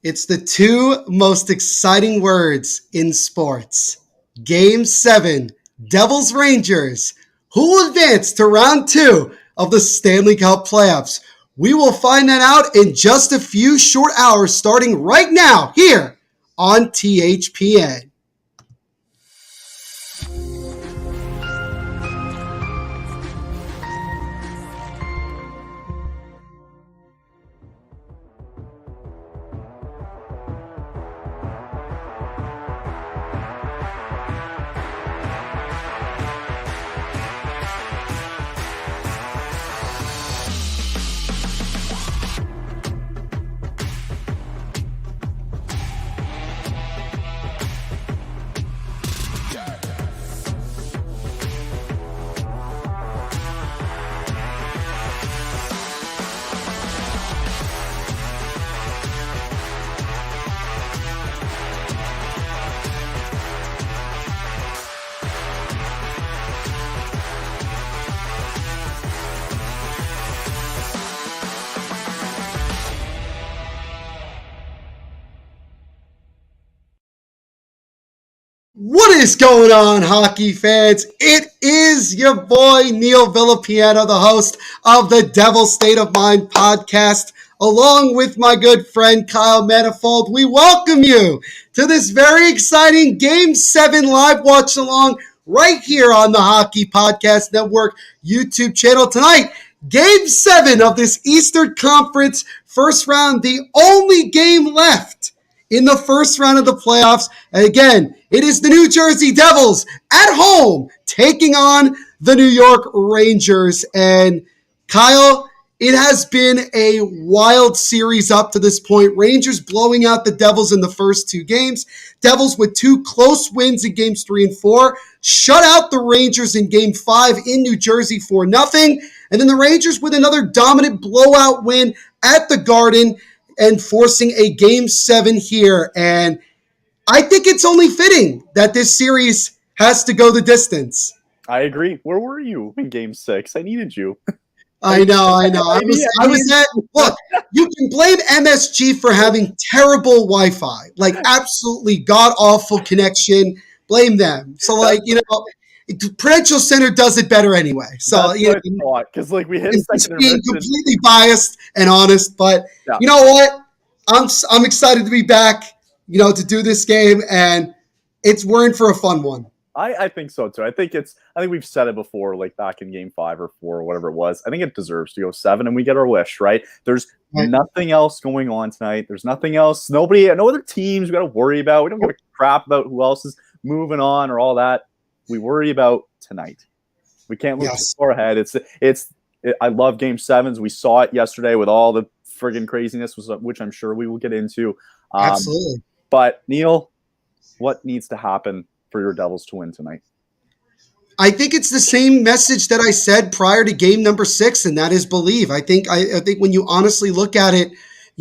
It's the two most exciting words in sports. Game 7, Devils Rangers. Who will advance to round 2 of the Stanley Cup playoffs? We will find that out in just a few short hours starting right now here on THPN. What is going on, hockey fans? It is your boy, Neil Villapiano, the host of the Devil State of Mind podcast, along with my good friend, Kyle Manifold. We welcome you to this very exciting Game 7 live watch-along right here on the Hockey Podcast Network YouTube channel. Tonight, Game 7 of this Eastern Conference first round, the only game left in the first round of the playoffs. And again, it is the New Jersey Devils at home taking on the New York Rangers. And Kyle, it has been a wild series up to this point. Rangers blowing out the Devils in the first two games. Devils with two close wins in games 3 and 4. Shut out the Rangers in game 5 in New Jersey 4-0. And then the Rangers with another dominant blowout win at the Garden and forcing a Game 7 here. And I think it's only fitting that this series has to go the distance. I agree. Where were you in Game 6? I needed you. I know. I was at, look, you can blame MSG for having terrible Wi-Fi, like absolutely god-awful connection. Blame them. So, Prudential Center does it better anyway. So, because we hit second being completely biased and honest, but You know what? I'm excited to be back, to do this game, and we're in for a fun one. I think so too. I think we've said it before, like back in game 5 or 4 or whatever it was. I think it deserves to go 7 and we get our wish, right? There's nothing else going on tonight. There's nothing else. No other teams we got to worry about. We don't give a crap about who else is moving on or all that. We worry about tonight. We can't look too far ahead. I love Game 7s. We saw it yesterday with all the friggin' craziness, which I'm sure we will get into. Absolutely. But Neil, what needs to happen for your Devils to win tonight? I think it's the same message that I said prior to game number 6, and that is believe. I think when you honestly look at it,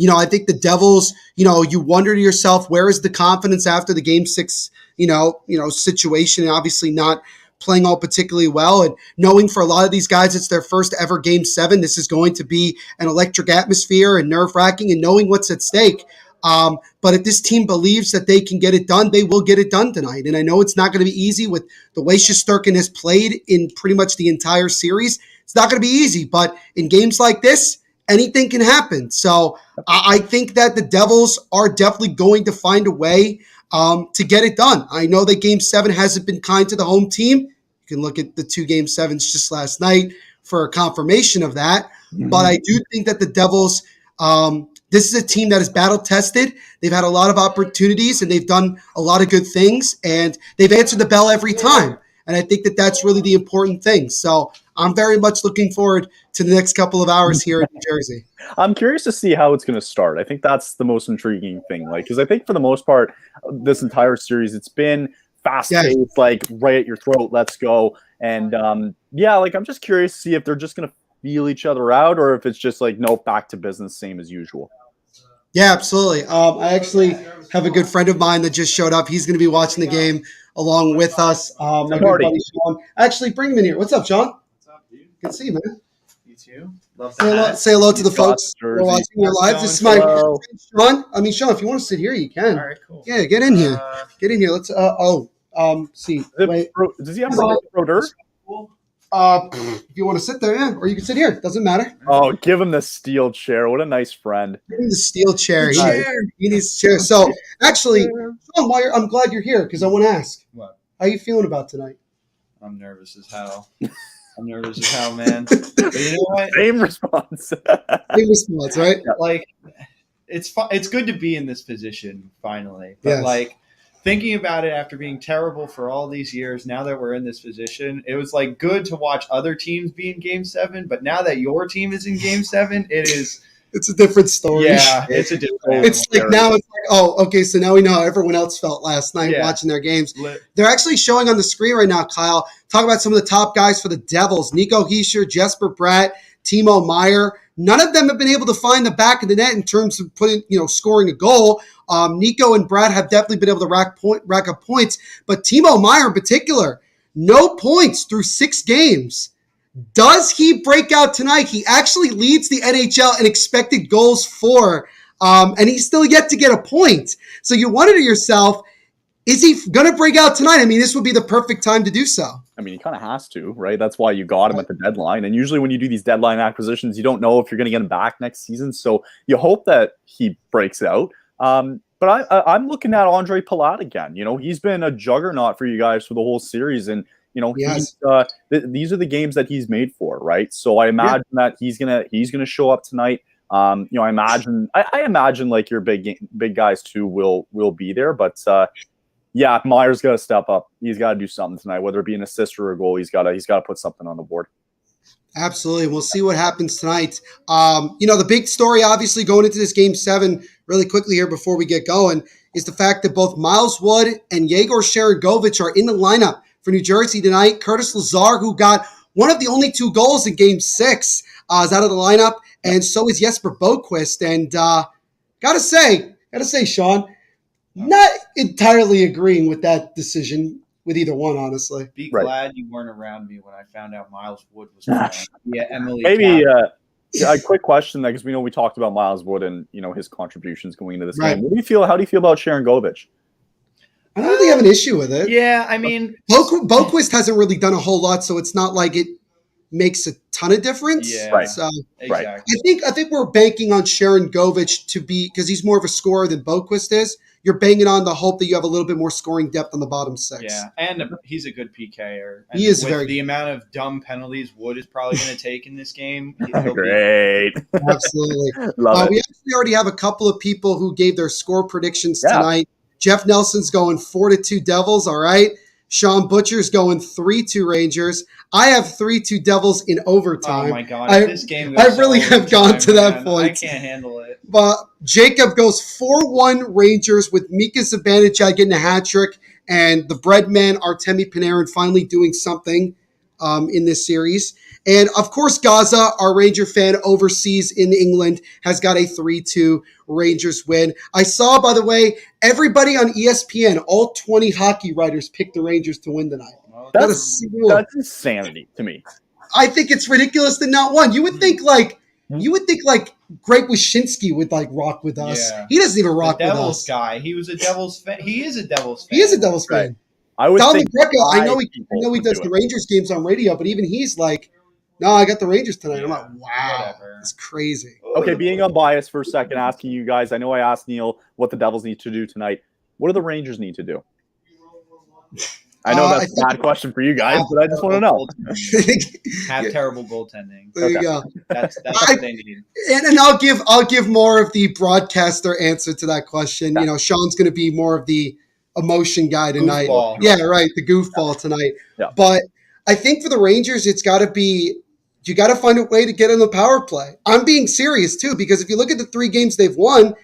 I think the Devils, you wonder to yourself, where is the confidence after the game 6, situation, and obviously not playing all particularly well, and knowing for a lot of these guys, it's their first ever Game 7. This is going to be an electric atmosphere and nerve-wracking, and knowing what's at stake. But if this team believes that they can get it done, they will get it done tonight. And I know it's not going to be easy with the way Shesterkin has played in pretty much the entire series. It's not going to be easy, but in games like this, anything can happen. So I think that the Devils are definitely going to find a way to get it done. I know that Game 7 hasn't been kind to the home team. You can look at the 2 Game 7s just last night for a confirmation of that. Mm-hmm. But I do think that the Devils, this is a team that is battle-tested. They've had a lot of opportunities, and they've done a lot of good things, and they've answered the bell every time. And I think that that's really the important thing. So I'm very much looking forward to the next couple of hours here in New Jersey. I'm curious to see how it's going to start. I think that's the most intriguing thing. Because I think for the most part, this entire series, it's been fast-paced, right at your throat, let's go. And I'm just curious to see if they're just going to feel each other out, or if it's just nope, back to business, same as usual. Yeah, absolutely. I actually have a good friend of mine that just showed up. He's going to be watching the game along with us. My good buddy Sean. Actually, bring him in here. What's up, Sean? What's up, dude? Good to see you, man. You too. you. Love Say hello, that. say hello to the folks who are Jersey. watching your live. This is my friend Sean. I mean, Sean, if you want to sit here, you can. All right, cool. Yeah, get in here. Get in here. Let's. See. Wait. Does he have Roder? Cool. If you want to sit there, yeah, or you can sit here. Doesn't matter. Oh, give him the steel chair. What a nice friend. Give him the steel chair. The He needs a chair. So, actually, Sean, I'm glad you're here because I want to ask. What? How you feeling about tonight? I'm nervous as hell. Man. But you know what? Same response. Same response, right? Like, it's good to be in this position finally. But Yes. like thinking about it after being terrible for all these years, now that we're in this position, it was like good to watch other teams be in Game 7. But now that your team is in Game 7, It's a different story. Yeah, it's a different. It's like now it's like, oh, okay, so now we know how everyone else felt last night watching their games. They're actually showing on the screen right now, Kyle. Talk about some of the top guys for the Devils. Nico Hischier, Jesper Bratt, Timo Meier. None of them have been able to find the back of the net in terms of scoring a goal. Nico and Bratt have definitely been able to rack up points, but Timo Meier in particular, no points through 6 games. Does he break out tonight? He actually leads the NHL in expected goals for, and he's still yet to get a point. So you wonder to yourself, is he going to break out tonight? I mean, this would be the perfect time to do so. I mean, he kind of has to, right? That's why you got him at the deadline. And usually when you do these deadline acquisitions, you don't know if you're going to get him back next season. So you hope that he breaks out. But I'm looking at Andre Palat again. He's been a juggernaut for you guys for the whole series. And, Yes. these are the games that he's made for, right? So I imagine that he's gonna show up tonight. I imagine like your big guys too will be there. But Meier's got to step up. He's got to do something tonight, whether it be an assist or a goal. He's got to put something on the board. Absolutely. We'll see what happens tonight. The big story, obviously, going into this Game 7 really quickly here before we get going is the fact that both Miles Wood and Yegor Sharangovich are in the lineup for New Jersey tonight. Curtis Lazar, who got one of the only 2 goals in Game 6, is out of the lineup, and so is Jesper Boquist. And gotta say, Sean, not entirely agreeing with that decision with either one, honestly. Be glad you weren't around me when I found out Miles Wood was playing. Emily. Maybe a quick question, because we know we talked about Miles Wood and his contributions going into this game. How do you feel about Sharangovich? I don't really have an issue with it. Yeah, I mean, Boquist hasn't really done a whole lot, so it's not like it makes a ton of difference. Yeah, right. So exactly. I think we're banking on Sharangovich to be, because he's more of a scorer than Boquist is. You're banging on the hope that you have a little bit more scoring depth on the bottom 6. Yeah, and he's a good PKer. And he is with very the amount of dumb penalties Wood is probably going to take in this game. Great. Absolutely. Love it. We actually already have a couple of people who gave their score predictions tonight. Jeff Nelson's going 4-2 Devils, all right. Sean Butcher's going 3-2 Rangers. I have 3-2 Devils in overtime. Oh my God! This game goes I really have gone to that point. I can't handle it. But Jacob goes 4-1 Rangers with Mika Zibanejad getting a hat trick, and the Breadman Artemi Panarin finally doing something in this series. And of course, Gaza, our Ranger fan overseas in England, has got a 3-2 Rangers win. I saw, by the way, everybody on ESPN, all 20 hockey writers, picked the Rangers to win tonight. Well, That's insanity to me. I think it's ridiculous that not one. You would think like Greg Wyshynski would like rock with us. Yeah. He doesn't even rock the with Devils us. guy. He was a Devils fan. He is a Devils fan. He is a Devils fan. Right. I would Don think Greco, I know he does do the it. Rangers games on radio, but even he's like, no, I got the Rangers tonight. I'm like, wow, Whatever. it's crazy. Okay, being unbiased for a second, asking you guys, I know I asked Neil what the Devils need to do tonight. What do the Rangers need to do? I know that's a bad question for you guys, but I just want to know. Have terrible goaltending. There you go. That's what they need. And I'll give more of the broadcaster answer to that question. Yeah. Sean's going to be more of the emotion guy tonight. Goofball. Yeah, right, the goofball tonight. Yeah. But I think for the Rangers, it's got to be, you got to find a way to get on the power play. I'm being serious too, because if you look at the 3 games they've won,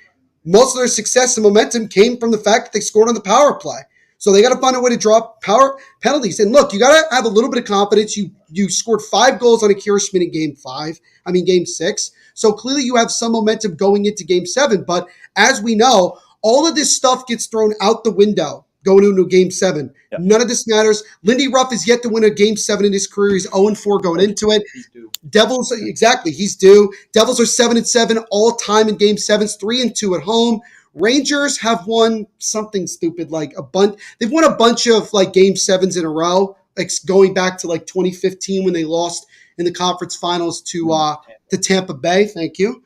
most of their success and momentum came from the fact that they scored on the power play. So they got to find a way to draw power penalties. And look, you got to have a little bit of confidence. You scored 5 goals on Akira Schmid in game 6. So clearly you have some momentum going into game 7. But as we know, all of this stuff gets thrown out the window going into Game 7. Yeah. None of this matters. Lindy Ruff is yet to win a Game 7 in his career. He's 0-4 going into it. He's due. Devils, exactly, he's due. Devils are 7-7 all time in Game 7s, 3-2 at home. Rangers have won something stupid like a bunch. They've won a bunch of like Game 7s in a row, like going back to like 2015 when they lost in the conference finals to Tampa Bay. Thank you.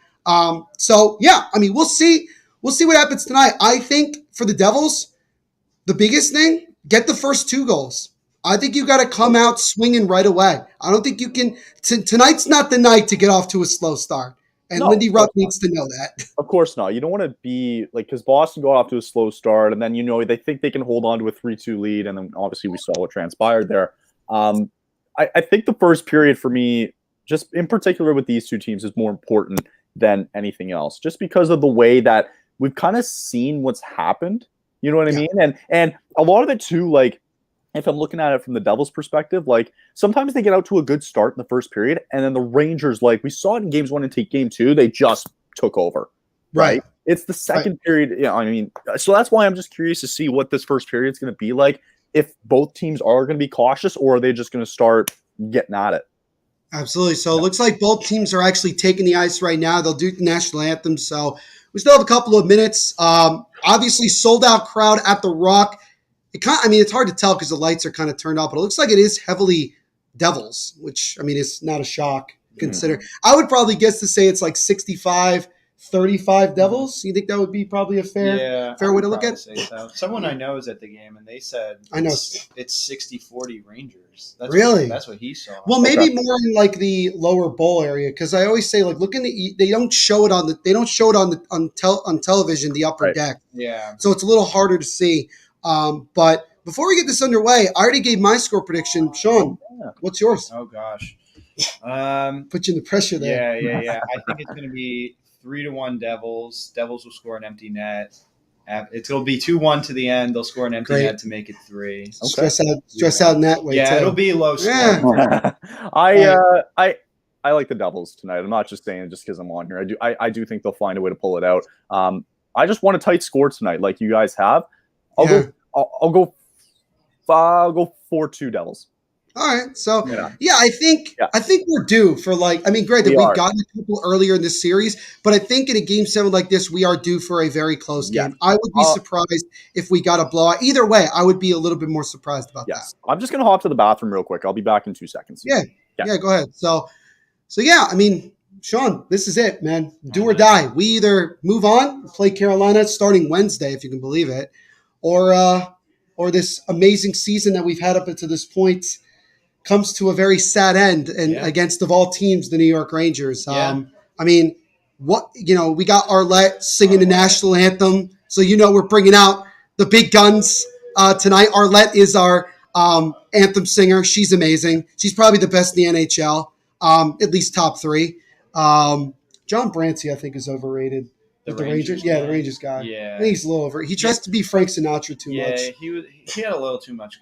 So yeah, I mean, we'll see what happens tonight. I think for the Devils, the biggest thing, get the first 2 goals. I think you got to come out swinging right away. I don't think you can. Tonight's not the night to get off to a slow start. And Lindy Ruff needs to know that. Of course not. You don't want to be like, because Boston got off to a slow start, and then they think they can hold on to a 3-2 lead, and then obviously we saw what transpired there. I think the first period for me, just in particular with these 2 teams, is more important than anything else, just because of the way that we've kind of seen what's happened. You know what I mean? And a lot of it too, like, if I'm looking at it from the Devils' perspective, like sometimes they get out to a good start in the first period, and then the Rangers, like we saw it in Games 1 and Game 2, they just took over. Right? It's the second period. I mean, so that's why I'm just curious to see what this first period is going to be like. If both teams are going to be cautious, or are they just going to start getting at it? Absolutely. So it looks like both teams are actually taking the ice right now. They'll do the national anthem. So we still have a couple of minutes. Obviously, sold out crowd at the Rock. It's hard to tell because the lights are kind of turned off, but it looks like it is heavily Devils, which, I mean, is not a shock considering. I would probably guess to say it's like 65-35 Devils. You think that would be probably a fair way to look at it? Say so. Someone I know is at the game, and they said it's 60-40 Rangers. That's what he saw. Well, maybe more in like the lower bowl area, because I always say, like, look in they don't show it on television, the upper deck. Yeah. So it's a little harder to see. But before we get this underway, I already gave my score prediction. Sean, what's yours? Oh gosh. Put you in the pressure there. Yeah. I think it's going to be 3-1 Devils. Devils will score an empty net. It'll be 2-1 to the end. They'll score an empty net to make it 3. Okay. Stress out in that way. Yeah, too. It'll be low scoring. I like the Devils tonight. I'm not just saying it just because I'm on here. I do think they'll find a way to pull it out. I just want a tight score tonight, like you guys have. I'll go 4-2 Devils. All right. So I think we're due for granted we've gotten a couple earlier in this series, but I think in a Game 7 like this, we are due for a very close game. I would be surprised if we got a blowout. Either way, I would be a little bit more surprised about that. I'm just gonna hop to the bathroom real quick. I'll be back in 2 seconds. Yeah, go ahead. So I mean, Sean, this is it, man. Do or die. We either move on, play Carolina starting Wednesday, if you can believe it, or this amazing season that we've had up until this point comes to a very sad end, and against, of all teams, the New York Rangers. I mean, we got Arlette singing the national anthem, so we're bringing out the big guns tonight. Arlette is our anthem singer. She's amazing. She's probably the best in the NHL, at least top 3. John Brancy, I think, is overrated. The Rangers? Yeah, the Rangers guy. Yeah. I think he's a little over. He tries to be Frank Sinatra too much. Yeah, he had a little too much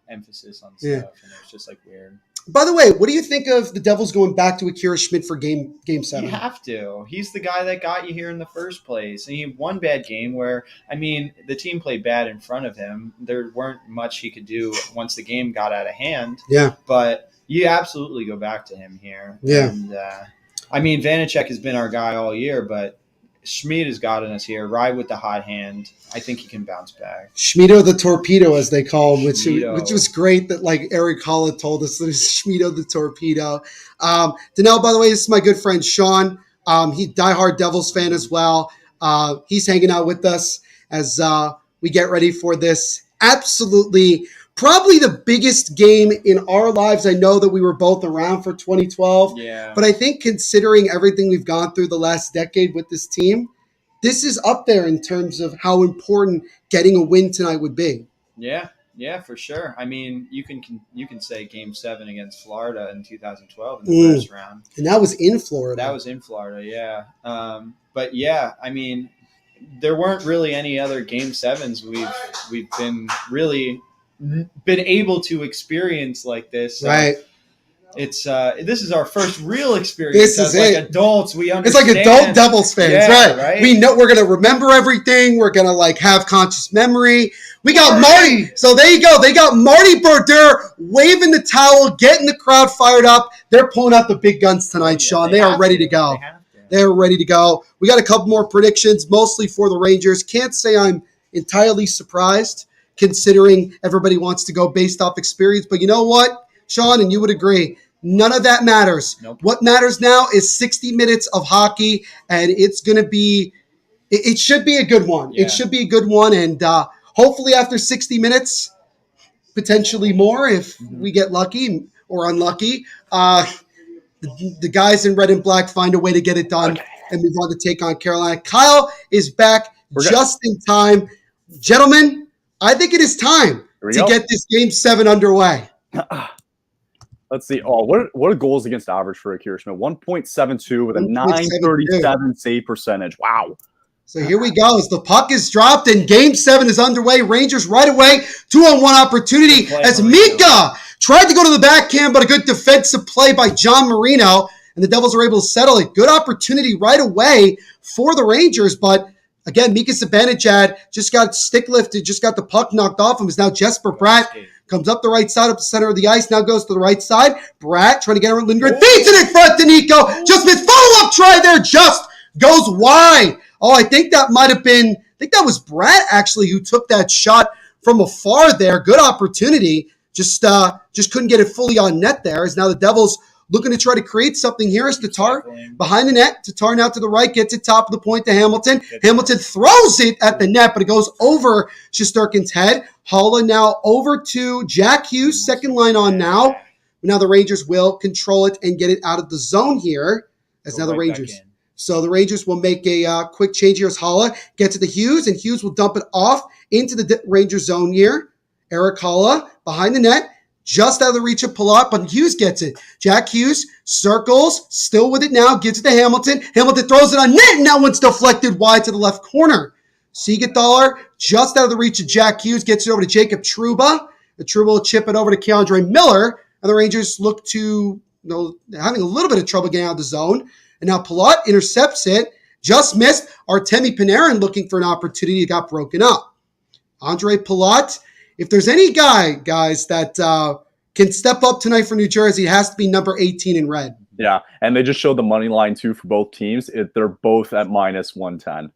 emphasis on stuff, and it was just weird. By the way, what do you think of the Devils going back to Akira Schmidt for game 7? You have to. He's the guy that got you here in the first place. And he had one bad game where, the team played bad in front of him. There weren't much he could do once the game got out of hand. Yeah. But you absolutely go back to him here. Yeah. And, Vanacek has been our guy all year, but Schmid has gotten us here. Ride with the hot hand. I think he can bounce back. Schmido the Torpedo, as they call him, which was great that Eric Holla told us that it's Schmido the Torpedo. Danelle, by the way, this is my good friend Sean. He's a diehard Devils fan as well. He's hanging out with us as we get ready for this absolutely probably the biggest game in our lives. I know that we were both around for 2012. Yeah. But I think considering everything we've gone through the last decade with this team, this is up there in terms of how important getting a win tonight would be. Yeah, for sure. You can say Game 7 against Florida in 2012 in the first round. And that was in Florida. Yeah. But yeah, there weren't really any other Game 7s we've been able to experience like this. So, right. It's this is our first real experience. This is like it. Adults. We It's understand. like adult Devils fans, Yeah, right? We know we're gonna remember everything. We're gonna like have conscious memory. We got Marty. So there you go. They got Marty Brodeur waving the towel, getting the crowd fired up. They're pulling out the big guns tonight, Sean. They are ready to go. They're ready to go. We got a couple more predictions, mostly for the Rangers. Can't say I'm entirely surprised, considering everybody wants to go based off experience. But you know what, Sean, and you would agree, none of that matters. Nope. What matters now is 60 minutes of hockey, and it's going to be – it should be a good one. Yeah. It should be a good one, and hopefully after 60 minutes, potentially more if we get lucky or unlucky, the guys in red and black find a way to get it done and move on to take on Carolina. Kyle is back just in time. Gentlemen, I think it is time to get this Game 7 underway. Let's see. Oh, what a goals against average for Akira Schmidt. 1.72 with a 937 save percentage. Wow. So here we go. As the puck is dropped and Game 7 is underway. Rangers right away. 2-on-1 opportunity as Mika tried to go to the backhand, but a good defensive play by John Marino. And the Devils are able to settle it. Good opportunity right away for the Rangers. But again, Mika Zibanejad just got stick lifted, just got the puck knocked off him. Is now Jesper Bratt. Comes up the right side, up the center of the ice, now goes to the right side. Bratt trying to get around Lindgren. Feeds it in front to Nico. Just missed. Follow-up try there. Just goes wide. Oh, I think that might have been, I think that was Bratt actually who took that shot from afar there. Good opportunity. Just couldn't get it fully on net there. As now the Devils looking to try to create something here as Tatar behind the net. Tatar now to the right, gets it top of the point to Hamilton. Hamilton throws it at the net, but it goes over Shesterkin's head. Holla now over to Jack Hughes, second line on now. Now the Rangers will control it and get it out of the zone here. As now the Rangers. So the Rangers will make a quick change here as Holla gets it to Hughes, and Hughes will dump it off into the Rangers zone here. Eric Holla behind the net. Just out of the reach of Palat, but Hughes gets it. Jack Hughes circles, still with it now, gives it to Hamilton. Hamilton throws it on net, and that one's deflected wide to the left corner. Siegenthaler, just out of the reach of Jack Hughes, gets it over to Jacob Trouba. The Trouba will chip it over to Keandre Miller, and the Rangers look to, having a little bit of trouble getting out of the zone. And now Palat intercepts it, just missed. Artemi Panarin looking for an opportunity, it got broken up. Andre Palat. If there's any guy, guys, that can step up tonight for New Jersey, it has to be number 18 in red. Yeah, and they just showed the money line, too, for both teams. They're both at minus 110.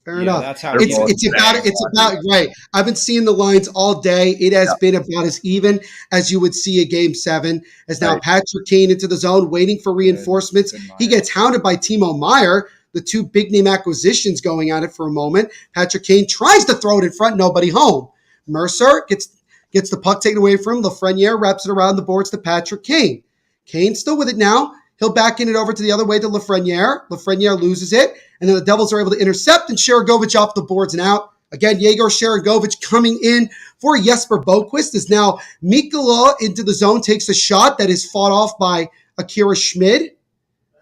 Fair enough. That's how it's about right. I've been seeing the lines all day. It has been about as even as you would see a Game 7. As now Patrick Kane into the zone, waiting for reinforcements. He gets hounded by Timo Meier. The two big-name acquisitions going at it for a moment. Patrick Kane tries to throw it in front, nobody home. Mercer gets the puck taken away from him. Lafreniere wraps it around the boards to Patrick Kane. Kane still with it now. He'll back in it over to the other way to Lafreniere. Lafreniere loses it. And then the Devils are able to intercept and Sharangovich off the boards and out. Again, Yegor Sharangovich coming in for Jesper Boquist as now Mikkola into the zone takes a shot that is fought off by Akira Schmid.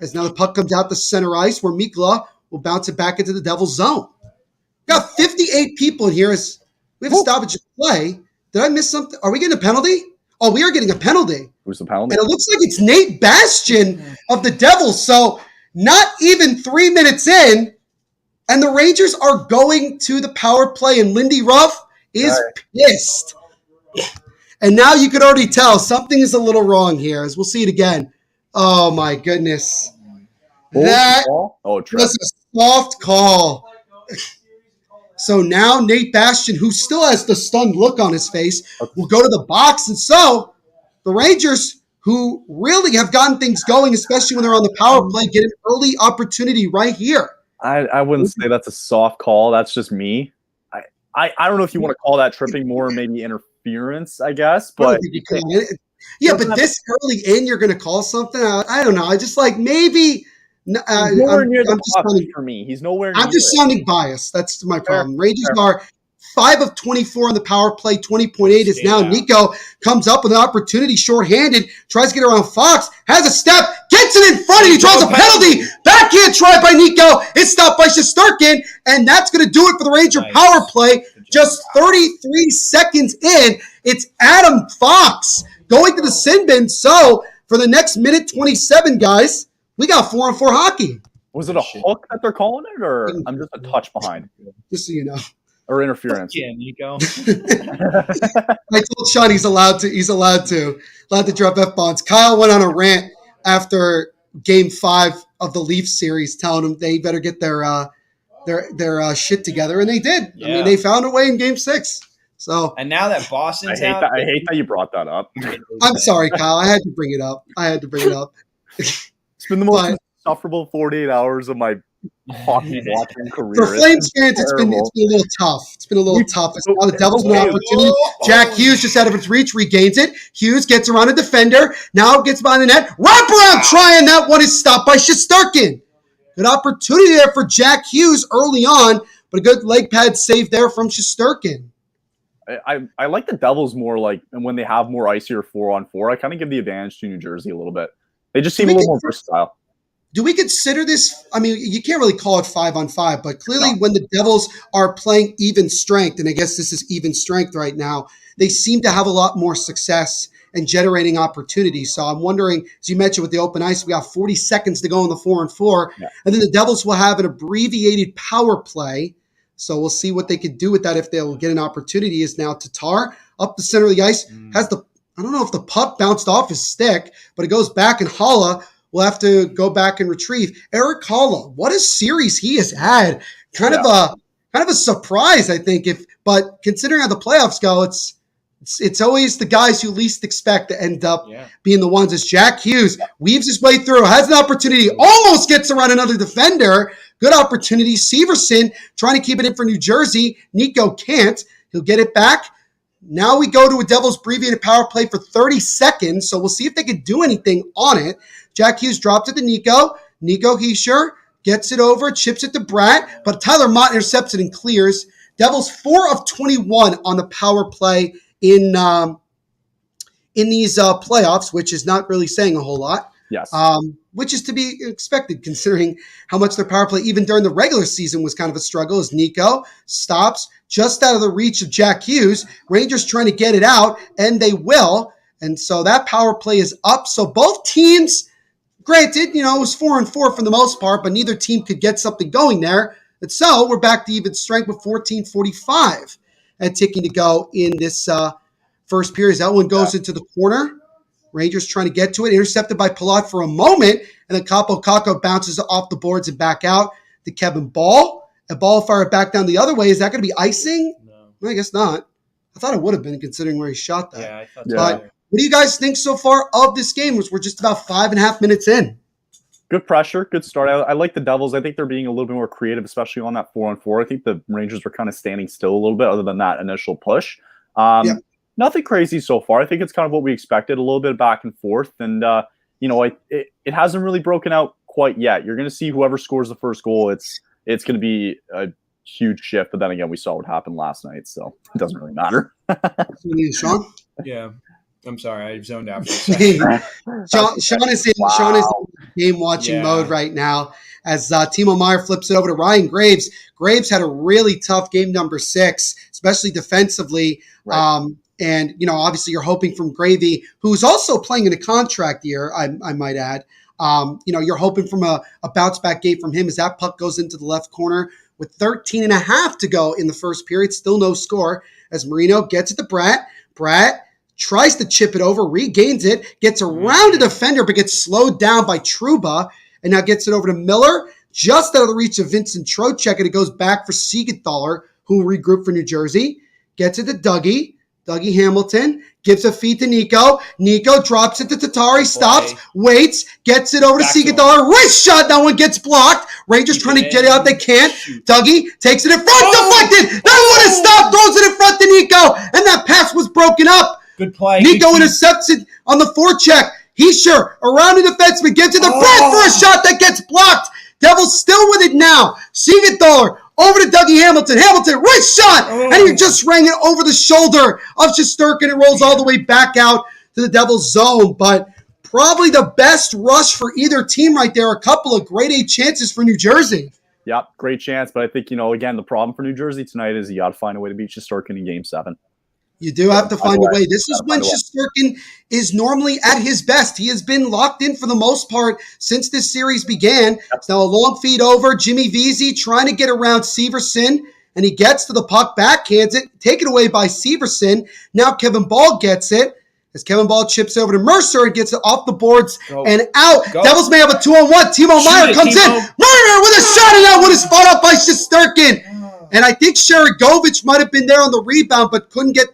As now the puck comes out to center ice where Mikkola will bounce it back into the Devils zone. Got 58 people in here as we have a stoppage of play. Did I miss something? Are we getting a penalty? Oh, we are getting a penalty. Who's the penalty? And it looks like it's Nate Bastian of the Devils. So not even 3 minutes in, and the Rangers are going to the power play, and Lindy Ruff is pissed. And now you could already tell something is a little wrong here, as we'll see it again. Oh, my goodness. That was a soft call. So now Nate Bastian, who still has the stunned look on his face, will go to the box. And so the Rangers, who really have gotten things going, especially when they're on the power play, get an early opportunity right here. I wouldn't say that's a soft call. That's just me. I don't know if you want to call that tripping more, maybe interference, I guess. But yeah, but this early in, you're going to call something? I don't know. I just like maybe – nowhere near the puck for me. He's nowhere near I'm just sounding biased. That's my problem. Rangers are 5 of 24 on the power play. 20.8 is now. Nico comes up with an opportunity, shorthanded, tries to get around Fox, has a step, gets it in front, and he draws a penalty. Backhand try by Nico. It's stopped by Shesterkin, and that's going to do it for the Ranger power play. Just 33 seconds in, it's Adam Fox going to the sin bin. So for the next minute 27, guys, we got 4-on-4 hockey. Was it a hook that they're calling it, or I'm just a touch behind? Just so you know. Or interference. Yeah, Nico. I told Sean he's allowed to drop F-bombs. Kyle went on a rant after Game 5 of the Leafs series, telling them they better get their shit together, and they did. Yeah. I mean, they found a way in Game 6. So, and now that Boston's out, I hate that you brought that up. I'm sorry, Kyle. I had to bring it up. It's been the most insufferable 48 hours of my hockey watching career. For Flames fans, it's been a little tough. It's been a little tough. Now the Devils an opportunity. Jack Hughes just out of its reach regains it. Hughes gets around a defender. Now gets behind the net. Wraparound trying. That one is stopped by Shesterkin. Good opportunity there for Jack Hughes early on, but a good leg pad save there from Shesterkin. I like the Devils more like, and when they have more icier 4-on-4, I kind of give the advantage to New Jersey a little bit. They just seem a little more versatile. Do we consider this? I mean, you can't really call it 5-on-5, but clearly when the Devils are playing even strength, and I guess this is even strength right now, they seem to have a lot more success and generating opportunities. So I'm wondering, as you mentioned with the open ice, we got 40 seconds to go in the 4-on-4, and then the Devils will have an abbreviated power play. So we'll see what they could do with that if they'll get an opportunity. Is now Tatar up the center of the ice, has the, I don't know if the puck bounced off his stick, but it goes back, and Holla will have to go back and retrieve. Eric Holla, what a series he has had. Kind of a surprise, I think. But considering how the playoffs go, it's always the guys you least expect to end up being the ones. As Jack Hughes weaves his way through, has an opportunity, almost gets around another defender. Good opportunity. Severson trying to keep it in for New Jersey. Nico can't. He'll get it back. Now we go to a Devils abbreviated power play for 30 seconds, so we'll see if they can do anything on it. Jack Hughes dropped it to Nico. Nico Hischier gets it over, chips it to Bratt, but Tyler Mott intercepts it and clears. Devils 4 of 21 on the power play in these playoffs, which is not really saying a whole lot. Yes. Which is to be expected considering how much their power play, even during the regular season, was kind of a struggle, as Nico stops just out of the reach of Jack Hughes. Rangers trying to get it out, and they will. And so that power play is up. So both teams, granted, it was 4-on-4 for the most part, but neither team could get something going there. And so we're back to even strength with 14:45 and ticking to go in this first period. That one goes into the corner. Rangers trying to get to it, intercepted by Palat for a moment, and then Capo Caco bounces off the boards and back out to Kevin Ball. A ball fired back down the other way. Is that going to be icing? No. I guess not. I thought it would have been, considering where he shot that. Yeah, I thought But what do you guys think so far of this game, which we're just about 5.5 minutes in? Good pressure, good start. I like the Devils. I think they're being a little bit more creative, especially on that 4-on-4. I think the Rangers were kind of standing still a little bit other than that initial push. Nothing crazy so far. I think it's kind of what we expected, a little bit back and forth. And, it hasn't really broken out quite yet. You're going to see whoever scores the first goal, it's going to be a huge shift. But then again, we saw what happened last night, so it doesn't really matter. Sean? Yeah. I'm sorry, I zoned out for a second. Sean is in game-watching mode right now as Timo Meier flips it over to Ryan Graves. Graves had a really tough game number 6, especially defensively. Right. And, obviously you're hoping from Gravy, who's also playing in a contract year, I might add. You're hoping from a bounce-back game from him as that puck goes into the left corner with 13.5 to go in the first period. Still no score as Marino gets it to Bratt. Bratt tries to chip it over, regains it, gets around a defender, but gets slowed down by Trouba, and now gets it over to Miller, just out of the reach of Vincent Trocheck, and it goes back for Siegenthaler, who will regroup for New Jersey. Gets it to Dougie Hamilton, gives a feed to Nico. Nico drops it to Tatar. He stops, waits, gets it over to Siegenthaler. Wrist shot, that one gets blocked. Rangers trying to get it out, they can't. Dougie takes it in front, deflected. That one is stopped, throws it in front to Nico, and that pass was broken up. Good play. Nico intercepts it on the forecheck. Heischer around the defenseman, gets it to Brett for a shot that gets blocked. Devils still with it now. Siegenthaler over to Dougie Hamilton. Hamilton, wrist shot, and he just rang it over the shoulder of Shesterkin. It rolls all the way back out to the Devils zone. But probably the best rush for either team right there. A couple of grade A chances for New Jersey. Yep, great chance. But I think, again, the problem for New Jersey tonight is you got to find a way to beat Shesterkin in Game 7. You do have to find a way. This is when Find a way. Shesterkin is normally at his best. He has been locked in for the most part since this series began. It's now a long feed over. Jimmy Vesey trying to get around Severson, and he gets to the puck, backhands it, taken away by Severson. Now Kevin Ball gets it as Kevin Ball chips over to Mercer and gets it off the boards and out. Devils may have a 2-on-1. Timo Meyer comes in. Meyer with a shot and out, with his fought up by Shesterkin. And I think Sharagovich might have been there on the rebound, but couldn't get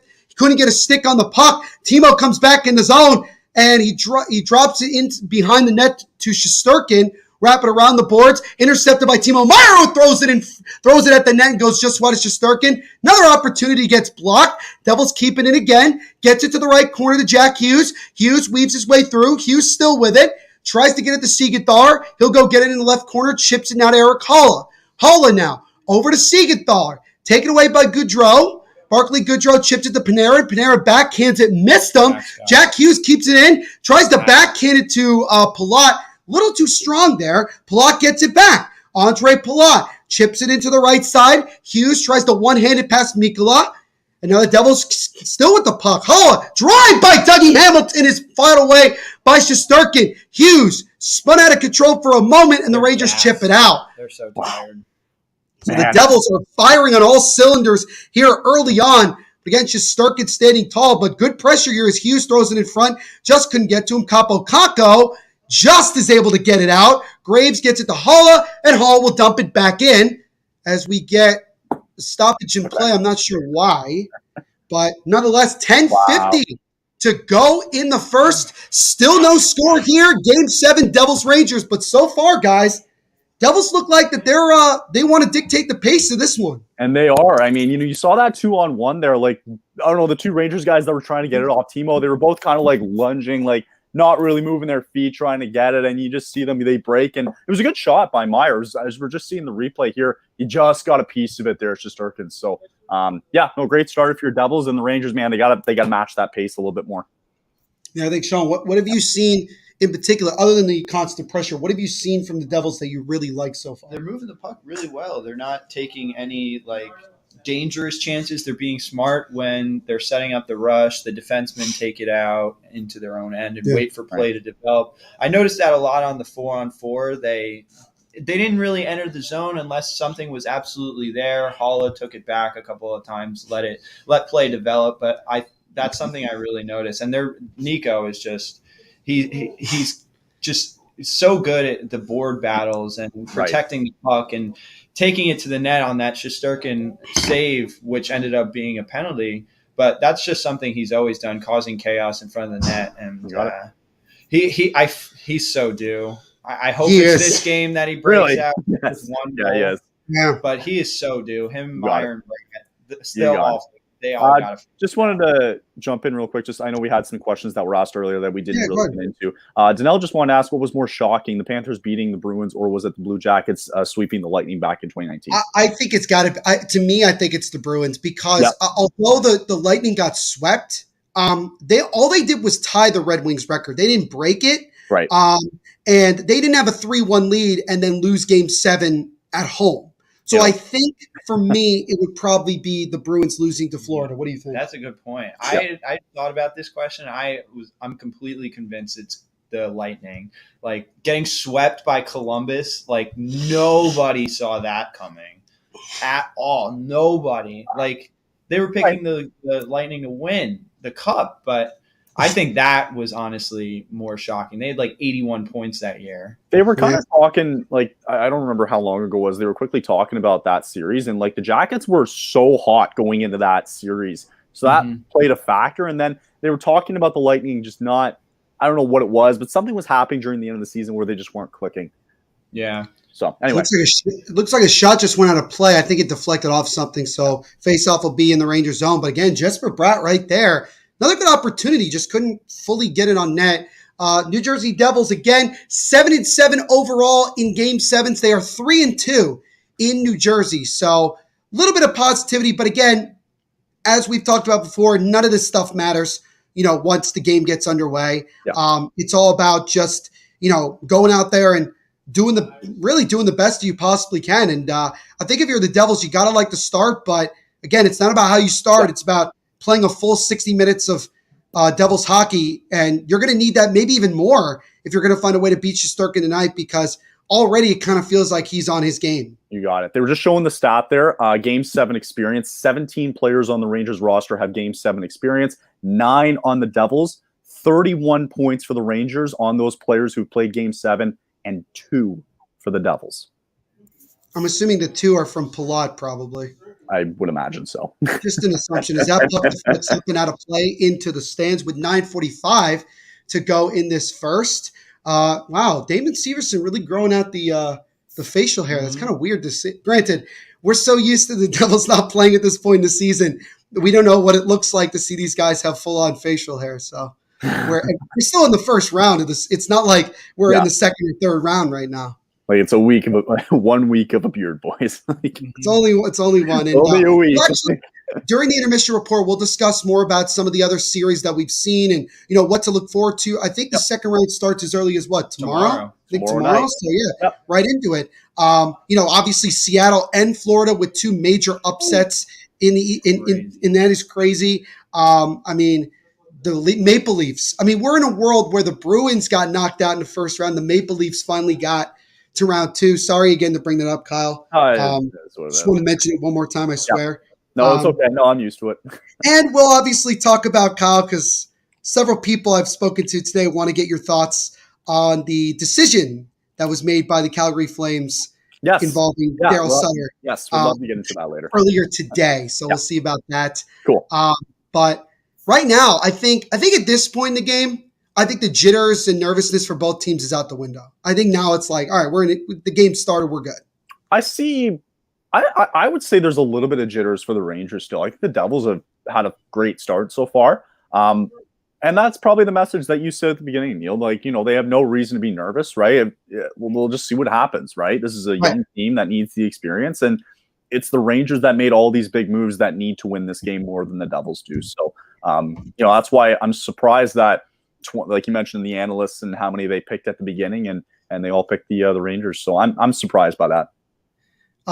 a stick on the puck. Timo comes back in the zone, and he drops it in behind the net to Shesterkin. Wrap it around the boards. Intercepted by Timo Meyer, who throws it at the net and goes just wide of Shesterkin. Another opportunity gets blocked. Devils keep it in again. Gets it to the right corner to Jack Hughes. Hughes weaves his way through. Hughes still with it. Tries to get it to Siegenthaler. He'll go get it in the left corner. Chips it now to Eric Haula. Haula now over to Siegenthaler. Taken away by Goudreau. Barclay Goudreau chipped it to Panarin. Panarin backhands it, missed him. Jack Hughes keeps it in, tries to backhand it to Palat. Little too strong there. Palat gets it back. Andre Palat chips it into the right side. Hughes tries to one-handed pass Mikula. And now the Devils still with the puck. Haula, drive by Dougie Hamilton is fired away by Shesterkin. Hughes spun out of control for a moment, and the Rangers chip it out. They're so tired. So the Devils are firing on all cylinders here early on. But again, Shesterkin standing tall, but good pressure here as Hughes throws it in front. Just couldn't get to him. Capo Caco just is able to get it out. Graves gets it to Haula, and Haula will dump it back in as we get a stoppage in play. I'm not sure why, but nonetheless, 10:50 to go in the first. Still no score here. Game 7, Devils-Rangers. But so far, guys, Devils look like that they want to dictate the pace of this one. And they are. I mean, you saw that 2-on-1 there. Like, I don't know, the two Rangers guys that were trying to get it off Timo, they were both kind of like lunging, like not really moving their feet, trying to get it. And you just see them, they break. And it was a good shot by Myers. As we're just seeing the replay here, he just got a piece of it there, Shesterkin. So, great start if you're Devils, and the Rangers, man, they got to match that pace a little bit more. Yeah, I think, Sean, what have you seen in particular, other than the constant pressure, what have you seen from the Devils that you really like so far? They're moving the puck really well. They're not taking any dangerous chances. They're being smart when they're setting up the rush. The defensemen take it out into their own end and wait for play to develop. I noticed that a lot on the 4-on-4. They didn't really enter the zone unless something was absolutely there. Haula took it back a couple of times, let play develop. But that's something I really noticed. And Nico is just he's just so good at the board battles and protecting the puck and taking it to the net on that Shesterkin save, which ended up being a penalty. But that's just something he's always done, causing chaos in front of the net. And he's so due. I hope it's this game that he breaks out with one goal. He is. Yeah. But he is so due. Him, Meyer, and Brayman, still all. They all got it. Just wanted to jump in real quick. I know we had some questions that were asked earlier that we didn't really get into. Danelle just wanted to ask, what was more shocking, the Panthers beating the Bruins, or was it the Blue Jackets sweeping the Lightning back in 2019? I think it's got to. To me, I think it's the Bruins because although the Lightning got swept, all they did was tie the Red Wings record. They didn't break it, right? And they didn't have a 3-1 lead and then lose Game 7 at home. So I think for me, it would probably be the Bruins losing to Florida. What do you think? That's a good point. I thought about this question. I'm completely convinced it's the Lightning. Like getting swept by Columbus, like nobody saw that coming at all. Nobody. Like they were picking the Lightning to win the Cup, but I think that was honestly more shocking. They had 81 points that year. They were kind of talking, I don't remember how long ago it was. They were quickly talking about that series, and the Jackets were so hot going into that series. So that played a factor. And then they were talking about the Lightning just not, I don't know what it was, but something was happening during the end of the season where they just weren't clicking. Yeah. So anyway. It looks like a shot just went out of play. I think it deflected off something. So face-off will be in the Rangers zone. But again, Jesper Bratt right there. Another good opportunity, just couldn't fully get it on net. New Jersey Devils, again, 7-7 overall in Game 7s. They are 3-2 in New Jersey. So a little bit of positivity. But again, as we've talked about before, none of this stuff matters, once the game gets underway. Yeah. It's all about just, going out there and doing the best you possibly can. And I think if you're the Devils, you got to like the start. But again, it's not about how you start. It's about playing a full 60 minutes of Devils hockey, and you're going to need that maybe even more if you're going to find a way to beat Shesterkin tonight, because already it kind of feels like he's on his game. You got it. They were just showing the stat there. Game 7 experience. 17 players on the Rangers roster have Game 7 experience. 9 on the Devils. 31 points for the Rangers on those players who played Game 7, and 2 for the Devils. I'm assuming the 2 are from Palat, probably. I would imagine so. Just an assumption. Is that puck deflected something out of play into the stands with 9:45 to go in this first? Wow, Damon Severson really growing out the facial hair. That's kind of weird to see. Granted, we're so used to the Devils not playing at this point in the season, we don't know what it looks like to see these guys have full-on facial hair. So we're still in the first round of this. It's not like we're in the second or third round right now. Like it's a week of 1 week of a beard, boys. It's only one. And, only a week. Actually, during the intermission report, we'll discuss more about some of the other series that we've seen and what to look forward to. I think the second round starts as early as what, tomorrow? I think tomorrow. Night. So right into it. Obviously Seattle and Florida with 2 major upsets in that is crazy. The Maple Leafs. We're in a world where the Bruins got knocked out in the first round. The Maple Leafs finally got to round 2. Sorry again to bring that up, Kyle. Just want to mention it one more time, I swear. No, it's okay. No, I'm used to it. And we'll obviously talk about, Kyle, because several people I've spoken to today want to get your thoughts on the decision that was made by the Calgary Flames involving Daryl Sutter. Yes, we'd love to get into that later. Earlier today, so we'll see about that. Cool. But right now, I think at this point in the game, I think the jitters and nervousness for both teams is out the window. I think now it's like, all right, we're in it. The game started. We're good. I would say there's a little bit of jitters for the Rangers still. I think the Devils have had a great start so far. And that's probably the message that you said at the beginning, Neil. Like, they have no reason to be nervous, right? We'll just see what happens, right? This is a young team that needs the experience. And it's the Rangers that made all these big moves that need to win this game more than the Devils do. So, that's why I'm surprised that, like you mentioned, the analysts and how many they picked at the beginning, and they all picked the Rangers. So I'm surprised by that.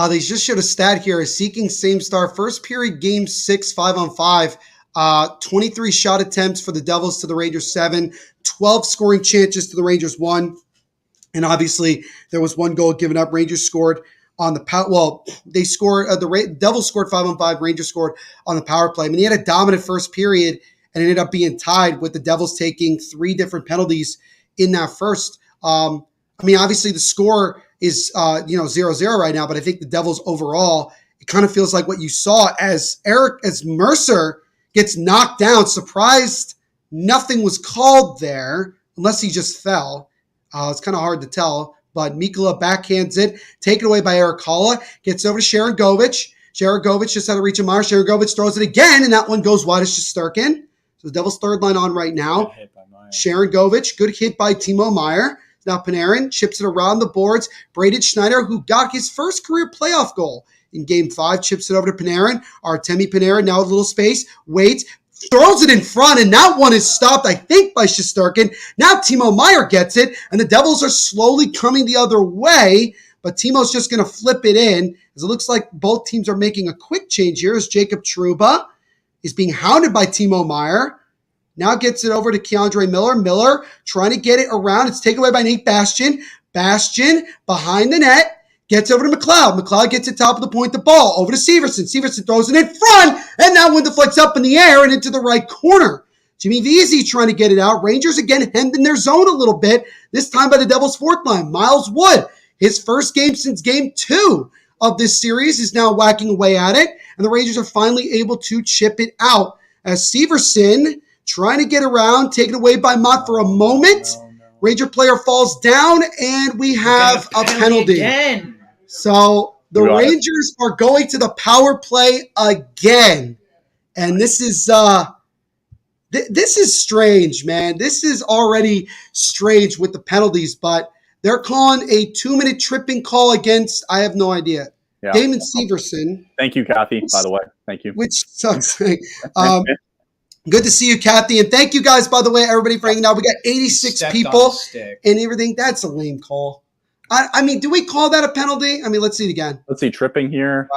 They just showed a stat here: seeking same star first period, Game 6, 5-on-5. 23 shot attempts for the Devils to the Rangers 7, 12 scoring chances to the Rangers 1, and obviously there was 1 goal given up. Rangers scored on the power. Well, they scored. The Devils scored 5-on-5. Rangers scored on the power play. He had a dominant first period and ended up being tied with the Devils taking 3 different penalties in that first. Obviously the score is 0-0 right now, but I think the Devils overall, it kind of feels like what you saw as Mercer gets knocked down. Surprised nothing was called there, unless he just fell. It's kind of hard to tell, but Mikkola backhands it, taken away by Erik Haula, gets over to Sharon Govich. Sharon Govich just had to reach a Meyer. Sharon Govich throws it again, and that one goes wide as Shesterkin. So the Devils' third line on right now. Sharon Govich, good hit by Timo Meier. Now Panarin chips it around the boards. Braden Schneider, who got his first career playoff goal in Game 5, chips it over to Panarin. Artemi Panarin, now a little space, waits, throws it in front, and that one is stopped, I think, by Shesterkin. Now Timo Meier gets it, and the Devils are slowly coming the other way, but Timo's just going to flip it in, as it looks like both teams are making a quick change here, as Jacob Trouba is being hounded by Timo Meier. Now gets it over to Keandre Miller. Miller trying to get it around. It's taken away by Nate Bastian. Bastian behind the net. Gets over to McLeod. McLeod gets it top of the point, the ball. Over to Severson. Severson throws it in front. And that one deflects up in the air and into the right corner. Jimmy Vesey trying to get it out. Rangers again hemmed in their zone a little bit. This time by the Devils' fourth line. Miles Wood, his first game since Game 2 of this series, is now whacking away at it. And the Rangers are finally able to chip it out. As Severson trying to get around, taken away by Mott for a moment. No. Ranger player falls down, and we have a penalty. Again. So the Rangers are going to the power play again. And this is strange, man. This is already strange with the penalties, but they're calling a 2-minute tripping call against, I have no idea. Yeah. Damon Severson. Thank you, Kathy, by the way. Thank you. Which sucks. Good to see you, Kathy. And thank you guys, by the way, everybody, for hanging out. We got 86 people and everything. That's a lame call. Do we call that a penalty? Let's see it again. Let's see, tripping here.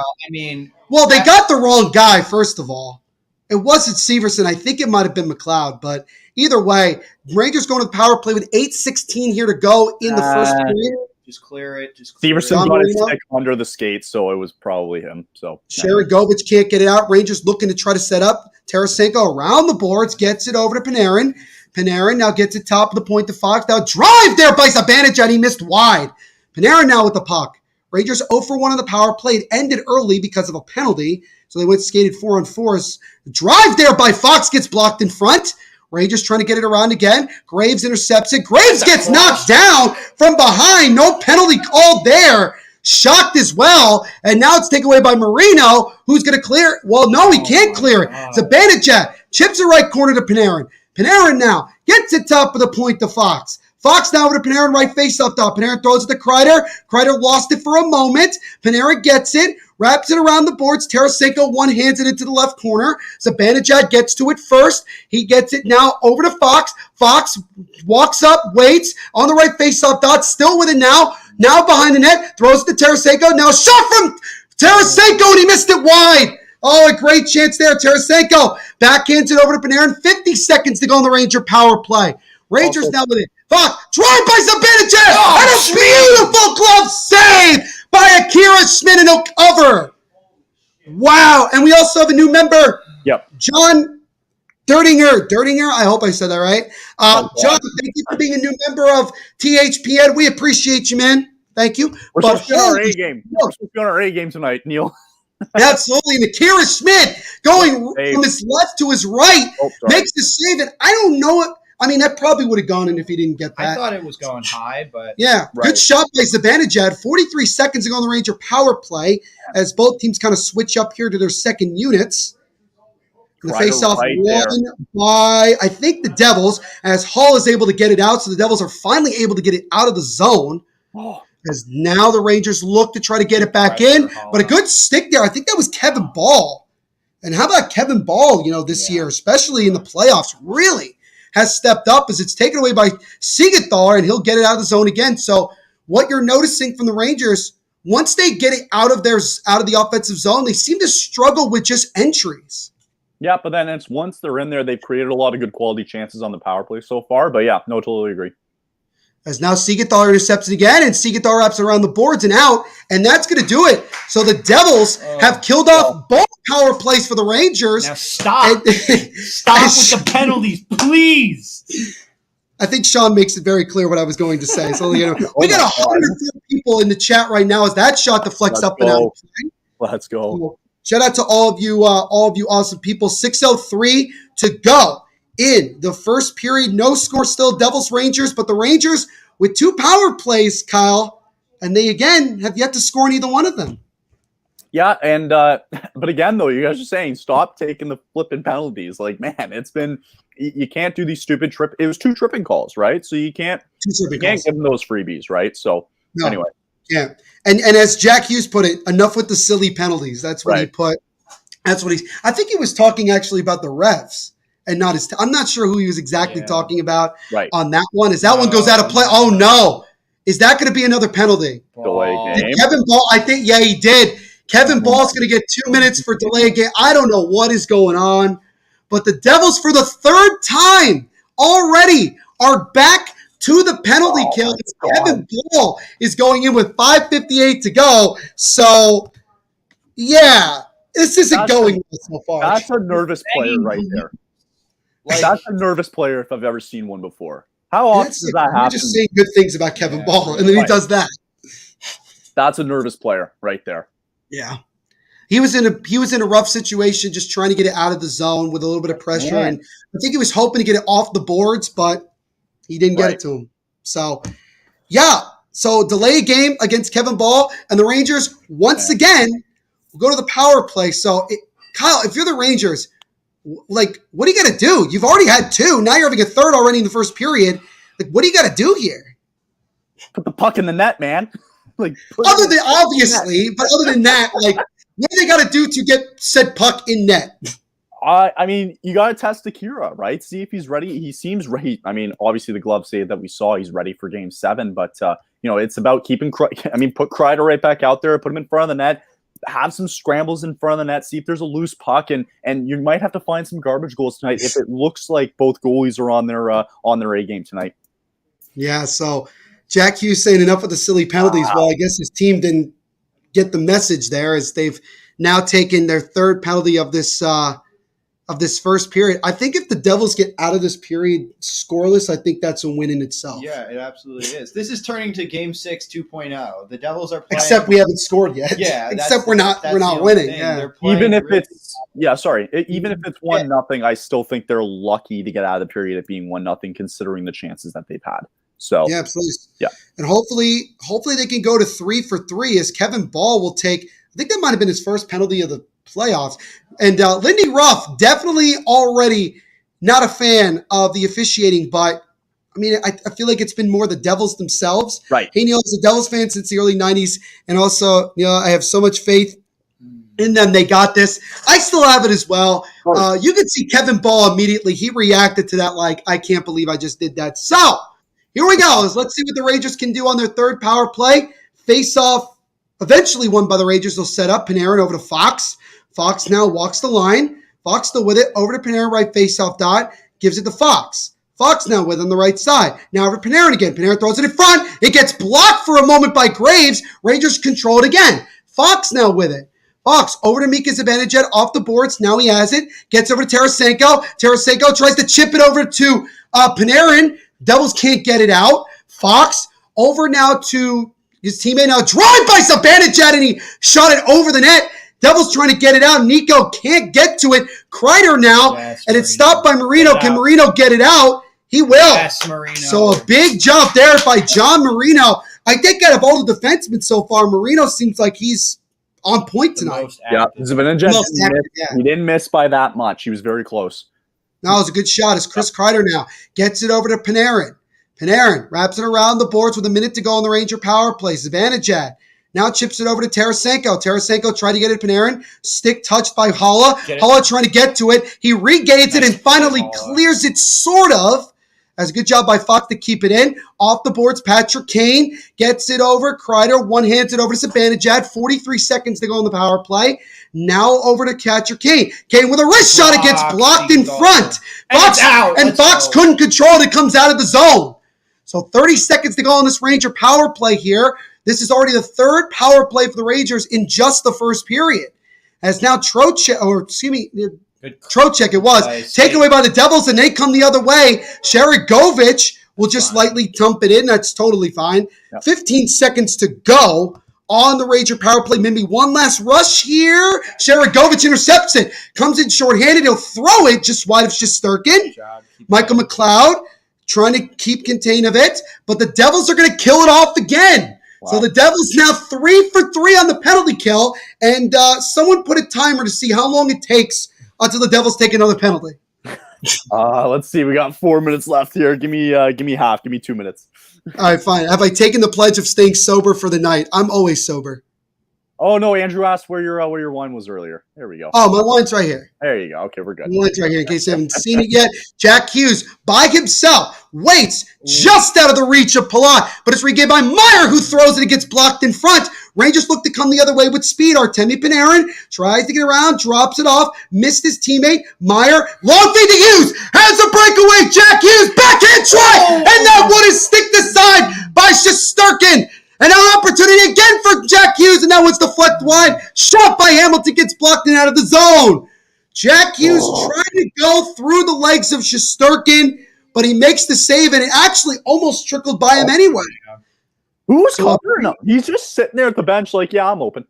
Well, they got the wrong guy, first of all. It wasn't Severson. I think it might have been McLeod. But either way, Rangers going to the power play with 8:16 here to go in the first period. Just clear it. Severson got his stick under the skate, so it was probably him. So Sharangovich can't get it out. Rangers looking to try to set up. Tarasenko around the boards, gets it over to Panarin. Panarin now gets it top of the point to Fox. Now drive there by Zibanejad. He missed wide. Panarin now with the puck. Rangers 0 for 1 on the power play. It ended early because of a penalty. So they went skated 4-on-4s. Drive there by Fox gets blocked in front. Rangers trying to get it around again. Graves intercepts it. Graves gets knocked down from behind. No penalty called there. Shocked as well. And now it's taken away by Marino, who's going to clear it. Well, no, he can't clear it. Zibanejad chips it right corner to Panarin. Panarin now gets it top of the point to Fox. Fox now over to Panarin, right face up top. Panarin throws it to Kreider. Kreider lost it for a moment. Panarin gets it, wraps it around the boards. Tarasenko one-hands it into the left corner. Zibanejad gets to it first. He gets it now over to Fox. Fox walks up, waits on the right face up dot, still with it now. Now behind the net, throws it to Tarasenko. Now shot from Tarasenko, and he missed it wide. Oh, a great chance there. Tarasenko backhands it over to Panarin. 50 seconds to go on the Ranger power play. Rangers now with it. Fox, drive by Zibanejad, and a beautiful glove save by Akira Schmidt, and no cover. Wow, and we also have a new member. Yep. John Dirtinger, I hope I said that right. John, thank you for being a new member of THPN. We appreciate you, man. Thank you. We're supposed to be on our A game. We're supposed to be on our A game tonight, Neil. Absolutely. And Akira Schmidt going from his left to his right makes the save. And I don't know it. I mean, that probably would have gone in if he didn't get that. I thought it was going high, but... Yeah, good shot by Zibanejad. 43 seconds to go on the Ranger power play as both teams kind of switch up here to their second units. The face-off won by, I think, the Devils, as Hall is able to get it out. So the Devils are finally able to get it out of the zone. As now the Rangers look to try to get it back in. But a good stick there. I think that was Kevin Ball. And how about Kevin Ball, this year, especially in the playoffs, really has stepped up as it's taken away by Siegenthaler, and he'll get it out of the zone again. So what you're noticing from the Rangers, once they get it out of the offensive zone, they seem to struggle with just entries. Yeah, but then it's once they're in there, they've created a lot of good quality chances on the power play so far. But yeah, no, totally agree. As now Siegenthaler intercepts it again, and Siegenthaler wraps it around the boards and out, and that's going to do it. So the Devils have killed off both power plays for the Rangers. Now stop. Stop with the penalties, please. I think Sean makes it very clear what I was going to say. So we got 104 people in the chat right now as that shot deflects up and out. Let's go. So shout out to all of you awesome people. 6:03 to go in the first period. No score still, Devils Rangers, but the Rangers with 2 power plays, Kyle, and they again have yet to score in either one of them. Yeah, and but again though, you guys are saying stop taking the flipping penalties. Like, man, it's been you can't do these stupid it was 2 tripping calls, right? So you can't give them those freebies, right? So anyway. Yeah. And as Jack Hughes put it, enough with the silly penalties. That's what he put. That's what I think he was talking actually about the refs and not his I'm not sure who he was exactly talking about on that one. As that one goes out of play. Oh no. Is that going to be another penalty? Delay game. Kevin Ball, I think he did. Kevin Ball's going to get 2 minutes for delay game. I don't know what is going on, but the Devils for the 3rd time already are back to the penalty kill. Kevin Ball is going in with 5:58 to go. So, yeah, this isn't going so far. That's a nervous player right there. That's a nervous player if I've ever seen one before. How often does that happen? We're just saying good things about Kevin Ball, and then he does that. That's a nervous player right there. Yeah. He was in a rough situation, just trying to get it out of the zone with a little bit of pressure. Yeah. And I think he was hoping to get it off the boards, but he didn't get it to him. So, yeah. So delay game against Kevin Ball, and the Rangers once again will go to the power play. So, Kyle, if you're the Rangers, like, what do you got to do? You've already had 2. Now you're having a 3rd already in the first period. Like, what do you got to do here? Put the puck in the net, man. Like, other than that, like, what do they got to do to get said puck in net? I mean, you got to test Akira, right? See if he's ready. He seems ready. I mean, obviously the glove save that we saw, he's ready for Game 7. But, it's about keeping put Kreider right back out there, put him in front of the net. have some scrambles in front of the net, see if there's a loose puck, and you might have to find some garbage goals tonight if it looks like both goalies are on their A game tonight. Yeah, so Jack Hughes saying enough of the silly penalties. Well, I guess his team didn't get the message there, as they've now taken their third penalty of this first period. I think if the Devils get out of this period scoreless, I think that's a win in itself. Yeah, it absolutely is. This is turning to Game 6 2.0. The Devils are playing. Except we haven't scored yet. Yeah, except we're not winning. Yeah. Even if it's 1-0, I still think they're lucky to get out of the period at being 1-0, considering the chances that they've had. So yeah, please. Yeah, and hopefully they can go to 3 for 3 as Kevin Ball will take. I think that might have been his first penalty of the playoffs. And Lindy Ruff, definitely already not a fan of the officiating, but I mean, I feel like it's been more the Devils themselves. Right. Hey, Neil is a Devils fan since the early 90s, and also, I have so much faith in them. They got this. I still have it as well. You can see Kevin Ball immediately. He reacted to that like, I can't believe I just did that. So here we go. Let's see what the Rangers can do on their third power play. Face-off eventually won by the Rangers. They'll set up Panarin over to Fox. Fox now walks the line. Fox still with it. Over to Panarin, right face-off dot. Gives it to Fox. Fox now with on the right side. Now over to Panarin again. Panarin throws it in front. It gets blocked for a moment by Graves. Rangers control it again. Fox now with it. Fox over to Mika Zibanejad off the boards. Now he has it. Gets over to Tarasenko. Tarasenko tries to chip it over to Panarin. Devils can't get it out. Fox over now to his teammate. Now drive by Zibanejad, and he shot it over the net. Devils trying to get it out. Nico can't get to it. Kreider now, and it's stopped by Marino. Can Marino get it out? He will. Yes, Marino. So a big jump there by John Marino. I think out of all the defensemen so far, Marino seems like he's on point tonight. Yeah, he didn't miss by that much. He was very close. No, it was a good shot. It's Chris Kreider now. Gets it over to Panarin. Panarin wraps it around the boards with a minute to go on the Ranger power play. Zibanejad now chips it over to Tarasenko. Tarasenko tried to get it to Panarin. Stick touched by Holla. Holla trying to get to it. He regains it and finally clears it, sort of. That's a good job by Fox to keep it in. Off the boards, Patrick Kane gets it over. Kreider one-hands it over to Zibanejad. 43 seconds to go on the power play. Now over to catcher Kane. Kane with a wrist shot. It gets blocked in front. Fox couldn't control it. It comes out of the zone. So 30 seconds to go on this Ranger power play here. This is already the third power play for the Rangers in just the first period. As now Trocheck it was, taken away by the Devils, and they come the other way. Sharagovich will just lightly dump it in. That's totally fine. Yep. 15 seconds to go on the Ranger power play. Maybe one last rush here. Sharagovich intercepts it. Comes in shorthanded. He'll throw it just wide of Shesterkin. Michael McLeod trying to keep contain of it. But the Devils are going to kill it off again. Wow. So the Devils now 3 for 3 on the penalty kill. And someone put a timer to see how long it takes until the Devils take another penalty. Let's see. We got 4 minutes left here. Give me half. Give me 2 minutes. All right, fine. Have I taken the pledge of staying sober for the night? I'm always sober. Oh no, Andrew asked where your wine was earlier. There we go. Oh, my wine's right here. There you go. Okay, we're good. My wine's right here in case you haven't seen it yet. Jack Hughes by himself waits just out of the reach of Palat, but it's regained by Meyer, who throws it and gets blocked in front. Rangers look to come the other way with speed. Artemi Panarin tries to get around, drops it off, missed his teammate. Meyer, long feed to Hughes, has a breakaway. Jack Hughes, backhand try, and that one is sticked aside by Shesterkin. And now an opportunity again for Jack Hughes, and that one's deflected wide. Shot by Hamilton, gets blocked and out of the zone. Jack Hughes trying to go through the legs of Shesterkin, but he makes the save, and it actually almost trickled by him anyway. Who's covering him? He's just sitting there at the bench like, yeah, I'm open.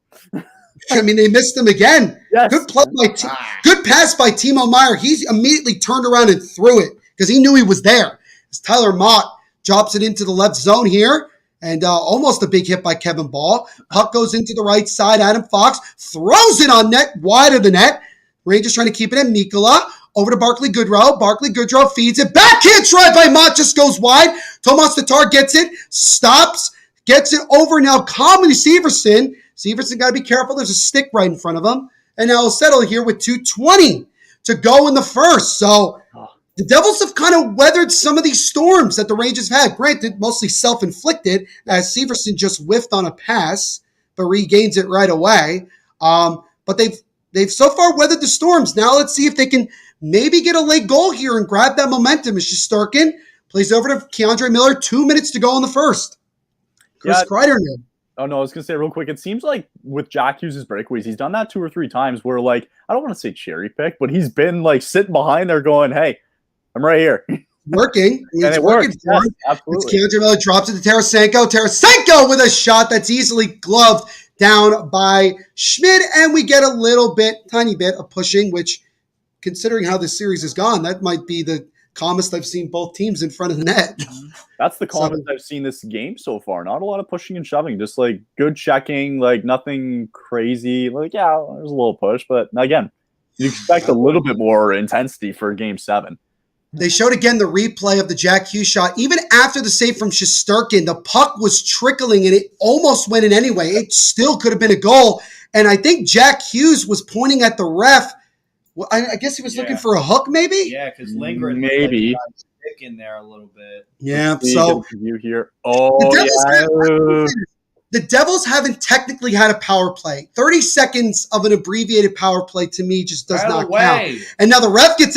I mean, they missed him again. Yes. Good pass by Timo Meyer. He immediately turned around and threw it because he knew he was there. As Tyler Mott drops it into the left zone here. And almost a big hit by Kevin Ball. Puck goes into the right side. Adam Fox throws it on net, wide of the net. Rangers trying to keep it in. Mikkola over to Barclay Goodrow. Barclay Goodrow feeds it. Backhand try by Mott, just goes wide. Tomas Tatar gets it, stops, gets it over now. Calmly Severson. Severson got to be careful. There's a stick right in front of him. And now he'll settle here with 2:20 to go in the first. So the Devils have kind of weathered some of these storms that the Rangers have had. Granted, mostly self-inflicted, as Severson just whiffed on a pass, but regains it right away. But they've so far weathered the storms. Now let's see if they can maybe get a late goal here and grab that momentum. As Shesterkin plays over to Keandre Miller. 2 minutes to go in the first. Chris Kreider now. Oh, no, I was going to say real quick, it seems like with Jack Hughes' breakaways, he's done that 2 or 3 times where, like, I don't want to say cherry pick, but he's been, like, sitting behind there going, hey, I'm right here. Working. It's working. Yes, absolutely. It's Keandre Miller drops it to Tarasenko. Tarasenko with a shot that's easily gloved down by Schmid, and we get a little bit, tiny bit of pushing, which, considering how this series has gone, that might be the calmest I've seen both teams in front of the net. That's the calmest I've seen this game so far. Not a lot of pushing and shoving, just like good checking, like nothing crazy. Like, yeah, there's a little push, but again, you expect a little bit more intensity for Game 7. They showed again the replay of the Jack Hughes shot. Even after the save from Shesterkin, the puck was trickling and it almost went in anyway. It still could have been a goal. And I think Jack Hughes was pointing at the ref. Well, I guess he was looking for a hook, maybe? Yeah, because Lindgren maybe got stick in there a little bit. Yeah, so you here. Oh, the Devils haven't technically had a power play. 30 seconds of an abbreviated power play to me just does not count. And now the ref gets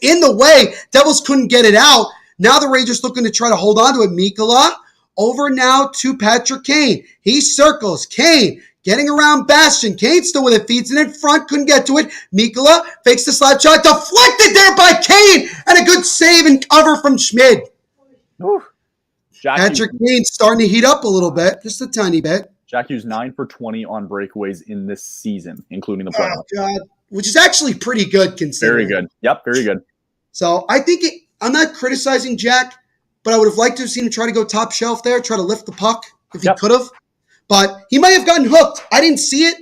in the way. Devils couldn't get it out. Now the Rangers looking to try to hold on to it. Mikkola over now to Patrick Kane. He circles. Kane getting around Bastian. Kane still with it. Feeds it in front. Couldn't get to it. Mikkola fakes the slap shot. Deflected there by Kane. And a good save and cover from Schmid. Patrick Kane starting to heat up a little bit. Just a tiny bit. Jack Hughes 9 for 20 on breakaways in this season, including the playoffs. Oh, God. Which is actually pretty good considering. Very good. Yep, very good. So I think I'm not criticizing Jack, but I would have liked to have seen him try to go top shelf there, try to lift the puck if he could have. But he might have gotten hooked. I didn't see it,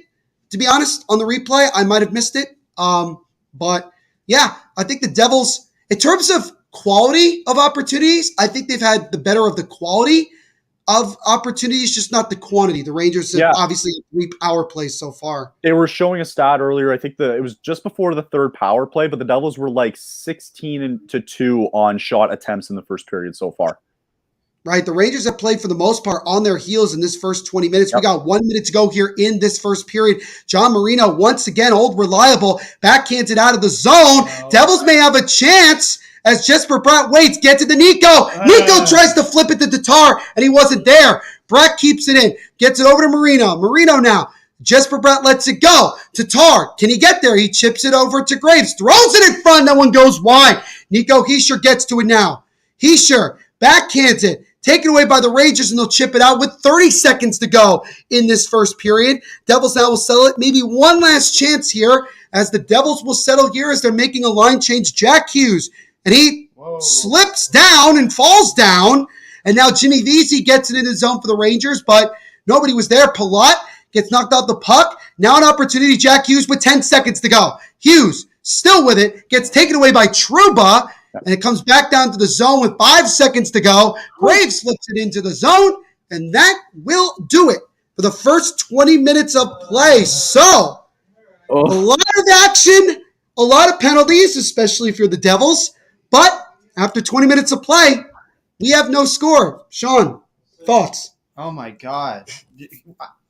to be honest, on the replay. I might have missed it. But, yeah, I think the Devils, in terms of quality of opportunities, I think they've had the better of the quality of opportunities, just not the quantity. The Rangers have obviously 3 power plays so far. They were showing a stat earlier. I think it was just before the 3rd power play, but the Devils were like 16-2 on shot attempts in the first period so far. Right. The Rangers have played for the most part on their heels in this first 20 minutes. We got 1 minute to go here in this first period. John Marino, once again, old reliable, backhanded out of the zone. Devils may have a chance as Jesper Bratt waits, gets it to Nico. Nico tries to flip it to Tatar, and he wasn't there. Bratt keeps it in, gets it over to Marino. Marino now. Jesper Bratt lets it go. Tatar, can he get there? He chips it over to Graves, throws it in front. That one goes wide. Nico Hischier gets to it now. Hischier backhands it. Taken away by the Rangers, and they'll chip it out with 30 seconds to go in this first period. Devils now will settle it. Maybe one last chance here as the Devils will settle here as they're making a line change. Jack Hughes, and he slips down and falls down. And now Jimmy Vesey gets it in the zone for the Rangers, but nobody was there. Palat gets knocked out the puck. Now an opportunity, Jack Hughes with 10 seconds to go. Hughes still with it, gets taken away by Trouba. And it comes back down to the zone with 5 seconds to go. Graves flips it into the zone, and that will do it for the first 20 minutes of play. So, a lot of action, a lot of penalties, especially if you're the Devils. But after 20 minutes of play, we have no score. Sean, thoughts? Oh, my God.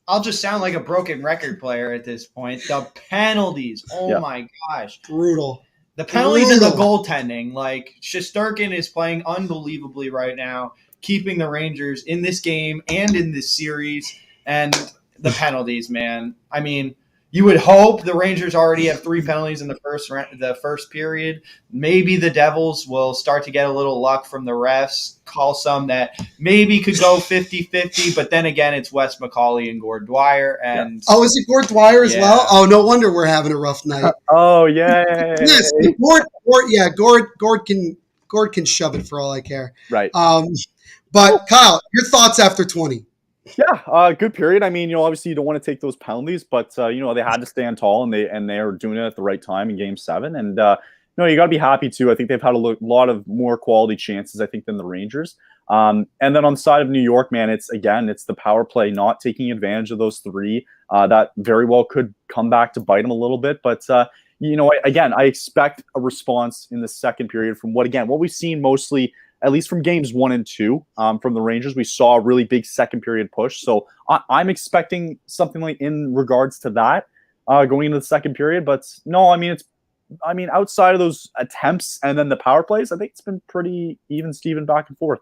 I'll just sound like a broken record player at this point. The penalties. Oh, my gosh. Brutal. The penalties and the goaltending, like Shesterkin is playing unbelievably right now, keeping the Rangers in this game and in this series. And the penalties, man. I mean, you would hope the Rangers already have 3 penalties in the first period. Maybe the Devils will start to get a little luck from the refs, call some that maybe could go 50-50, but then again, it's Wes McCauley and Gord Dwyer. And oh, is it Gord Dwyer as well? Oh, no wonder we're having a rough night. Yeah. Yes, Gord can shove it for all I care. Right. But Kyle, your thoughts after 20? Yeah, good period. I mean, obviously you don't want to take those penalties, but they had to stand tall, and they are doing it at the right time in Game 7. And you got to be happy too. I think they've had a lot of more quality chances, I think, than the Rangers. And then on the side of New York, man, it's the power play not taking advantage of those 3. That very well could come back to bite them a little bit. But I expect a response in the second period from what we've seen mostly at least from games 1 and 2 from the Rangers. We saw a really big second period push. So I'm expecting something like in regards to that going into the second period. But no, I mean, outside of those attempts and then the power plays, I think it's been pretty even, Steven, back and forth.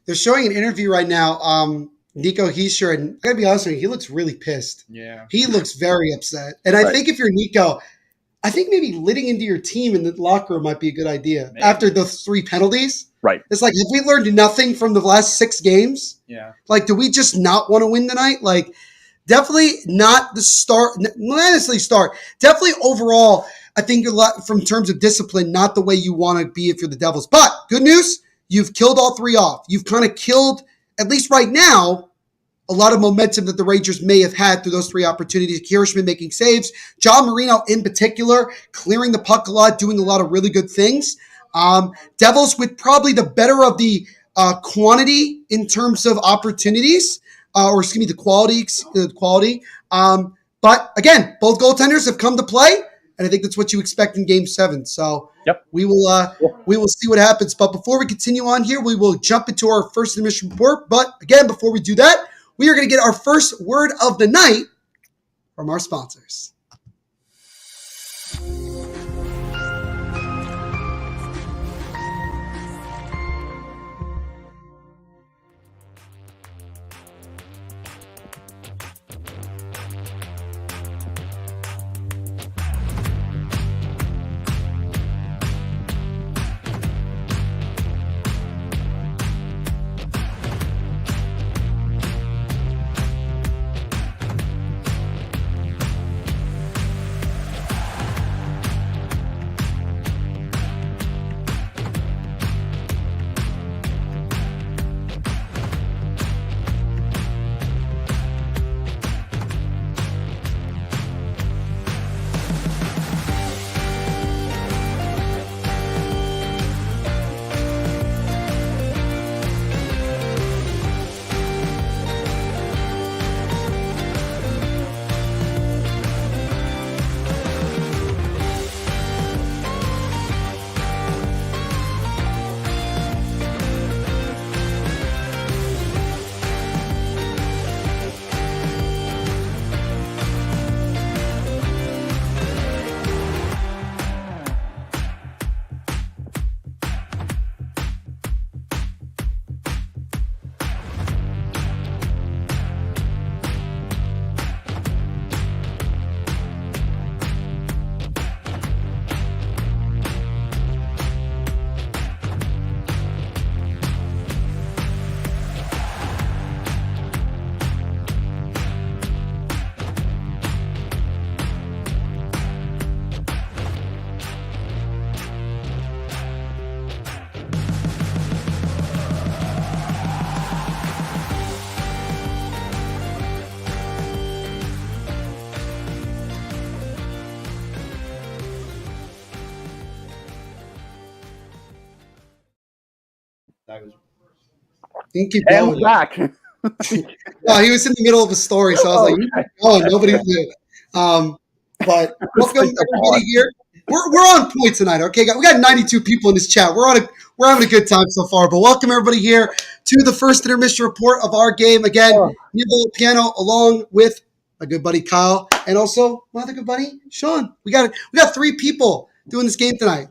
They're showing an interview right now. Nico Hischier, and I gotta be honest with you, he looks really pissed. Yeah. He looks very upset. And I think if you're Nico, I think maybe letting into your team in the locker room might be a good idea. Maybe. After those 3 penalties. Right. It's like, have we learned nothing from the last 6 games? Yeah. Like, do we just not want to win tonight? Like, definitely not the start. Not necessarily start. Definitely overall, I think a lot from terms of discipline, not the way you want to be if you're the Devils. But good news, you've killed all 3 off. You've kind of killed, at least right now, a lot of momentum that the Rangers may have had through those 3 opportunities. Kirishman making saves. John Marino in particular, clearing the puck a lot, doing a lot of really good things. Devils with probably the better of the quantity in terms of opportunities, the quality. But again, both goaltenders have come to play, and I think that's what you expect in Game 7. So we will see what happens. But before we continue on here, we will jump into our first intermission report. But again, before we do that, we are going to get our first word of the night from our sponsors. You can keep And going. back. No, he was in the middle of a story, so I was like, "Oh, nobody's good." But welcome everybody here. We're on point tonight, okay? We got 92 people in this chat. We're having a good time so far. But welcome everybody here to the first intermission report of our game. Again, Nico Piano along with my good buddy Kyle and also my other good buddy Sean. We got 3 people doing this game tonight,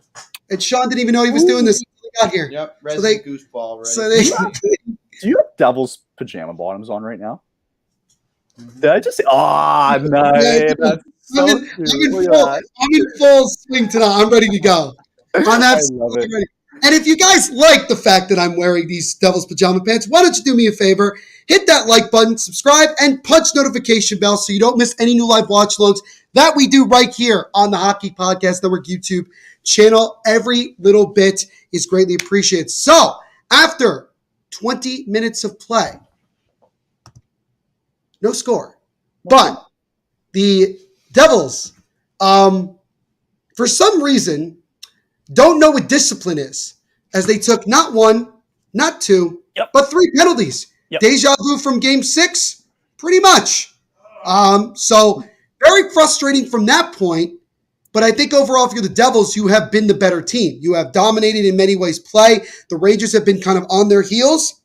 and Sean didn't even know he was doing this until he got here. Yep, resident gooseball. Right. So Do you have Devil's pajama bottoms on right now? Did I just say, nice. That's so I'm in full swing tonight. I'm ready to go. I'm absolutely ready. And if you guys like the fact that I'm wearing these Devil's pajama pants, why don't you do me a favor? Hit that like button, subscribe, and punch notification bell so you don't miss any new live watch logs that we do right here on the Hockey Podcast Network YouTube channel. Every little bit is greatly appreciated. So, after 20 minutes of play, no score. But the Devils, for some reason, don't know what discipline is, as they took not 1, not 2, but 3 penalties. Deja vu from Game 6, pretty much. So very frustrating from that point. But I think overall, if you're the Devils, you have been the better team. You have dominated in many ways play. The Rangers have been kind of on their heels.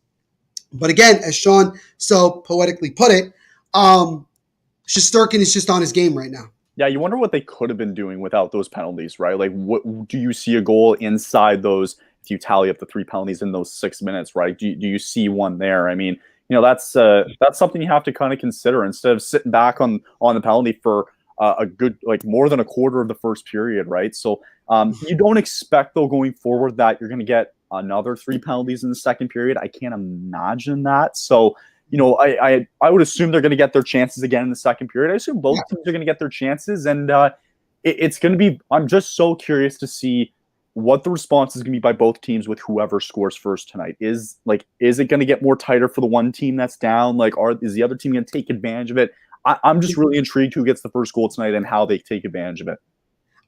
But again, as Sean so poetically put it, Shesterkin is just on his game right now. Yeah, you wonder what they could have been doing without those penalties, right? Like, what do you see a goal inside those? If you tally up the 3 penalties in those 6 minutes, right? Do you see one there? I mean, that's something you have to kind of consider instead of sitting back on the penalty for a good, like, more than a quarter of the first period, right? So you don't expect, though, going forward that you're going to get another 3 penalties in the second period. I can't imagine that. So, I would assume they're going to get their chances again in the second period. I assume both teams are going to get their chances, and it's going to be. I'm just so curious to see what the response is going to be by both teams with whoever scores first tonight. Is it going to get more tighter for the one team that's down? Like, is the other team going to take advantage of it? I'm just really intrigued who gets the first goal tonight and how they take advantage of it.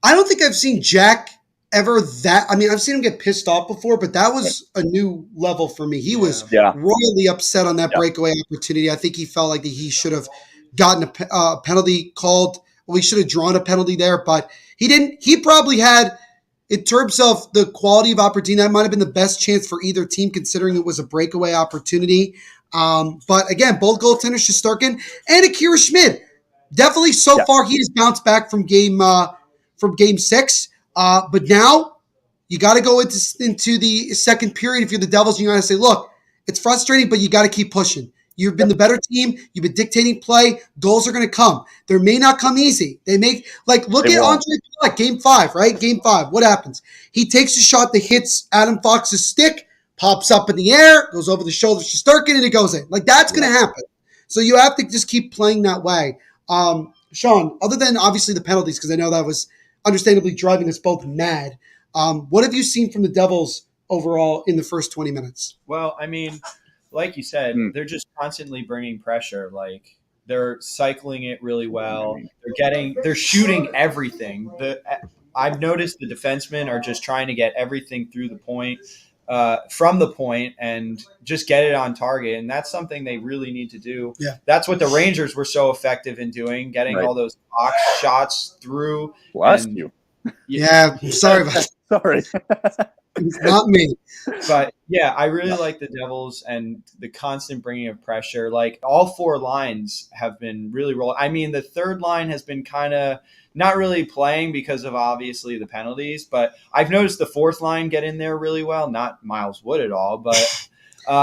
I don't think I've seen Jack ever that. I mean, I've seen him get pissed off before, but that was a new level for me. He was royally upset on that breakaway opportunity. I think he felt like that he should have gotten a penalty called. Well, he should have drawn a penalty there, but he didn't. He probably had, in terms of the quality of opportunity, that might have been the best chance for either team, considering it was a breakaway opportunity. But again, both goaltenders, Shesterkin and Akira Schmid, definitely so far he has bounced back from game 6. But now you got to go into the second period. If you're the Devils, you got to say, look, it's frustrating, but you got to keep pushing. You've been the better team. You've been dictating play. Goals are going to come. They may not come easy. Look at Andre Palat, game 5, right? Game 5. What happens? He takes a shot that hits Adam Fox's stick, pops up in the air, goes over the shoulder of Shesterkin, and it goes in. Like, that's going to happen. So you have to just keep playing that way. Sean, other than obviously the penalties, because I know that was understandably driving us both mad, what have you seen from the Devils overall in the first 20 minutes? Well, I mean, like you said, they're just constantly bringing pressure. Like, they're cycling it really well. They're shooting everything. I've noticed the defensemen are just trying to get everything through the point, from the point, and just get it on target. And that's something they really need to do. Yeah. That's what the Rangers were so effective in doing, getting all those box shots through. Bless you. Yeah, sorry about that. Sorry. It's not me. But yeah, I really like the Devils and the constant bringing of pressure. Like, all 4 lines have been really rolling. I mean, the third line has been kind of not really playing because of obviously the penalties, but I've noticed the 4th line get in there really well. Not Miles Wood at all, but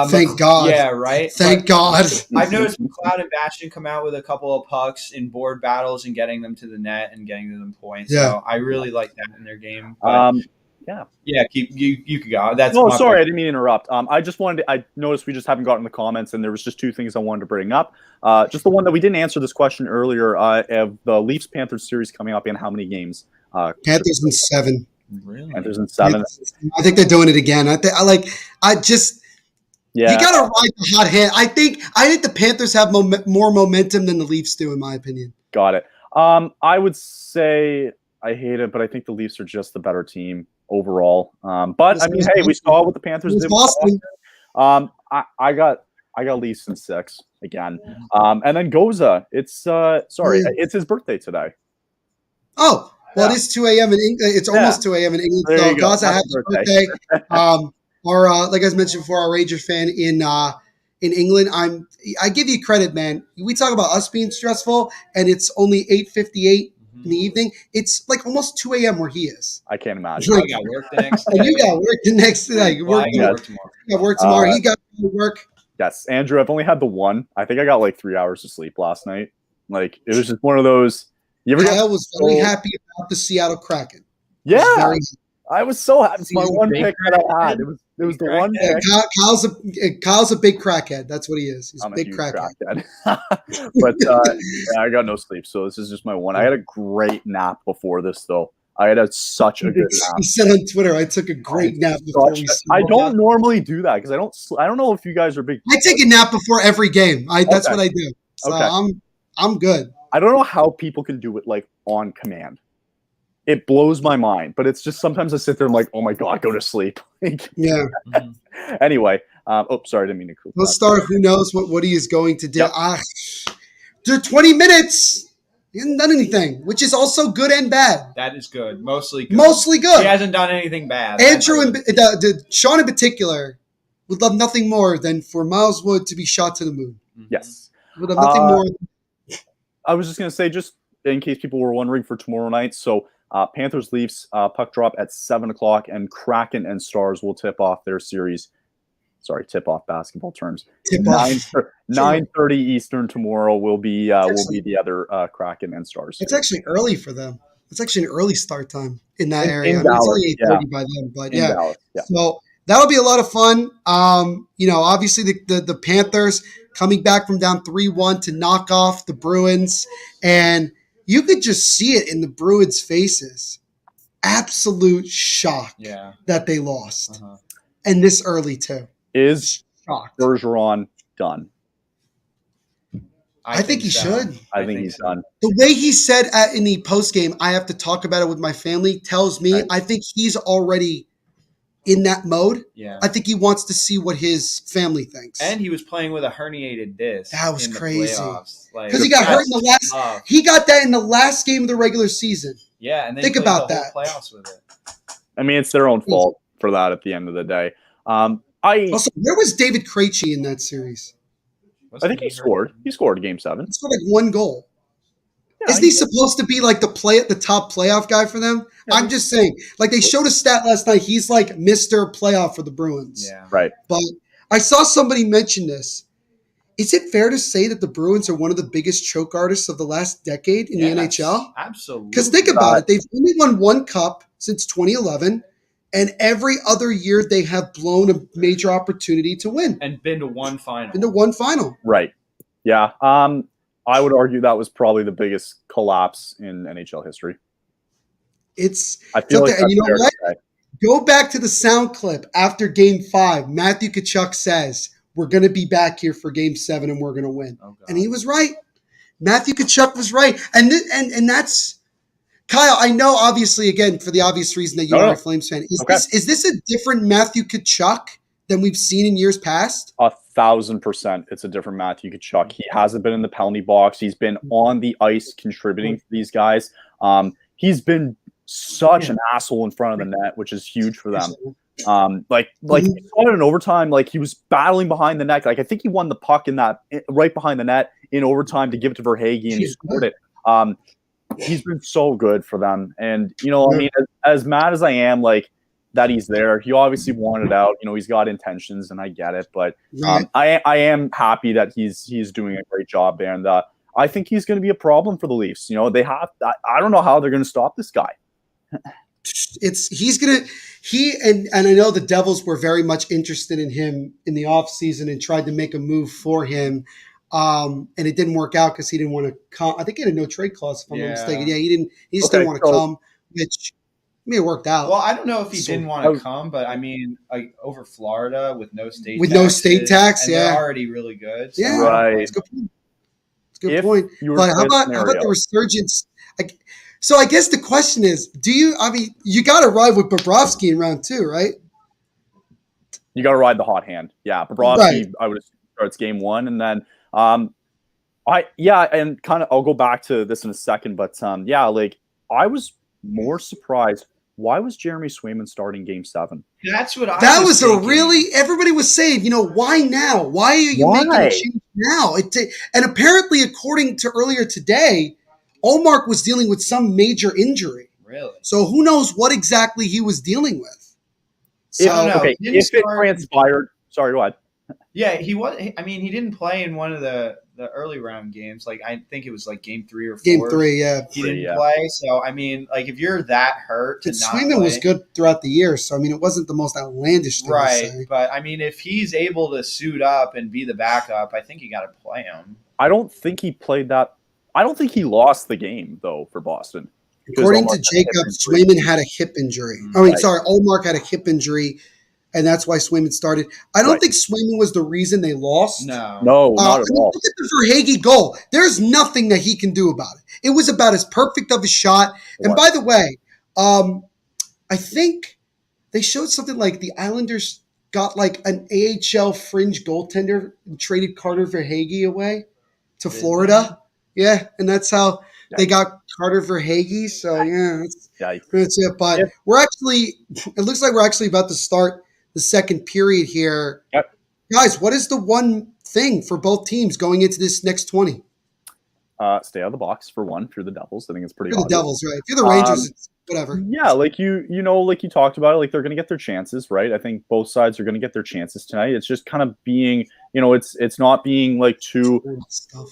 thank God. Yeah, right. Thank God. I've noticed McLeod and Bastian come out with a couple of pucks in board battles and getting them to the net and getting them points. Yeah. So I really like that in their game. But, yeah. You could go. That's sorry, I didn't mean to interrupt. I noticed we just haven't gotten the comments, and there was just 2 things I wanted to bring up. Just the one that we didn't answer this question earlier of the Leafs Panthers series coming up in how many games? Panthers in 7. Really? Panthers in 7. I think they're doing it again. You got to ride the hot hand. I think the Panthers have more momentum than the Leafs do, in my opinion. Got it. I would say I hate it, but I think the Leafs are just the better team overall. But I mean, hey, we saw what the Panthers did. I got Leafs in 6 again. And then Goza. It's it's his birthday today. Oh, well, it is 2 a.m. in England. It's almost 2 a.m. in England. So Goza, happy birthday. Like I mentioned before, our Rangers fan in England. I give you credit, man. We talk about us being stressful, and it's only 8:58 in the evening. It's like almost 2 a.m. where he is. I can't imagine. I got work the next day. And you got work the next day. I got work tomorrow. You got work tomorrow. He got work. Yes, Andrew, I've only had the one. I think I got like 3 hours of sleep last night. Like, it was just one of those. I was very happy about the Seattle Kraken. Yeah. I was so happy. It's my one pick that I had. It was the one pick. Kyle's a big crackhead. That's what he is. He's I'm a big crackhead. But I got no sleep, so this is just my one. I had a great nap before this, though. I had such a good nap. He said on Twitter, "I took a great nap before we." I don't normally do that because I don't know if you guys are big. I take a nap before every game. That's what I do. So I'm good. I don't know how people can do it like on command. It blows my mind, but it's just sometimes I sit there and like, oh my God, go to sleep. Yeah. Anyway, sorry, I didn't mean to. Let's start. Who knows what Woody is going to do? Yep. 20 minutes. He hasn't done anything, which is also good and bad. That is good. Mostly good. Mostly good. He hasn't done anything bad. Andrew and Sean in particular would love nothing more than for Miles Wood to be shot to the moon. Yes. Would love nothing more. I was just going to say, just in case people were wondering for tomorrow night, so Panthers Leafs puck drop at 7 o'clock, and Kraken and Stars will tip off their series. Sorry, tip off basketball terms. 9:30 Eastern tomorrow will be the other Kraken and Stars. It's actually early for them. It's actually an early start time in that area. In Dallas, it's only 8:30 by them, but yeah. Dallas, yeah. So that'll be a lot of fun. Obviously the Panthers coming back from down 3-1 to knock off the Bruins, and you could just see it in the Bruins' faces. Absolute shock that they lost. And this early too. Is shocked. Bergeron done? I think he should. I think he's done. The way he said in the postgame, I have to talk about it with my family, tells me I think he's already in that mode. Yeah. I think he wants to see what his family thinks. And he was playing with a herniated disc. That was crazy. Because he got hurt in the last. He got that in the last game of the regular season. Yeah, and they think about that. Playoffs with it. I mean, it's their own fault for that at the end of the day. Also, where was David Krejci in that series? I think he scored. He scored Game 7. He scored like one goal. Yeah, Isn't he supposed to be like the top playoff guy for them? Yeah, I'm just saying. Like they showed a stat last night. He's like Mr. Playoff for the Bruins. Yeah. Right. But I saw somebody mention this. Is it fair to say that the Bruins are one of the biggest choke artists of the last decade in the NHL? Absolutely. Because think about it. They've only won one cup since 2011. And every other year they have blown a major opportunity to win. And been to one final. Right. Yeah. I would argue that was probably the biggest collapse in NHL history. I feel like, and you know what? Go back to the sound clip after Game 5. Matthew Tkachuk says, "We're going to be back here for Game 7 and we're going to win." And he was right. Matthew Tkachuk was right. And that's Kyle. I know, obviously, again, for the obvious reason that you are a Flames fan. Is this a different Matthew Tkachuk than we've seen in years past? 1,000%. It's a different Matthew Tkachuk. He hasn't been in the penalty box. He's been on the ice contributing for these guys. He's been such an asshole in front of the net, which is huge for them. You saw it in overtime. Like he was battling behind the net. Like I think he won the puck right behind the net in overtime to give it to Verhaeghe, and he scored it. He's been so good for them. And I mean, as mad as I am, like that he's there, he obviously wanted out. He's got intentions, and I get it. But I am happy that he's doing a great job there, and I think he's going to be a problem for the Leafs. They have. I don't know how they're going to stop this guy. And I know the Devils were very much interested in him in the offseason and tried to make a move for him. And it didn't work out because he didn't want to come. I think he had a no trade clause, if I'm not mistaken. Yeah, he just didn't want to come, which it worked out. Well, I don't know if he didn't want to come, but I mean, like over Florida with no state tax, they're already really good. So. Yeah, right. That's a good point. But how about the resurgence? So I guess the question is, you got to ride with Bobrovsky in round 2, right? You got to ride the hot hand. Yeah, Bobrovsky, I would assume starts Game 1, and then and kind of I'll go back to this in a second, but I was more surprised. Why was Jeremy Swayman starting Game 7? That's what That was thinking. Everybody was saying, why now? Why are you making a change now? And apparently, according to earlier today, Ullmark was dealing with some major injury. Really? So who knows what exactly he was dealing with? If it transpired, sorry, go ahead. Yeah, he was. I mean, he didn't play in one of the early round games. Like I think it was like Game 3 or 4. Game 3, yeah. He didn't play. So I mean, like if you're that hurt, Swayman was good throughout the year. So I mean, it wasn't the most outlandish thing to say. But I mean, if he's able to suit up and be the backup, I think you got to play him. I don't think he played that. I don't think he lost the game though for Boston. According to Jacob, Swayman had a hip injury. Ullmark had a hip injury. And that's why Swayman started. I don't think Swayman was the reason they lost. No, not at all. Look at the Verhaeghe goal. There's nothing that he can do about it. It was about as perfect of a shot. And by the way, I think they showed something like the Islanders got like an AHL fringe goaltender and traded Carter Verhaeghe away to Florida. Yeah, and that's how They got Carter Verhaeghe, so that's it. But Yep. it looks like we're actually about to start the second period here. Yep. Guys, what is the one thing for both teams going into this next 20? Stay out of the box for one. If you're the Devils, I think it's pretty If you're the obvious. Devils, right? If you're the Rangers, it's whatever. Yeah, like like you talked about it, like they're going to get their chances, right? I think both sides are going to get their chances tonight. It's just kind of being, it's not being like too. Stuff.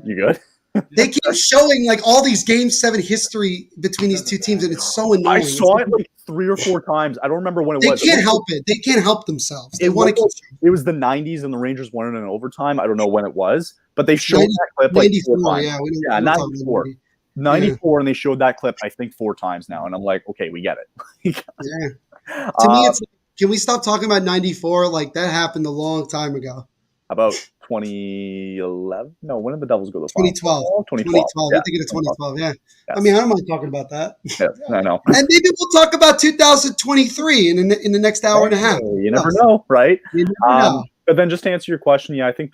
You good? They keep showing like all these Game 7 history between these two teams, and it's so annoying. I saw it like 3 or 4 times. I don't remember when it was. They can't help it. They can't help themselves. They want to keep. It was the 90s, and the Rangers won it in overtime. I don't know when it was, but they showed that clip like 94, 4 times. yeah, 94. 94, and they showed that clip, I think, 4 times now. And I'm like, okay, we get it. To me, it's can we stop talking about 94? Like, that happened a long time ago. About 2011? No, when did the Devils go to the final? 2012. 2012. Yeah, I think it's 2012, yeah. Yes. I mean, I don't mind talking about that. Yeah, I know. And maybe we'll talk about 2023 in the next hour and a half. You never know, right? You never know. But then just to answer your question, I think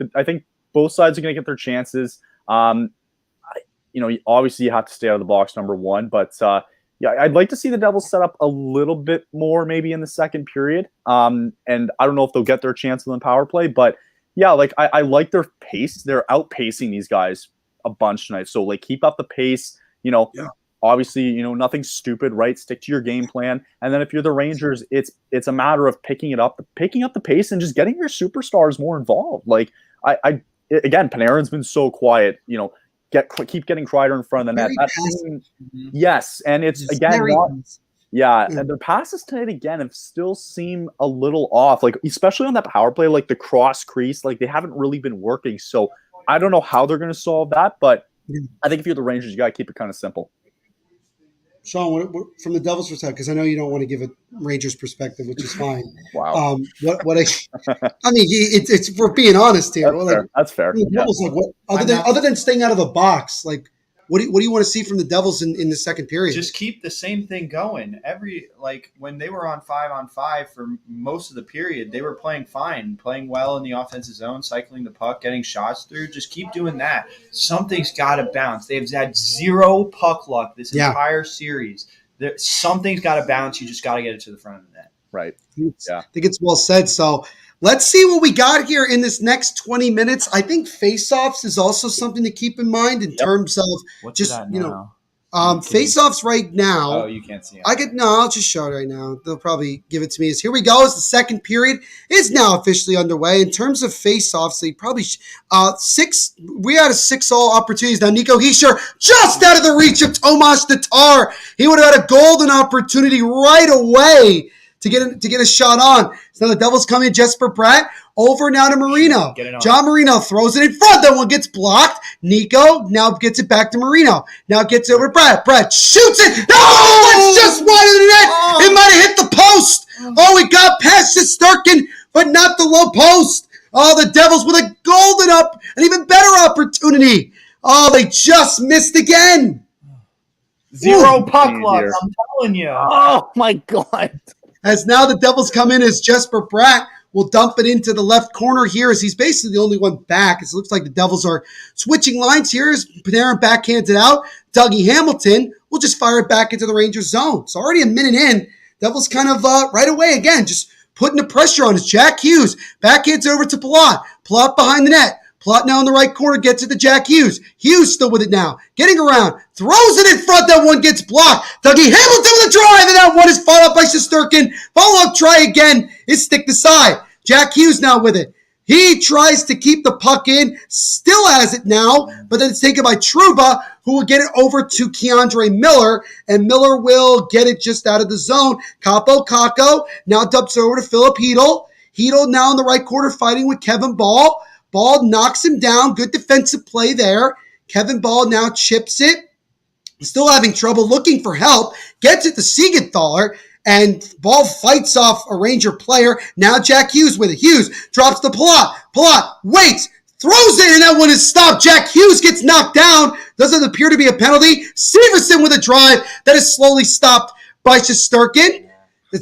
both sides are going to get their chances. Obviously you have to stay out of the box, number one, but I'd like to see the Devils set up a little bit more maybe in the second period. And I don't know if they'll get their chance on the power play, but I like their pace. They're outpacing these guys a bunch tonight. So like keep up the pace, obviously, nothing stupid, right? Stick to your game plan. And then if you're the Rangers, it's a matter of picking up the pace and just getting your superstars more involved. Like again, Panarin's been so quiet, keep getting Kreider in front of the net. Yes. And it's again, and their passes tonight again have still seemed a little off, like especially on that power play, like the cross crease, like they haven't really been working. So I don't know how they're going to solve that, but I think if you're the Rangers, you got to keep it kind of simple. Sean, what, from the Devils' perspective, because I know you don't want to give a Rangers perspective, which is fine. Wow. It's we're being honest here. That's fair. Devils, other than staying out of the box, like what do you want to see from the Devils in the second period? Just keep the same thing going. When they were on 5-on-5 for most of the period, they were playing fine, playing well in the offensive zone, cycling the puck, getting shots through. Just keep doing that. Something's got to bounce. They've had 0 puck luck this entire series. Something's got to bounce. You just got to get it to the front of the net. Right. I think it's well said. So let's see what we got here in this next 20 minutes. I think face-offs is also something to keep in mind in terms of face-offs right now. Oh, you can't see it. I'll just show it right now. They'll probably give it to me. Here we go. As the second period is now officially underway. In terms of face-offs, they probably we had 6-all opportunities. Now Nico Hischier just out of the reach of Tomas Tatar. He would have had a golden opportunity right away to get a shot on. So the Devils come in. Jesper Bratt over now to Marino. John Marino throws it in front. That one gets blocked. Nico now gets it back to Marino. Now gets it over to Bratt. Bratt shoots it. Oh, that's just wide of the net. It might have hit the post. Oh, it got past Shesterkin, but not the low post. Oh, the Devils with a an even better opportunity. Oh, they just missed again. 0 puck luck, I'm telling you. Oh, my God. As now the Devils come in as Jesper Bratt will dump it into the left corner here as he's basically the only one back. It looks like the Devils are switching lines here as Panarin backhands it out. Dougie Hamilton will just fire it back into the Rangers zone. So already a minute in, Devils kind of right away again, just putting the pressure on. It's Jack Hughes. Backhands over to Palat. Palat behind the net. Palat now in the right corner, gets it to Jack Hughes. Hughes still with it now. Getting around. Throws it in front. That one gets blocked. Dougie Hamilton with a drive. And that one is followed by Shesterkin. Follow-up try again is stick aside. Jack Hughes now with it. He tries to keep the puck in. Still has it now. But then it's taken by Trouba, who will get it over to Keandre Miller. And Miller will get it just out of the zone. Kako now dumps it over to Philip Hedl. Hedl now in the right corner fighting with Kevin Ball. Ball knocks him down. Good defensive play there. Kevin Ball now chips it. Still having trouble looking for help. Gets it to Siegenthaler. And Ball fights off a Ranger player. Now Jack Hughes with it. Hughes drops to Palat. Palat waits. Throws it. And that one is stopped. Jack Hughes gets knocked down. Doesn't appear to be a penalty. Severson with a drive that is slowly stopped by Shesterkin.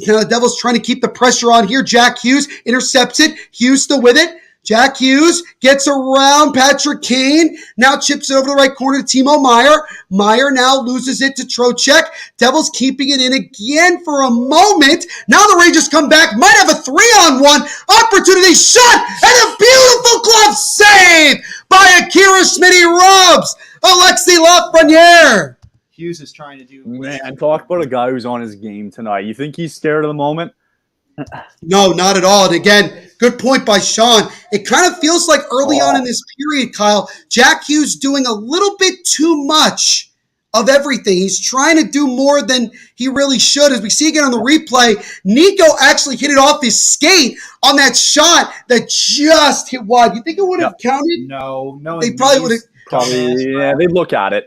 Now the Devils trying to keep the pressure on here. Jack Hughes intercepts it. Hughes still with it. Jack Hughes gets around Patrick Kane. Now chips it over the right corner to Timo Meyer. Meyer now loses it to Trocheck. Devils keeping it in again for a moment. Now the Rangers come back. Might have a 3-on-1 opportunity. Shot and a beautiful glove save by Akira Schmitty-Rubs. Alexis Lafreniere. Hughes is trying to do. Man, talk about a guy who's on his game tonight. You think he's scared of the moment? No, not at all. And again, good point by Sean. It kind of feels like early on in this period, Kyle, Jack Hughes doing a little bit too much of everything. He's trying to do more than he really should. As we see again on the replay, Nico actually hit it off his skate on that shot that just hit wide. You think it would have counted? No. They probably would have. Probably, yeah, they'd look at it.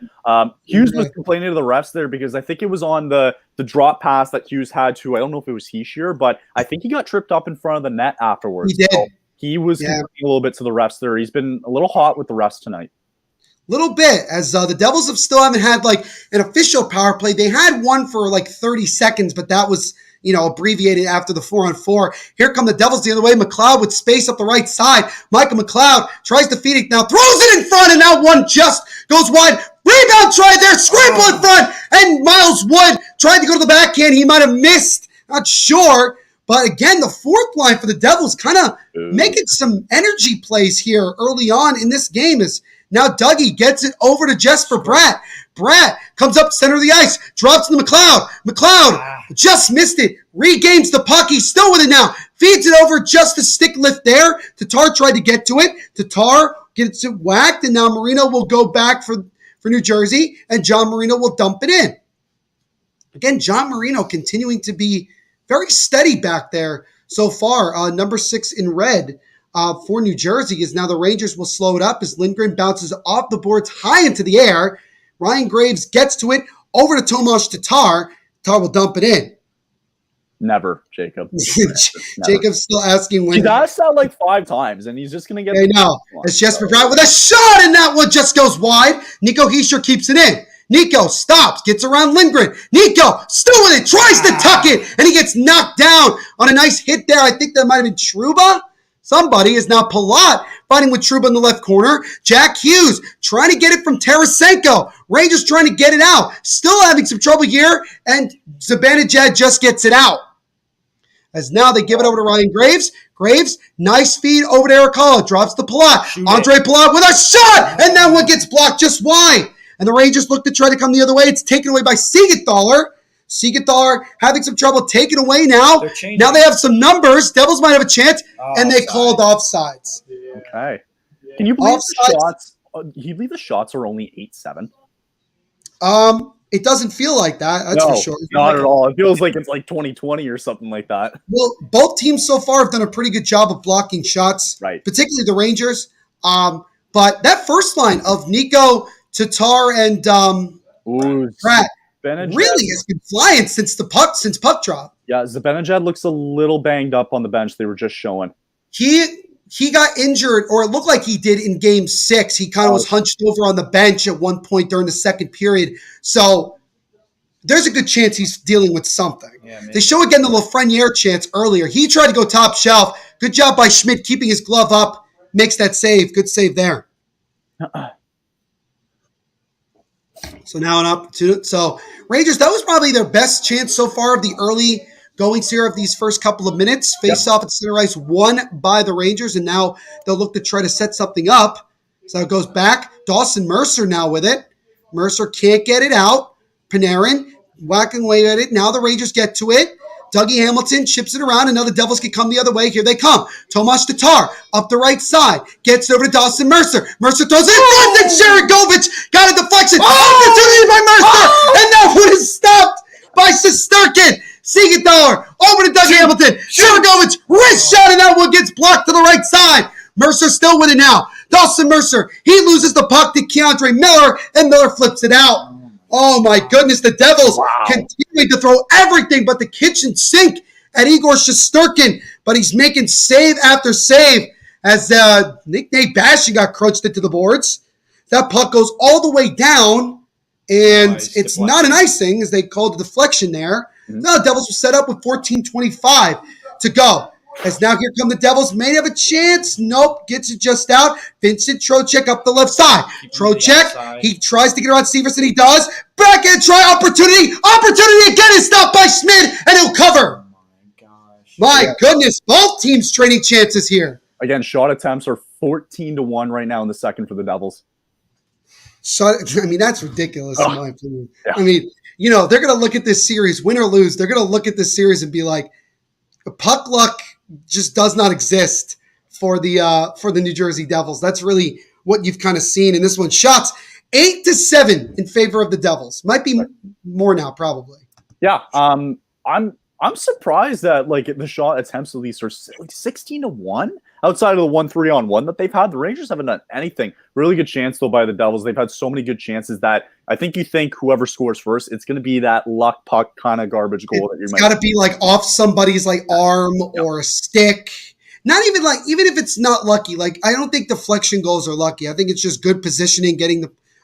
Hughes was complaining to the refs there because I think it was on the drop pass that Hughes had to, I don't know if it was Heishier, but I think he got tripped up in front of the net afterwards. He did. So he was complaining a little bit to the refs there. He's been a little hot with the refs tonight. Little bit, as the Devils haven't had like an official power play. They had one for like 30 seconds, but that was, abbreviated after the 4-on-4. Here come the Devils the other way. McLeod with space up the right side. Michael McLeod tries to feed it now, throws it in front, and now one just goes wide. Rebound try there, scramble in front, and Miles Wood tried to go to the backhand. He might have missed, not sure. But again, the fourth line for the Devils kind of making some energy plays here early on in this game as now Dougie gets it over to Jesper Bratt. Bratt comes up center of the ice, drops to McLeod. McLeod just missed it, regains the puck. He's still with it now. Feeds it over, just a stick lift there. Tatar tried to get to it. Tatar gets it whacked, and now Marino will go back for New Jersey, and John Marino will dump it in. Again, John Marino continuing to be very steady back there so far. Number 6 in red for New Jersey is now the Rangers will slow it up as Lindgren bounces off the boards high into the air. Ryan Graves gets to it, over to Tomas Tatar. Tatar will dump it in. Never, Jacob. Jacob's still asking when. He's asked that like 5 times, and he's just going to get. I know. It's Jesper Bratt with a shot, and that one just goes wide. Nico Heishier keeps it in. Nico stops, gets around Lindgren. Nico still with it, tries to tuck it, and he gets knocked down on a nice hit there. I think that might have been Trouba. Somebody is now Palat fighting with Trouba in the left corner. Jack Hughes trying to get it from Tarasenko. Rangers trying to get it out. Still having some trouble here, and Zibanejad just gets it out. As now they give it over to Ryan Graves. Graves, nice feed over to Arikala. Drops to Palat. Andre Palat with a shot, and that one gets blocked just wide. And the Rangers look to try to come the other way. It's taken away by Siegenthaler. Siegenthaler having some trouble, taken away now. Now they have some numbers. Devils might have a chance, and they called offsides. Okay. Can you believe the shots? Can you believe the shots are only 8-7? It doesn't feel like that. That's for sure. Not at all. It feels like it's like 2020 or something like that. Well, both teams so far have done a pretty good job of blocking shots, right? Particularly the Rangers. But that first line of Nico, Tatar, and Pratt really has been flying since puck drop. Yeah, Zibanejad looks a little banged up on the bench. They were just showing. He got injured, or it looked like he did in Game 6. He kind of was hunched over on the bench at one point during the second period. So there's a good chance he's dealing with something. Yeah, they show again the Lafreniere chance earlier. He tried to go top shelf. Good job by Schmidt keeping his glove up. Makes that save. Good save there. So now an opportunity. So Rangers, that was probably their best chance so far of the early goings here of these first couple of minutes. Face off at center ice, won by the Rangers, and now they'll look to try to set something up. So it goes back. Dawson Mercer now with it. Mercer can't get it out. Panarin whacking away at it. Now the Rangers get to it. Dougie Hamilton chips it around, and now the Devils can come the other way. Here they come. Tomas Tatar up the right side. Gets over to Dawson Mercer. Mercer throws it in front, and Sharangovich got a deflection. Opportunity by Mercer, and that one is stopped by Shesterkin. Siegenthaler over to Dougie Hamilton. Sharangovich, wrist shot, and that one gets blocked to the right side. Mercer still with it now. Dawson Mercer, he loses the puck to Keandre Miller, and Miller flips it out. Oh, my goodness. The Devils continuing to throw everything but the kitchen sink at Igor Shesterkin, but he's making save after save as Nick Bashing got crunched into the boards. That puck goes all the way down, and it's not an icing, as they called the deflection there. Now the Devils were set up with 14:25 to go. As now here come the Devils. May have a chance. Nope. Gets it just out. Vincent Trocheck up the left side. Trocheck, he tries to get around Severson. He does. Backhand try. Opportunity. Opportunity again is stopped by Schmidt, and he'll cover. My goodness. Both teams trading chances here. Again, shot attempts are 14-1 right now in the second for the Devils. So, I mean, that's ridiculous in my opinion. Yeah. I mean, they're going to look at this series, win or lose. They're going to look at this series and be like, puck luck just does not exist for the New Jersey Devils. That's really what you've kind of seen in this one. Shots 8-7 in favor of the Devils. Might be more now, probably. Yeah, I'm surprised that the shot attempts at least are 16-1 outside of the 1-3-on-1 that they've had. The Rangers haven't done anything. Really good chance though by the Devils. They've had so many good chances that I think whoever scores first, it's going to be that luck puck kind of garbage goal that you're. It's got to be off somebody's arm or a stick. Not even even if it's not lucky. I don't think deflection goals are lucky. I think it's just good positioning,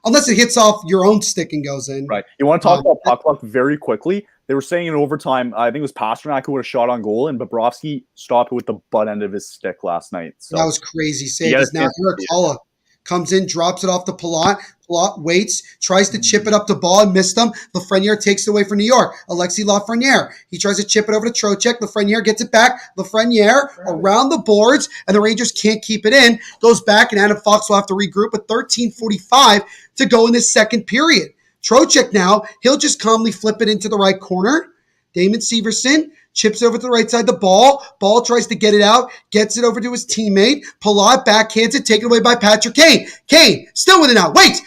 unless it hits off your own stick and goes in. Right. You want to talk about puck luck very quickly? They were saying in overtime, I think it was Pasternak who would have shot on goal, and Bobrovsky stopped it with the butt end of his stick last night. So that was crazy save. Because now Erik Haula comes in, drops it off to Palat. Palat waits, tries to chip it up the ball and missed him. Lafreniere takes it away from New York. Alexis Lafreniere. He tries to chip it over to Trocheck. Lafreniere gets it back. Lafreniere around the boards, and the Rangers can't keep it in. Goes back, and Adam Fox will have to regroup with 13:45 to go in this second period. Trocheck now, he'll just calmly flip it into the right corner. Damon Severson chips over to the right side of the ball. Ball tries to get it out, gets it over to his teammate. Palat backhands it, taken away by Patrick Kane. Kane, still with it now. Wait,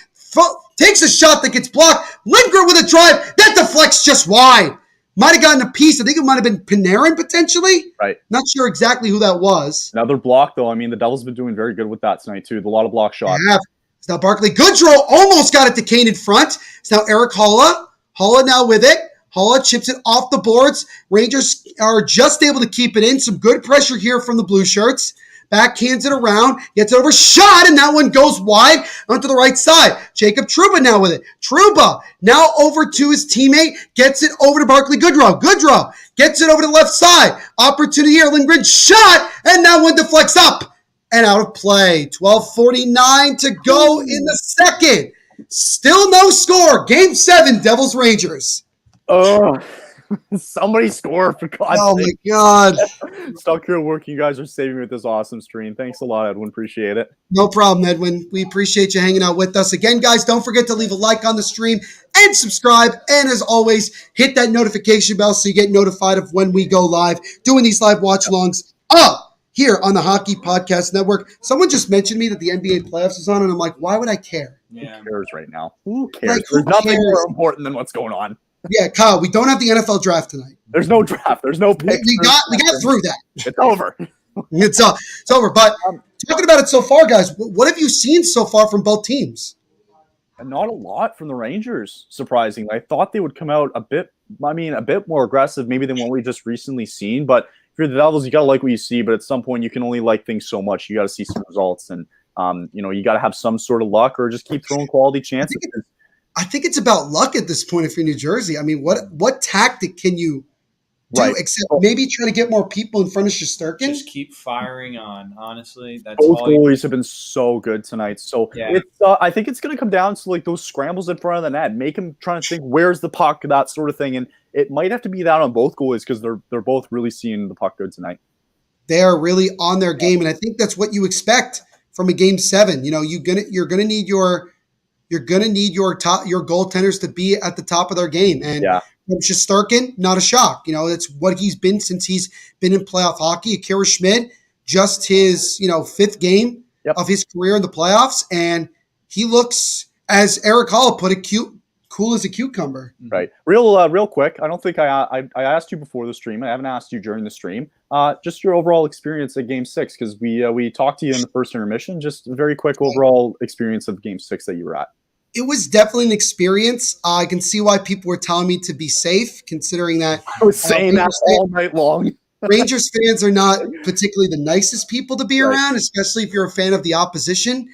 takes a shot that gets blocked. Lindgren with a drive. That deflects just wide. Might have gotten a piece. I think it might have been Panarin potentially. Right. Not sure exactly who that was. Another block, though. I mean, the Devils have been doing very good with that tonight, too. A lot of block shots. Yeah. It's now Barclay Goodrow almost got it to Kane in front. It's now Erik Haula. Haula now with it. Haula chips it off the boards. Rangers are just able to keep it in. Some good pressure here from the Blue Shirts. Backhands it around. Gets it over. Shot, and that one goes wide onto the right side. Jacob Trouba now with it. Trouba now over to his teammate. Gets it over to Barclay Goodrow. Goodrow gets it over to the left side. Opportunity here. Lindgren shot, and that one deflects up and out of play. 12:49 to go in the second. Still no score. Game 7, Devils Rangers. Oh, somebody score for God's sake. Oh, my God. Stuck here at work. You guys are saving me with this awesome stream. Thanks a lot, Edwin. Appreciate it. No problem, Edwin. We appreciate you hanging out with us. Again, guys, don't forget to leave a like on the stream and subscribe. And as always, hit that notification bell so you get notified of when we go live, doing these live watch-alongs here on the Hockey Podcast Network. Someone just mentioned me that the NBA playoffs is on, and I'm like, why would I care? Yeah. Who cares right now? Who cares? There's nothing more important than what's going on. Yeah, Kyle, we don't have the NFL draft tonight. There's no draft. There's no pick. We got through that. It's over. It's over. But talking about it so far, guys, what have you seen so far from both teams? Not a lot from the Rangers, surprisingly. I thought they would come out a bit more aggressive maybe than what we just recently seen. But if you're the Devils, you got to like what you see. But at some point, you can only like things so much. You got to see some results. And, you got to have some sort of luck or just keep throwing quality chances. I think it's about luck at this point if you're New Jersey. I mean, what tactic can you do except maybe try to get more people in front of Shesterkin? Just keep firing on, honestly. That's both goalies have been so good tonight. So I think it's going to come down to those scrambles in front of the net. Make them trying to think, where's the puck, that sort of thing. And it might have to be that on both goalies because they're both really seeing the puck good tonight. They are really on their game, and I think that's what you expect from a Game 7. You're gonna need your goaltenders to be at the top of their game. And from Shesterkin, not a shock. That's what he's been since he's been in playoff hockey. Akira Schmidt, just his 5th game of his career in the playoffs, and he looks, as Erik Haula put it, cool as a cucumber. Right. Real quick. I don't think I asked you before the stream. I haven't asked you during the stream. Just your overall experience at Game 6, because we talked to you in the first intermission. Just a very quick overall experience of Game 6 that you were at. It was definitely an experience. I can see why people were telling me to be safe, considering that I was saying that all night long. Rangers fans are not particularly the nicest people to be around, especially if you're a fan of the opposition.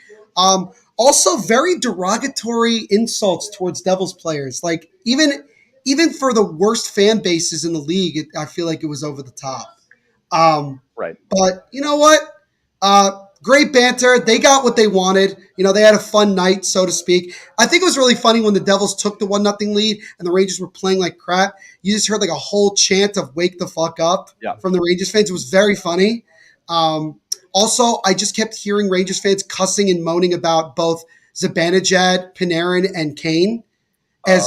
Also, very derogatory insults towards Devils players. Even for the worst fan bases in the league, I feel like it was over the top. Right. But you know what? Great banter. They got what they wanted. They had a fun night, so to speak. I think it was really funny when the Devils took the 1-0 lead and the Rangers were playing like crap. You just heard like a whole chant of "Wake the fuck up" from the Rangers fans. It was very funny. Also, I just kept hearing Rangers fans cussing and moaning about both Zibanejad, Panarin, and Kane. A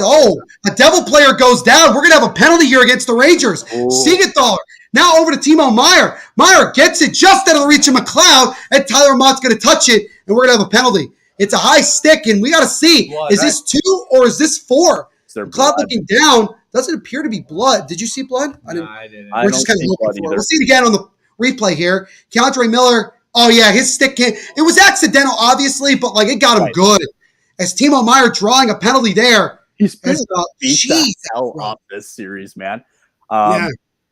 Devil player goes down. We're going to have a penalty here against the Rangers. Siegenthaler. Now over to Timo Meier. Meier gets it just out of the reach of McLeod, and Tyler Mott's going to touch it, and we're going to have a penalty. It's a high stick, and we got to see, is this 2 or is this 4? McLeod looking down. Doesn't appear to be blood. Did you see blood? I didn't. We're just kind of looking for it. We'll see it again on the replay here. Keandre Miller. Oh, yeah, his stick can't. It was accidental, obviously, but it got him good. As Timo Meier drawing a penalty there. He's beat the hell up this series, man.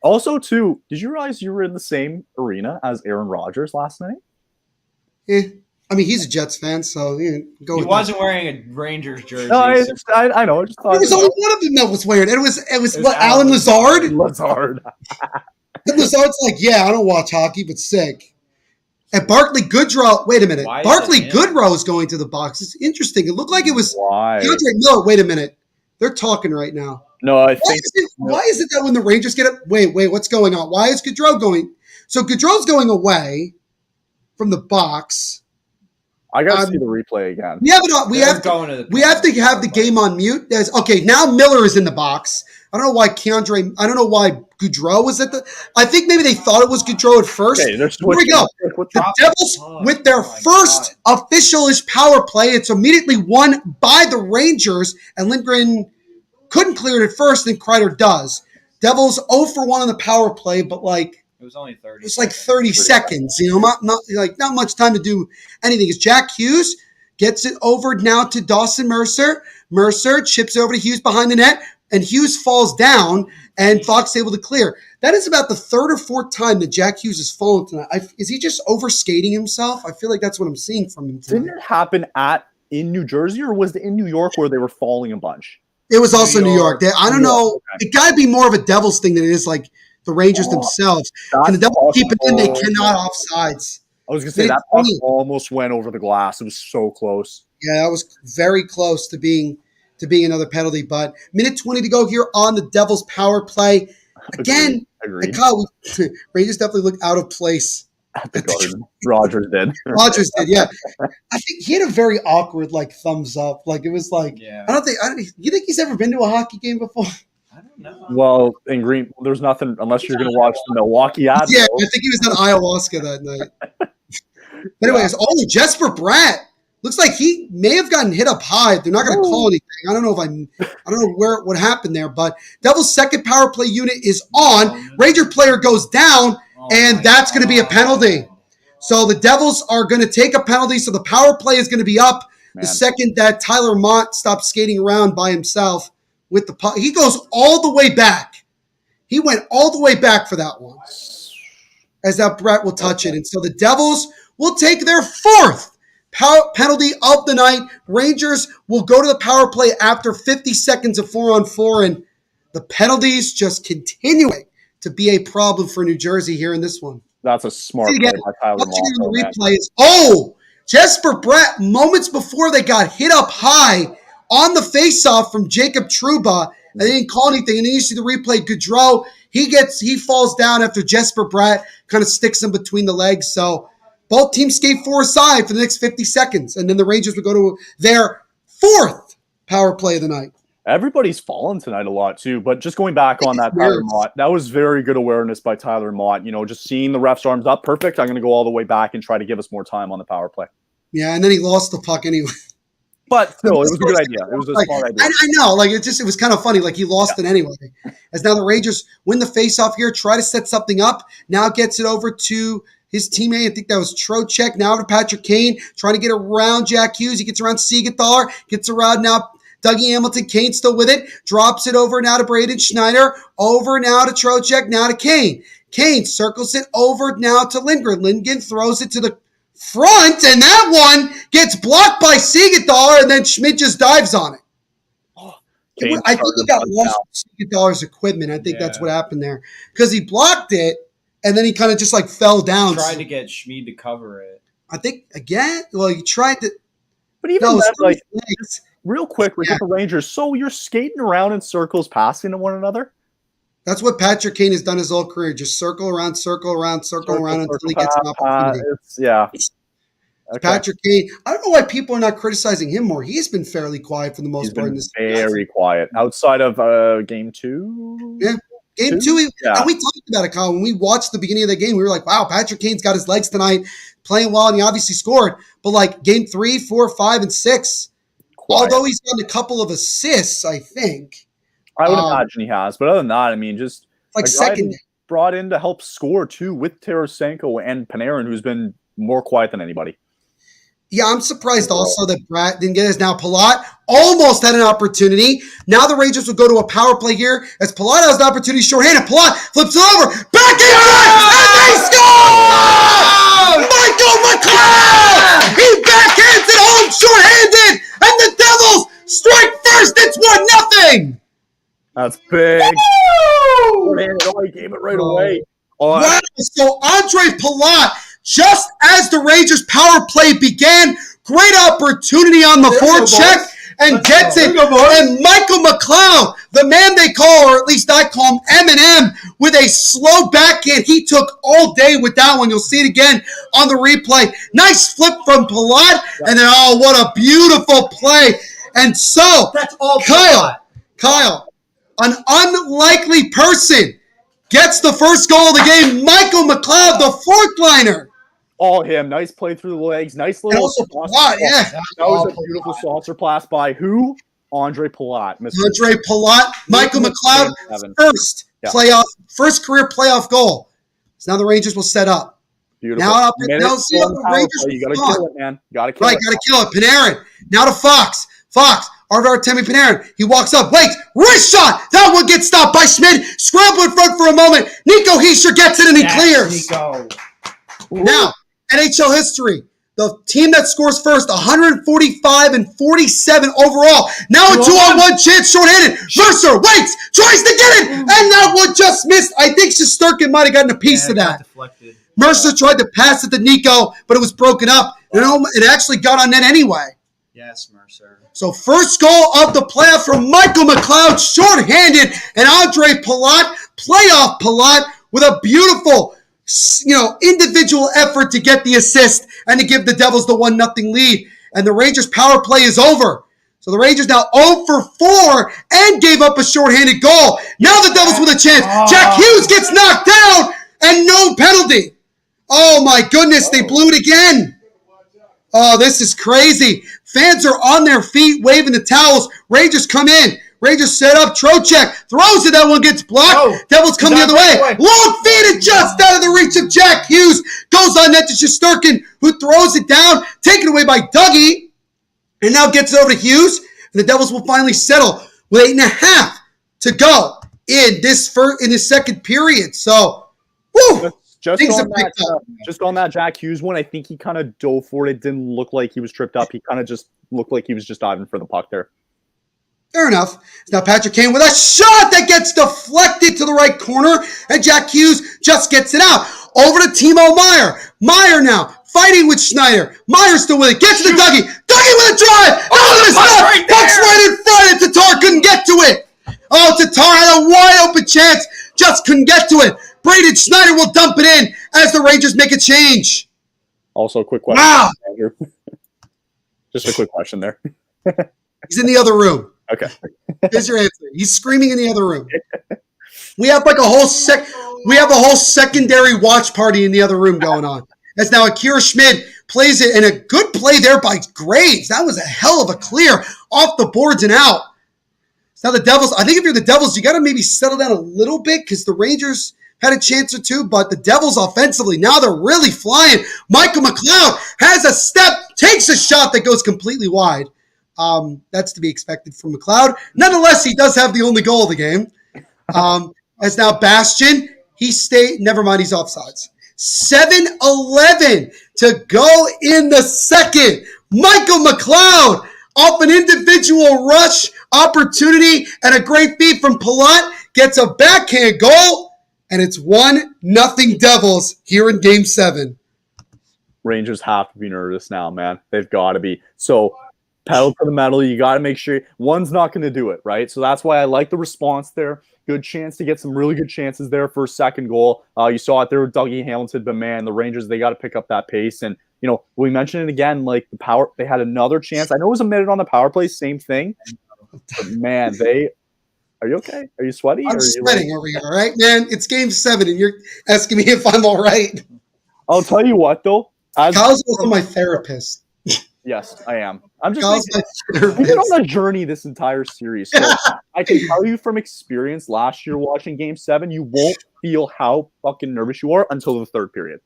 Also, too, did you realize you were in the same arena as Aaron Rodgers last night? Yeah. I mean, he's a Jets fan, so go. He wasn't wearing a Rangers jersey. No, I know. I just thought there was only one of them that was wearing it. It was what, Alan Lazard? Lazard. And Lazard's like, yeah, I don't watch hockey, but sick. And Barclay Goodrow, wait a minute. Barclay Goodrow is going to the box. It's interesting. It looked like it was Keandre Miller. Wait a minute. They're talking right now. No, I think. Why is it that when the Rangers get it? Wait, what's going on? Why is Goodrow going? So Goodrow's going away from the box. I got to see the replay again. We have to have the game on mute. Okay, now Miller is in the box. I don't know why Goodrow was at the. I think maybe they thought it was Goodrow at first. Okay, here we go. The Devils with their first official-ish power play. It's immediately won by the Rangers, and Lindgren couldn't clear it at first, then Kreider does. Devils 0 for 1 on the power play, but it was only 30. It's 30 seconds. Not much time to do anything. As Jack Hughes gets it over now to Dawson Mercer. Mercer chips over to Hughes behind the net, and Hughes falls down, and Fox able to clear. That is about the 3rd or 4th time that Jack Hughes has fallen tonight. Is he just overskating himself? I feel like that's what I'm seeing from him tonight. Didn't it happen in New Jersey, or was it in New York where they were falling a bunch? It was also New York. I don't know. Okay. It got to be more of a Devils thing than it is the Rangers themselves. And the Devils keep it in. They cannot offsides. I was going to say that puck almost went over the glass. It was so close. Yeah, that was very close to being another penalty. But minute 20 to go here on the Devils power play. Again, Agreed. Rangers definitely look out of place. At the Garden. Rogers did. Rogers did, yeah. I think he had a very awkward thumbs up. It was you think he's ever been to a hockey game before? I don't know. Well, in Green, there's nothing unless you're going to watch the Milwaukee Admirals. Yeah, I think he was on ayahuasca that night. But anyways, Jesper Bratt looks like he may have gotten hit up high. They're not going to call anything. I don't know what happened there, but Devils' second power play unit is on. Ranger player goes down, and that's going to be a penalty. So the Devils are going to take a penalty, so the power play is going to be up the second that Tyler Mott stops skating around by himself with the puck. He goes all the way back. He went all the way back for that one. As that Brett will touch it. And so the Devils will take their 4th penalty of the night. Rangers will go to the power play after 50 seconds of 4-on-4, and the penalties just continuing to be a problem for New Jersey here in this one. That's a smart play by Tyler Mott. Replay is Jesper Bratt, moments before they got hit up high on the faceoff from Jacob Trouba, and they didn't call anything. And then you see the replay, Goodrow, he falls down after Jesper Bratt kind of sticks him between the legs. So both teams skate 4 aside for the next 50 seconds, and then the Rangers would go to their 4th power play of the night. Everybody's fallen tonight a lot too, but just going back on that Tyler Mott, that was very good awareness by Tyler Mott. Just seeing the ref's arms up, perfect. I'm going to go all the way back and try to give us more time on the power play. Yeah, and then he lost the puck anyway. But still, it was a good idea. It was a smart idea. I know, it was kind of funny. He lost it anyway. As now the Rangers win the faceoff here, try to set something up. Now gets it over to his teammate. I think that was Trocheck. Now to Patrick Kane, trying to get around Jack Hughes. He gets around Siegenthaler, gets around now Dougie Hamilton. Kane still with it. Drops it over now to Braden Schneider. Over now to Trocheck. Now to Kane. Kane circles it over now to Lindgren. Lindgren throws it to the front, and that one gets blocked by Siegenthaler, and then Schmidt just dives on it. I think he got lost with Siegenthaler's equipment. I think that's what happened there. Because he blocked it, and then he kind of just like fell down. Tried to get Schmid to cover it. I think again. Well, he tried to. But even No, that, like, legs. real quick, look at the Rangers. So you're skating around in circles, passing to one another? That's what Patrick Kane has done his whole career. Just circle around until he gets an opportunity. Okay. Patrick Kane. I don't know why people are not criticizing him more. He's been fairly quiet for the most part in this. Very quiet. Outside of game 2? Yeah. Game 2, and we talked about it, Kyle. When we watched the beginning of the game, we were like, wow, Patrick Kane's got his legs tonight, playing well, and he obviously scored. But like game 3, 4, 5, and 6, although he's done a couple of assists, I think. I would imagine he has. But other than that, I mean, just like second brought in to help score, too, with Tarasenko and Panarin, who's been more quiet than anybody. Yeah, I'm surprised also that Bratt didn't get his. Now Palat almost had an opportunity. Now the Rangers will go to a power play here as Palat has the opportunity shorthanded. Palat flips it over, back in and they score! Michael McLeod! He backhands it home shorthanded, and the Devils strike first. It's 1-0. That's big. Oh, he gave it right away. Wow! So Andre Palat, just as the Rangers power play began, great opportunity on the forecheck and gets it. And Michael McLeod, the man they call, or at least I call him M&M, with a slow backhand he took all day with that one. You'll see it again on the replay. Nice flip from Palat, and then what a beautiful play. And so, That's all Kyle, an unlikely person gets the first goal of the game. Michael McLeod, the fourth liner. All him. Nice play through the legs. Nice little. Palat, yeah. That was a beautiful saucer pass by who? Andre Palat. Andre Palat. Michael McLeod, first career playoff goal. So now the Rangers will set up. Beautiful. Now see how the Rangers you got to kill it, man. Got to kill it. Got to kill it. Panarin. Now to Fox. Artemi Panarin. He walks up. Wait. Wrist shot. That one gets stopped by Schmid. Scramble in front for a moment. Nico Hischier gets it and he clears. Nico. Now, NHL history. The team that scores first, 145 and 47 overall. Now a 2-on-1 chance, shorthanded. Mercer waits, tries to get it, and that one just missed. I think Shesterkin might have gotten a piece of that. Deflected. Mercer tried to pass it to Nico, but it was broken up. It actually got on net anyway. Yes, Mercer. So first goal of the playoff from Michael McLeod, shorthanded, and Andre Palat, playoff Palat, with a beautiful, individual effort to get the assist and to give the Devils the 1-0 lead. And the Rangers power play is over. So the Rangers now 0 for 4 and gave up a shorthanded goal. Now the Devils with a chance. Jack Hughes gets knocked down and no penalty. Oh my goodness, they blew it again. Oh, this is crazy. Fans are on their feet waving the towels. Rangers come in. Rangers set up. Trocheck throws it. That one gets blocked. Devils come the other way. Long feed it just out of the reach of Jack Hughes. Goes on net to Shesterkin, who throws it down. Taken away by Dougie. And now gets it over to Hughes. And the Devils will finally settle with 8.5 to go in this second period. So, woo! Just on that Jack Hughes one, I think he kind of dove for it. It didn't look like he was tripped up. He kind of just looked like he was just diving for the puck there. Fair enough. Now Patrick Kane with a shot that gets deflected to the right corner, and Jack Hughes just gets it out. Over to Timo Meier. Meier now fighting with Schneider. Meier still with it. Gets to Dougie. Dougie with a drive. Puck's right in front, and Tatar couldn't get to it. Oh, Tatar had a wide open chance. Just couldn't get to it. Braden Schneider will dump it in as the Rangers make a change. Also, a quick question. Wow. Just a quick question there. He's in the other room. Okay. Here's your answer. He's screaming in the other room. We have like a whole secondary watch party in the other room going on. As now Akira Schmid plays it, and a good play there by Graves. That was a hell of a clear off the boards and out. So now the Devils, I think if you're the Devils, you got to maybe settle down a little bit because the Rangers had a chance or two, but the Devils offensively, now they're really flying. Michael McLeod has a step, takes a shot that goes completely wide. That's to be expected from McLeod. Nonetheless, he does have the only goal of the game. As now Bastian, never mind, he's offsides. 7:11 to go in the second. Michael McLeod off an individual rush opportunity and a great feed from Palat gets a backhand goal. and it's 1-0 Devils here in Game 7. Rangers have to be nervous now, man. They've got to be. So pedal to the metal. You got to make sure one's not going to do it, right? So that's why I like the response there. Good chance to get some really good chances there for a second goal. You saw it there with Dougie Hamilton, but man, the Rangers, they got to pick up that pace. And, you know, we mentioned it again, like the power, they had another chance. I know it was a minute on the power play, same thing. But man, are you okay? Are you sweaty? I'm sweating over here, all right, man? It's Game 7, and you're asking me if I'm all right. I'll tell you what, though. Kyle's also my therapist. Yes, I am. I'm just Kyle's we've been on a journey this entire series. So I can tell you from experience last year watching Game 7, you won't feel how fucking nervous you are until the third period.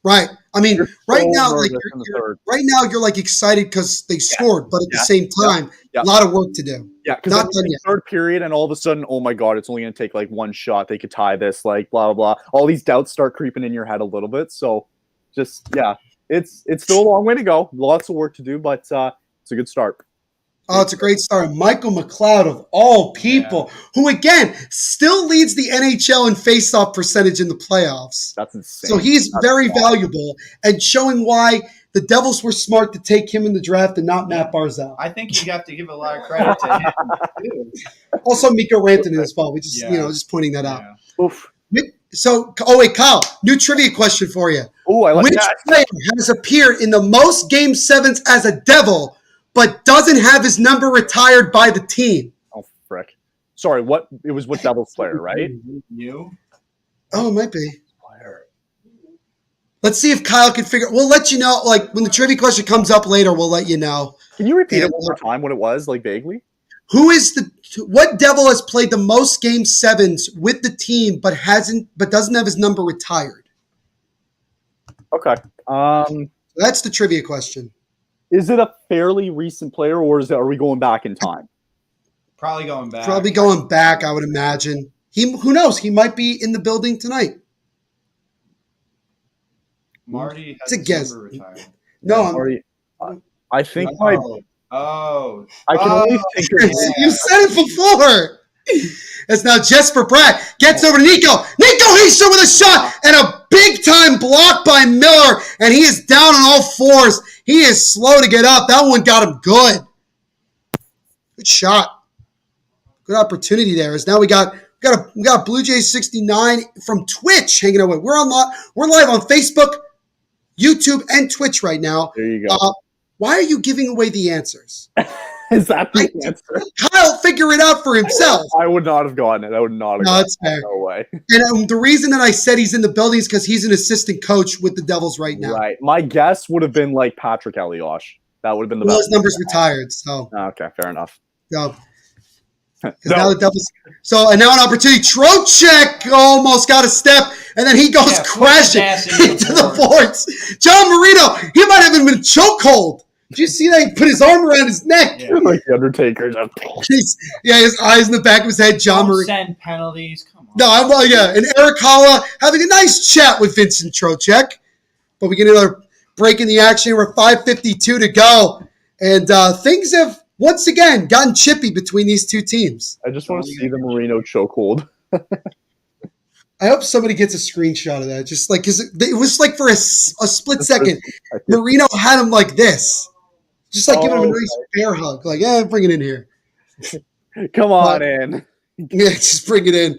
Right. I mean, right now, you're like excited because they scored, but at the same time, a lot of work to do. Yeah, because not done yet. Third period, and all of a sudden, oh my god, it's only going to take like one shot. They could tie this, like blah blah blah. All these doubts start creeping in your head a little bit. So, just it's still a long way to go. Lots of work to do, but it's a good start. Oh, it's a great start. Michael McLeod, of all people, who, again, still leads the NHL in faceoff percentage in the playoffs. That's insane. So he's very valuable and showing why the Devils were smart to take him in the draft and not Matt Barzal. I think you have to give a lot of credit to him, too. Also, Mikko Rantanen as well. We just, just pointing that out. Oof. So, wait, Kyle, new trivia question for you. Oh, I like Which that. player has appeared in the most Game 7s as a Devil but doesn't have his number retired by the team? Oh, frick. Sorry, it was what Devils player, right? You? Oh, it might be. Let's see if Kyle can figure. We'll let you know. Like when the trivia question comes up later, we'll let you know. Can you repeat it one more time? What it was, like vaguely? What Devil has played the most Game 7s with the team, but doesn't have his number retired? Okay. That's the trivia question. Is it a fairly recent player, or are we going back in time? Probably going back. Probably going back, I would imagine. Who knows? He might be in the building tonight. Marty has it's a guess. retired. No, Marty. I think I can only think of You said it before. That's now Jesper Bratt gets over to Nico. Nico Hischier with a shot and a big-time block by Miller, and he is down on all fours. He is slow to get up. That one got him good. Good shot. Good opportunity there. As now we got Blue Jays 69 from Twitch hanging away. We're live on Facebook, YouTube, and Twitch right now. There you go. Why are you giving away the answers? Is that the answer? Kyle, figure it out for himself. I would not have gotten it. I would not have gotten that's fair. it. No way. And the reason that I said he's in the building is because he's an assistant coach with the Devils right now. Right. My guess would have been like Patrick Eliosh. That would have been the best. His number's retired, so. Okay, fair enough. So, now the Devils. So, and now an opportunity. Trocheck almost got a step, and then he goes crashing into the boards. John Marino, he might have been in a chokehold. Did you see that? He put his arm around his neck. Yeah. Like the Undertaker. His eyes in the back of his head. John Marino. Send penalties. Come on. No, and Eric Holla having a nice chat with Vincent Trocheck. But we get another break in the action. We're 5:52 to go. And things have, once again, gotten chippy between these two teams. I just want to see the Marino chokehold. I hope somebody gets a screenshot of that. Just like, because it was like for a split second, Marino had him like this. Just like giving him a nice bear hug. Like, bring it in here. Come on in. Yeah, just bring it in.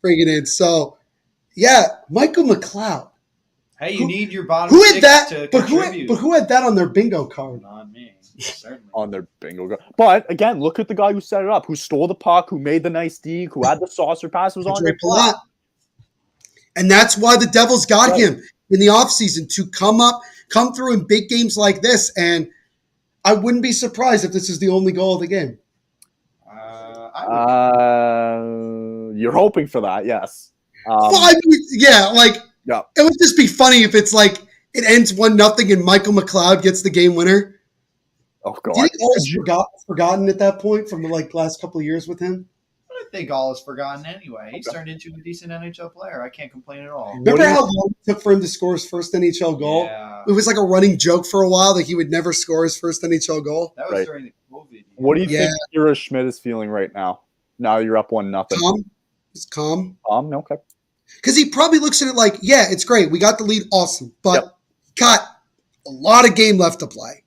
Bring it in. So, Michael McLeod. Hey, you need your bottom who had six that, to but contribute. who had that on their bingo card? Not me. Certainly. On their bingo card. But, again, look at the guy who set it up, who stole the puck, who made the nice deke, who had the saucer pass. It was Andre Palat. And that's why the Devils got him in the offseason to come through in big games like this. And I wouldn't be surprised if this is the only goal of the game. You're hoping for that, yes. It would just be funny if it's like it ends 1-0 and Michael McLeod gets the game winner. Oh God! Do you think all forgotten at that point from the last couple of years with him? I think all is forgotten anyway. He's turned into a decent NHL player. I can't complain at all. Remember how long it took for him to score his first NHL goal? Yeah. It was like a running joke for a while that he would never score his first NHL goal. That was during the COVID year. What do you think Ira Schmidt is feeling right now? Now you're up 1-0. Calm. He's calm. Okay. Because he probably looks at it like, yeah, it's great. We got the lead. Awesome. But got a lot of game left to play.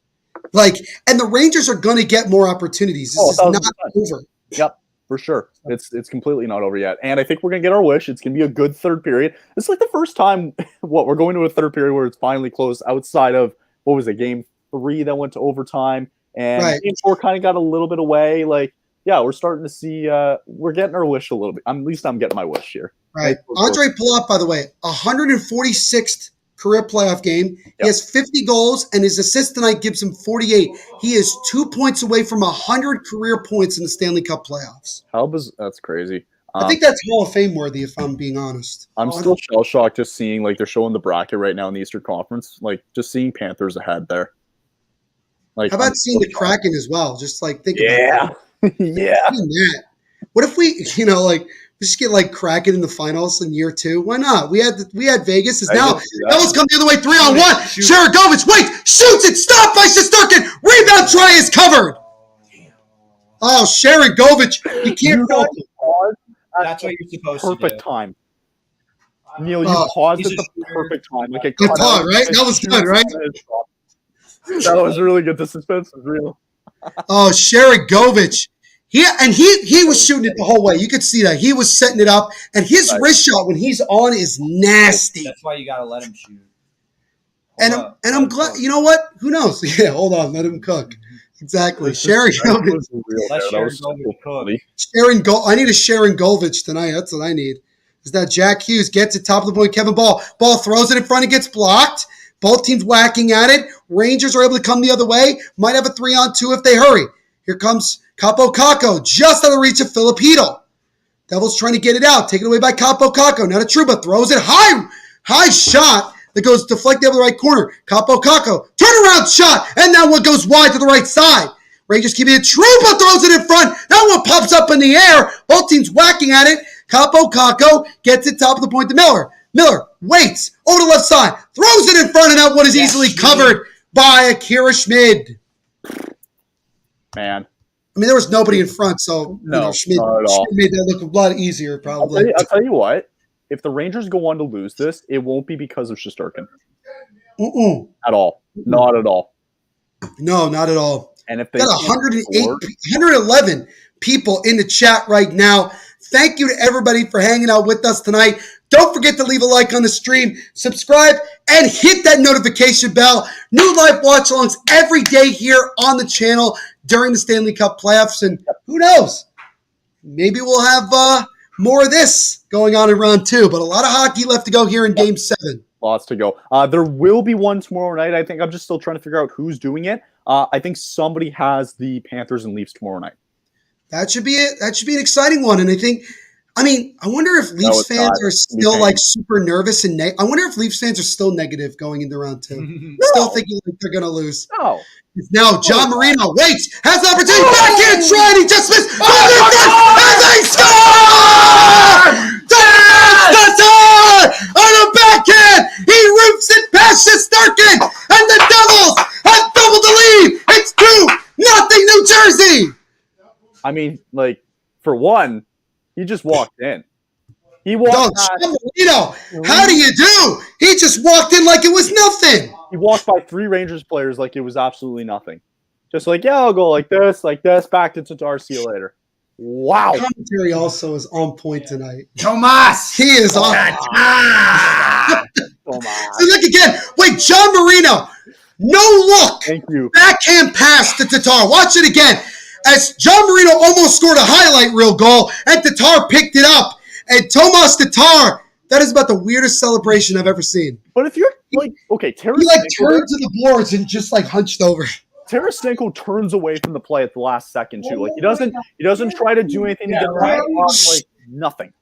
And the Rangers are going to get more opportunities. This is not over. Yep, for sure. It's completely not over yet. And I think we're going to get our wish. It's going to be a good third period. It's like the first time we're going to a third period where it's finally closed outside of, what was it, game 3 that went to overtime. And game 4 kind of got a little bit away. We're starting to see we're getting our wish a little bit. At least I'm getting my wish here. Right. Andre Palat, by the way, 146th career playoff game. He has 50 goals, and his assist tonight gives him 48. He is 2 points away from 100 career points in the Stanley Cup playoffs. That's crazy. I think that's Hall of Fame worthy, if I'm being honest. I'm still shell-shocked just seeing, they're showing the bracket right now in the Eastern Conference. Just seeing Panthers ahead there. How about seeing the Kraken as well? Just, think about that. Yeah. What if we, we just get Kraken in the finals in year 2? Why not? We had Vegas. Now Devils come the other way, 3-on-1. Sharagovich, wait, shoots it, stop by Shesterkin. Rebound try is covered. Oh, Sharagovich, you can't go. That's what you're supposed to do. Perfect time. Neil, you paused at the perfect time. Right? That was good, right? That was really good. The suspense was real. Oh, Sharagovich. He was shooting it the whole way. You could see that. He was setting it up. And his wrist shot when he's on is nasty. That's why you got to let him shoot. I'm glad. You know what? Who knows? Yeah, hold on. Let him cook. Exactly. Sharagovich. I need a Sharagovich tonight. That's what I need. Is that Jack Hughes gets it, top of the point, Kevin Ball. Ball throws it in front. It gets blocked. Both teams whacking at it. Rangers are able to come the other way. Might have a 3-on-2 if they hurry. Here comes Capo Caco, just out of reach of Filipino. Devils trying to get it out. Taken away by Capo Caco. Now to Trouba. Throws it high shot that goes deflected over the right corner. Capo Caco. Turnaround shot. And that one goes wide to the right side. Rangers keeping it. Trouba throws it in front. That one pops up in the air. Both teams whacking at it. Capo Caco gets it top of the point to Miller. Miller waits over the left side. Throws it in front, and that one is easily covered by Akira Schmid. Man. There was nobody in front, so Schmid made that look a lot easier, probably. I'll tell you what. If the Rangers go on to lose this, it won't be because of Shesterkin. At all. Not at all. No, not at all. And if they got 111 people in the chat right now. Thank you to everybody for hanging out with us tonight. Don't forget to leave a like on the stream, subscribe, and hit that notification bell. New live watch-alongs every day here on the channel during the Stanley Cup playoffs. And who knows? Maybe we'll have more of this going on in round 2. But a lot of hockey left to go here in Game 7. Lots to go. There will be one tomorrow night. I think I'm just still trying to figure out who's doing it. I think somebody has the Panthers and Leafs tomorrow night. That should be it. That should be an exciting one. And I wonder if Leafs fans are still super nervous and I wonder if Leafs fans are still negative going into round 2. Still thinking they're going to lose. No. Now John Marino waits, has the opportunity, backhand try, and he just missed. As they score! On a backhand, he roots it past Shesterkin, and the Devils have doubled the lead. It's 2-0 New Jersey. For one, he just walked in. He walked Marino, how do you do? He just walked in like it was nothing. He walked by 3 Rangers players like it was absolutely nothing. Just I'll go like this, back to Tatar, see you later. Wow. Commentary also is on point tonight. Tomas! He is on point. So look again. Wait, John Marino. No look. Thank you. Backhand pass to Tatar. Watch it again. As John Marino almost scored a highlight reel goal, and Tatar picked it up. And Tomas Tatar, that is about the weirdest celebration I've ever seen. But if you're Tarasenko turned to the boards and just hunched over. Tarasenko turns away from the play at the last second too. He doesn't try to do anything to get the nothing.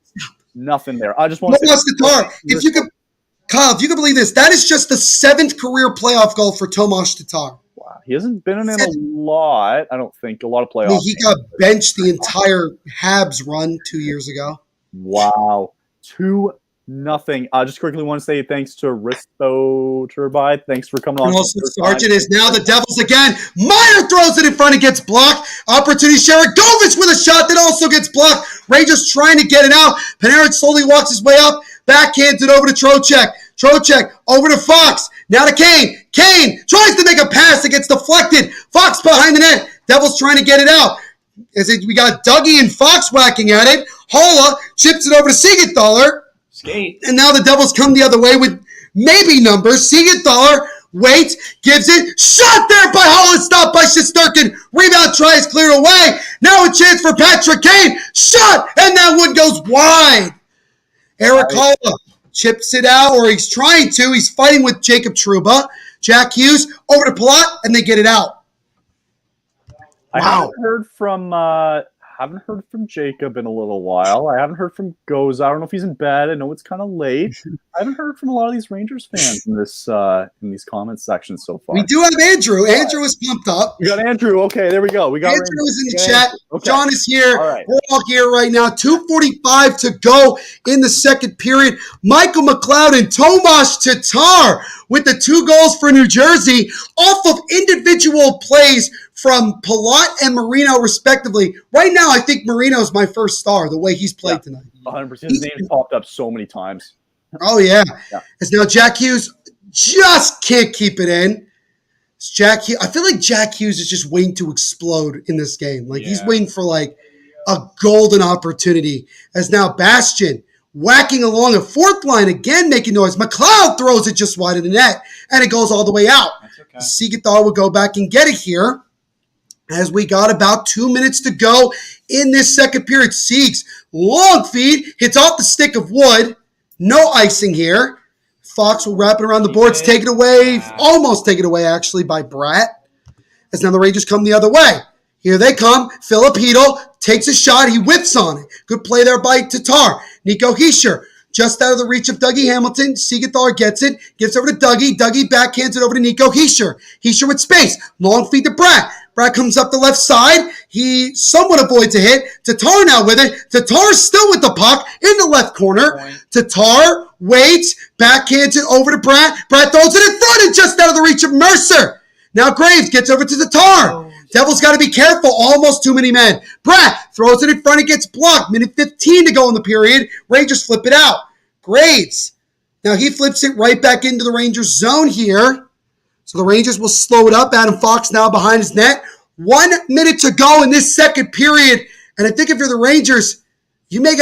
Nothing there. I just want to Tomas Tatar, if you could believe this, that is just the 7th career playoff goal for Tomas Tatar. Wow. He hasn't been in a lot, I don't think, a lot of playoffs. He got benched the entire Habs run 2 years ago. Wow. 2-0. Just quickly want to say thanks to Risto Turbide. Thanks for coming on. And also Sargent is now the Devils again. Meyer throws it in front and gets blocked. Opportunity, Sharagovich with a shot that also gets blocked. Rangers trying to get it out. Panarin slowly walks his way up. backhands it over to Trocheck. Trocheck over to Fox. Now to Kane. Kane tries to make a pass that gets deflected. Fox behind the net. Devils trying to get it out. We got Dougie and Fox whacking at it. Holla chips it over to Siegenthaler. Skate. And now the Devils come the other way with maybe numbers. Siegenthaler waits, gives it. Shot there by Holla, stopped by Shesterkin. Rebound tries cleared away. Now a chance for Patrick Kane. Shot, and that one goes wide. Eric Holla chips it out, or he's trying to. He's fighting with Jacob Trouba. Jack Hughes over to Palat, and they get it out. I haven't heard from Jacob in a little while. I haven't heard from Goza. I don't know if he's in bed. I know it's kind of late. I haven't heard from a lot of these Rangers fans in these comment sections so far. We do have Andrew. Andrew is pumped up. We got Andrew. Okay, there we go. We got Andrew is in the chat. Okay. John is here. All right. We're all here right now. 2:45 to go in the second period. Michael McLeod and Tomas Tatar with the 2 goals for New Jersey off of individual plays from Palat and Marino, respectively. Right now, I think Marino's my first star, the way he's played tonight. 100%. His name's popped up so many times. Oh, yeah. As now Jack Hughes just can't keep it in. It's Jack Hughes. I feel like Jack Hughes is just waiting to explode in this game. He's waiting for, a golden opportunity. As now Bastian whacking along a fourth line, again making noise. McLeod throws it just wide of the net, and it goes all the way out. That's okay. Siegenthaler will go back and get it here. As we got about 2 minutes to go in this second period. Siegs, long feed, hits off the stick of Wood. No icing here. Fox will wrap it around the boards, take it away, almost take it away actually by Bratt. As now the Rangers come the other way. Here they come. Philip Hedl takes a shot. He whips on it. Good play there by Tatar. Nico Hischier just out of the reach of Dougie Hamilton. Siegenthaler gets it. Gives over to Dougie. Dougie backhands it over to Nico Hischier. Hischier with space. Long feed to Bratt. Bratt comes up the left side. He somewhat avoids a hit. Tatar now with it. Tatar still with the puck in the left corner. Tatar waits. Backhands it over to Bratt. Bratt throws it in front and just out of the reach of Mercer. Now Graves gets over to Tatar. Devils got to be careful. Almost too many men. Bratt throws it in front. It gets blocked. Minute 15 to go in the period. Rangers flip it out. Graves. Now he flips it right back into the Rangers zone here. So the Rangers will slow it up. Adam Fox now behind his net. 1 minute to go in this second period. And I think if you're the Rangers, you may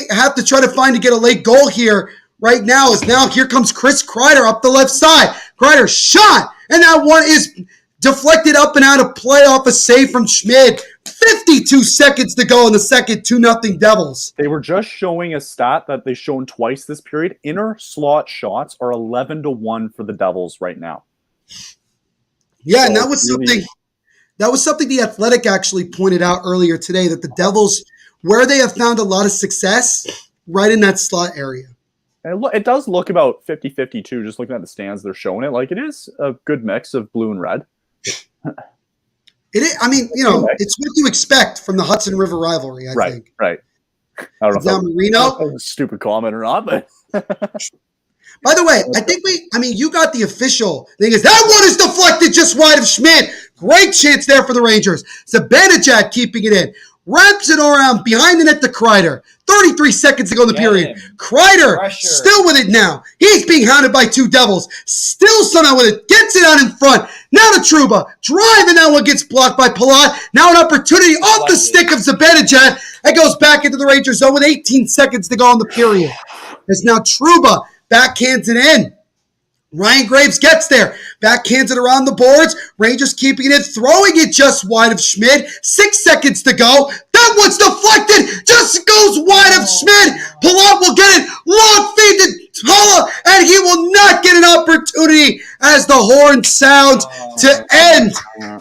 have to try to find to get a late goal here right now. As now here comes Chris Kreider up the left side. Kreider shot. And that one is deflected up and out of play off a save from Schmid. 52 seconds to go in the second, 2-0 Devils. They were just showing a stat that they've shown twice this period. Inner slot shots are 11-1 for the Devils right now. Yeah, and that was something the Athletic actually pointed out earlier today, that the Devils, where they have found a lot of success, right in that slot area. And it does look about 50-50 too, just looking at the stands they're showing it. It is a good mix of blue and red. It is, it's what you expect from the Hudson River rivalry, I think. Right. I don't know if that was a stupid comment or not, but... By the way, I think you got the official thing. That one is deflected just wide of Schmidt. Great chance there for the Rangers. Zibanejad keeping it in. Wraps it around behind the net to Kreider. 33 seconds to go in the period. Kreider still with it now. He's being hounded by 2 Devils. Still somehow with it. Gets it out in front. Now to Trouba. Driving that one gets blocked by Palat. Now an opportunity off the stick of Zibanejad. And goes back into the Rangers zone with 18 seconds to go in the period. It's now Trouba. Backhands it in. Ryan Graves gets there. Backhands it around the boards. Rangers keeping it in. Throwing it just wide of Schmid. 6 seconds to go. That one's deflected. Just goes wide of Schmid. Palat will get it. Long feed to Holla. And he will not get an opportunity as the horn sounds to end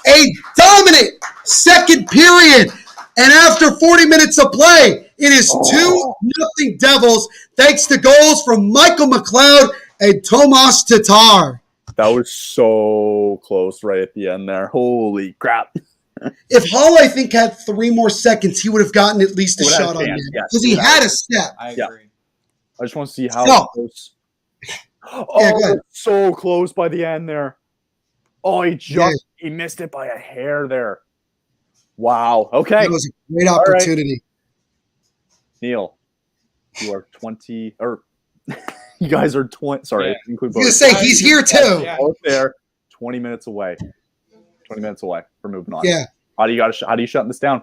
a dominant second period. And after 40 minutes of play, it is 2-0 Devils, thanks to goals from Michael McLeod and Tomas Tatar. That was so close right at the end there. Holy crap. If Hall, I think, had 3 more seconds, he would have gotten at least a shot on him. Because he had a step. I agree. I just want to see how close. So close by the end there. Oh, he missed it by a hair there. Wow. Okay. That was a great opportunity. Neil, you are 20 or You guys are 20. Sorry, Yeah. include I was both. gonna say he's here too. Yeah. Both there. 20 minutes away. 20 minutes away. We're moving on. Yeah. How do you shut this down?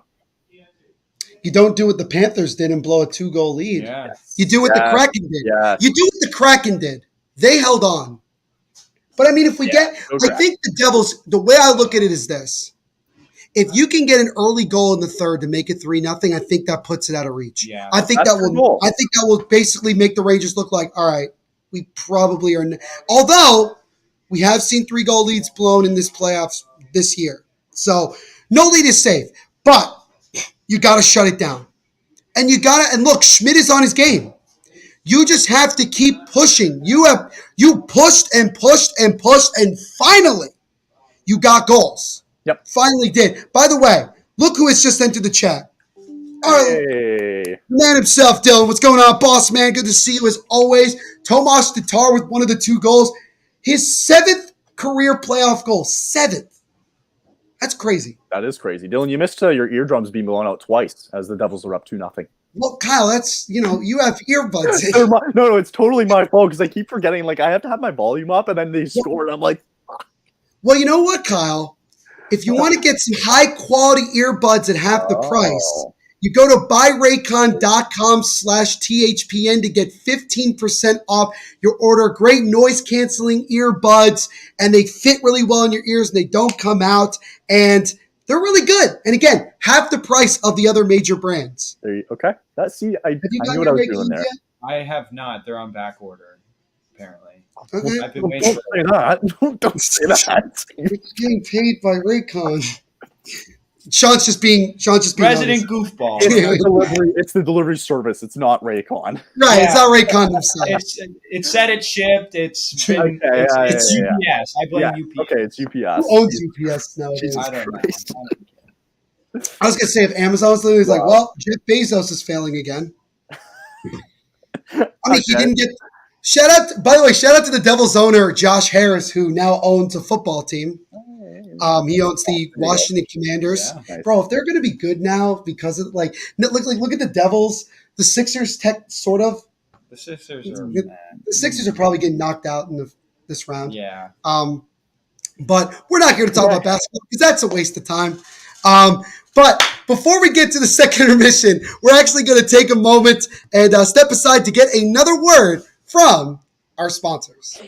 You don't do what the Panthers did and blow a 2-goal lead. Yeah. You do what the Yes. Kraken did. Yes. You do what the Kraken did. They held on. But I mean, if we Yeah, I think the Devils, the way I look at it is this. If you can get an early goal in the third to make it 3-0, I think that puts it out of reach. Yeah. I think That's that the will goal. I think that will basically make the Rangers look like, all right, we probably are although we have seen 3-goal leads blown in this playoffs this year. So no lead is safe. But you gotta shut it down. And look, Schmidt is on his game. You just have to keep pushing. You pushed and pushed and pushed, and finally, you got goals. Yep. Finally did. By the way, look who has just entered the chat. Hey. The man himself, Dylan. What's going on, boss man? Good to see you as always. Tomas Tatar with one of the 2 goals. His 7th career playoff goal. 7th. That's crazy. That is crazy. Dylan, you missed your eardrums being blown out twice as the Devils are up 2-0. Well, Kyle, that's, you have earbuds. No, it's totally my fault because I keep forgetting. Like, I have to have my volume up, and then they score, and I'm like, Well, you know what, Kyle? If you want to get some high-quality earbuds at half the price, you go to buyraycon.com/THPN to get 15% off your order. Great noise-canceling earbuds, and they fit really well in your ears, and they don't come out, and they're really good. And again, half the price of the other major brands. okay. I knew what I was doing there. I have not. They're on back order, apparently. Okay. I've been Don't waiting say for that. Don't say that. It's getting paid by Raycon. Sean's just being Resident honest. goofball. It's the delivery service. It's not Raycon. Right, it's Yeah. not Raycon themselves. It said it shipped. It's been, Okay, it's yeah. UPS. I blame Yeah. UPS. Okay, it's UPS. Who owns UPS nowadays? Jesus I don't know. Christ. I was gonna say if Amazon's literally like, Wow. well, Jeff Bezos is failing again. I mean, he Okay. didn't get. By the way, shout out to the Devils owner Josh Harris, who now owns a football team. He owns the Washington Commanders. Yeah, nice. Bro, if they're gonna be good now because of look at the Devils, the Sixers sort of. The Sixers are The Sixers are probably getting knocked out in this round. yeah. But we're not here to talk about basketball because that's a waste of time. But before we get to the second intermission, we're actually going to take a moment and step aside to get another word from our sponsors.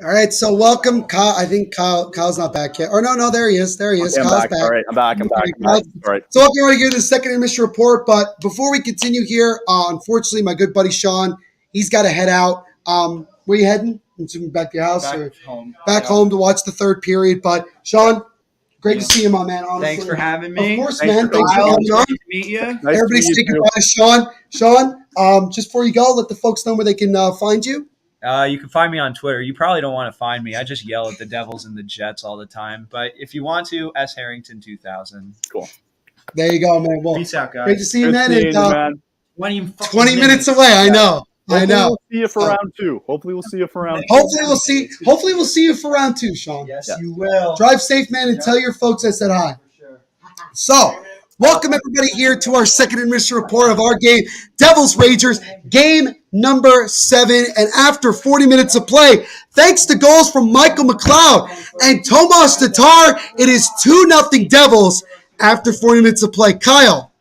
All right, so welcome, Kyle. I think Kyle's not back yet. Or no, there he is. There he is. Okay, Kyle's back. back. All right, I'm back. All right. So welcome everybody to the second intermission report. But before we continue here, unfortunately, my good buddy Sean, he's got to head out. Where you heading? Back to your house back home to watch the third period. But Sean, great to see you, my man. Honestly. Thanks for having me. Of course, man. Thanks for coming on. To meet you. Nice Everybody to meet say you goodbye to Sean. Sean, just before you go, let the folks know where they can find you. You can find me on Twitter. You probably don't want to find me. I just yell at the Devils and the Jets all the time. But if you want to, S Harrington 2000. Cool. There you go, man. Well, Peace out, guys. great to see you, man. Good seeing you, man. 20 minutes away. I know. We'll see you for round two. Hopefully we'll see you for round two. Hopefully we'll see you for round two, Sean. Yes, you will. Drive safe, man, and tell your folks I said hi. Sure. So, welcome everybody here to our second intermission report of our game, Devils Rangers, game number 7. And after 40 minutes of play, thanks to goals from Michael McLeod and Tomas Tatar, it is 2-0 Devils after 40 minutes of play. Kyle,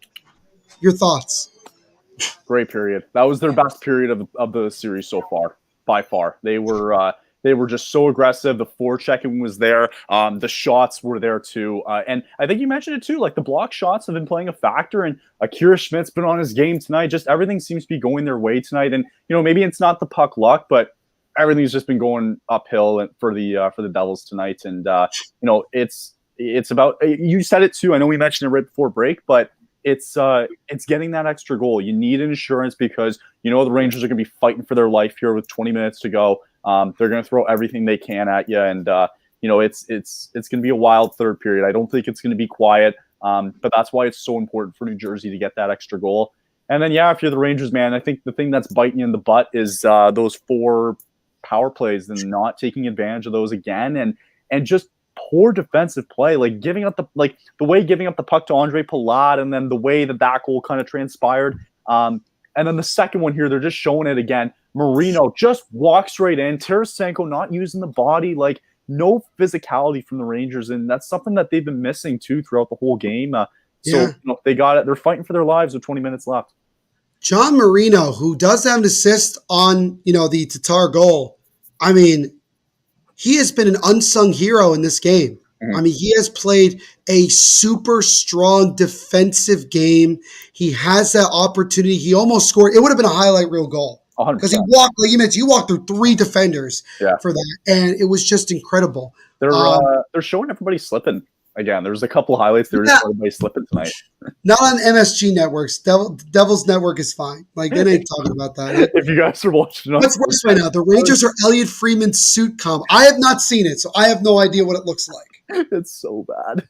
your thoughts? Great period. That was their best period of the series so far, by far. They were just so aggressive. The forechecking was there. The shots were there too. And I think you mentioned it too. Like the block shots have been playing a factor. And Akira Schmidt's been on his game tonight. Just everything seems to be going their way tonight. And maybe it's not the puck luck, but everything's just been going uphill for the Devils tonight. And it's about, you said it too. I know we mentioned it right before break, but it's getting that extra goal. You need insurance because the Rangers are going to be fighting for their life here with 20 minutes to go. They're going to throw everything they can at you, and it's going to be a wild third period. I don't think it's going to be quiet, but that's why it's so important for New Jersey to get that extra goal. And then, if you're the Rangers, man, I think the thing that's biting you in the butt is those 4 power plays and not taking advantage of those again, and just poor defensive play, like giving up the puck to Andre Palat, and then the way that goal kind of transpired. And then the second one here, they're just showing it again. Marino just walks right in. Tarasenko not using the body, like no physicality from the Rangers, and that's something that they've been missing too throughout the whole game. They got it. They're fighting for their lives with 20 minutes left. John Marino, who does have an assist on the Tatar goal, I mean, he has been an unsung hero in this game. Mm-hmm. I mean, he has played a super strong defensive game. He has that opportunity. He almost scored. It would have been a highlight reel goal. Because he walked, like you mentioned, you walked through 3 defenders for that, and it was just incredible. They're showing everybody slipping again. There's a couple of highlights. There was everybody slipping tonight. Not on MSG networks. Devil's Network is fine. Like they ain't talking about that. If you guys are watching, what's worse right now? The Rangers are Elliot Freeman's suit comp. I have not seen it, so I have no idea what it looks like. It's so bad.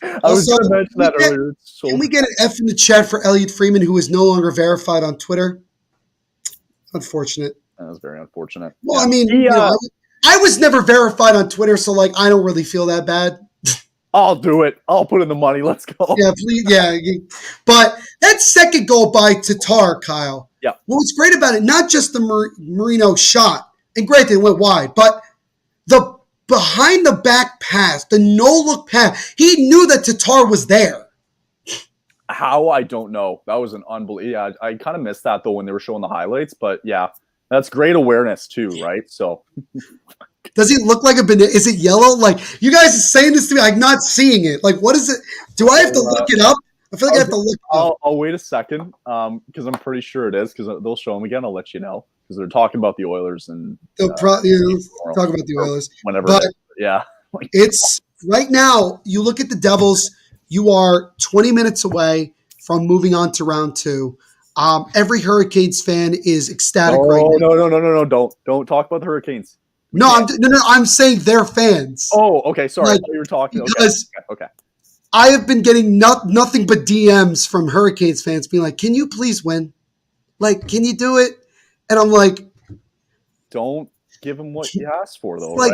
I was going to mention that earlier. Can we get an F in the chat for Elliot Freeman, who is no longer verified on Twitter? Unfortunate. That was very unfortunate. Well, I mean, I was never verified on Twitter, so I don't really feel that bad. I'll do it. I'll put in the money. Let's go. Yeah, please. Yeah. But that second goal by Tatar, Kyle. Yeah. What was great about it, not just the Marino shot, and great that it went wide, but the behind the back pass, the no-look pass. He knew that Tatar was there. How? I don't know. That was an unbelievable. Yeah, I kind of missed that, though, when they were showing the highlights. But, yeah, that's great awareness, too, right? So... Does he look like a banana? Is it yellow? Like, you guys are saying this to me, I'm not seeing it. Like, what is it? Do I have to look it up? I feel like I have to look it up. I'll wait a second because I'm pretty sure it is because they'll show them again. I'll let you know because they're talking about the Oilers. And they'll talk about the Oilers. Whenever. But yeah. It's right now, you look at the Devils, you are 20 minutes away from moving on to round 2. Every Hurricanes fan is ecstatic right now. No. Don't talk about the Hurricanes. No, I'm saying they're fans. Oh, okay. Sorry, I thought you were talking. Okay. I have been getting nothing but DMs from Hurricanes fans being like, "Can you please win? Like, can you do it?" And I'm like, "Don't give them what you asked for, though, right?"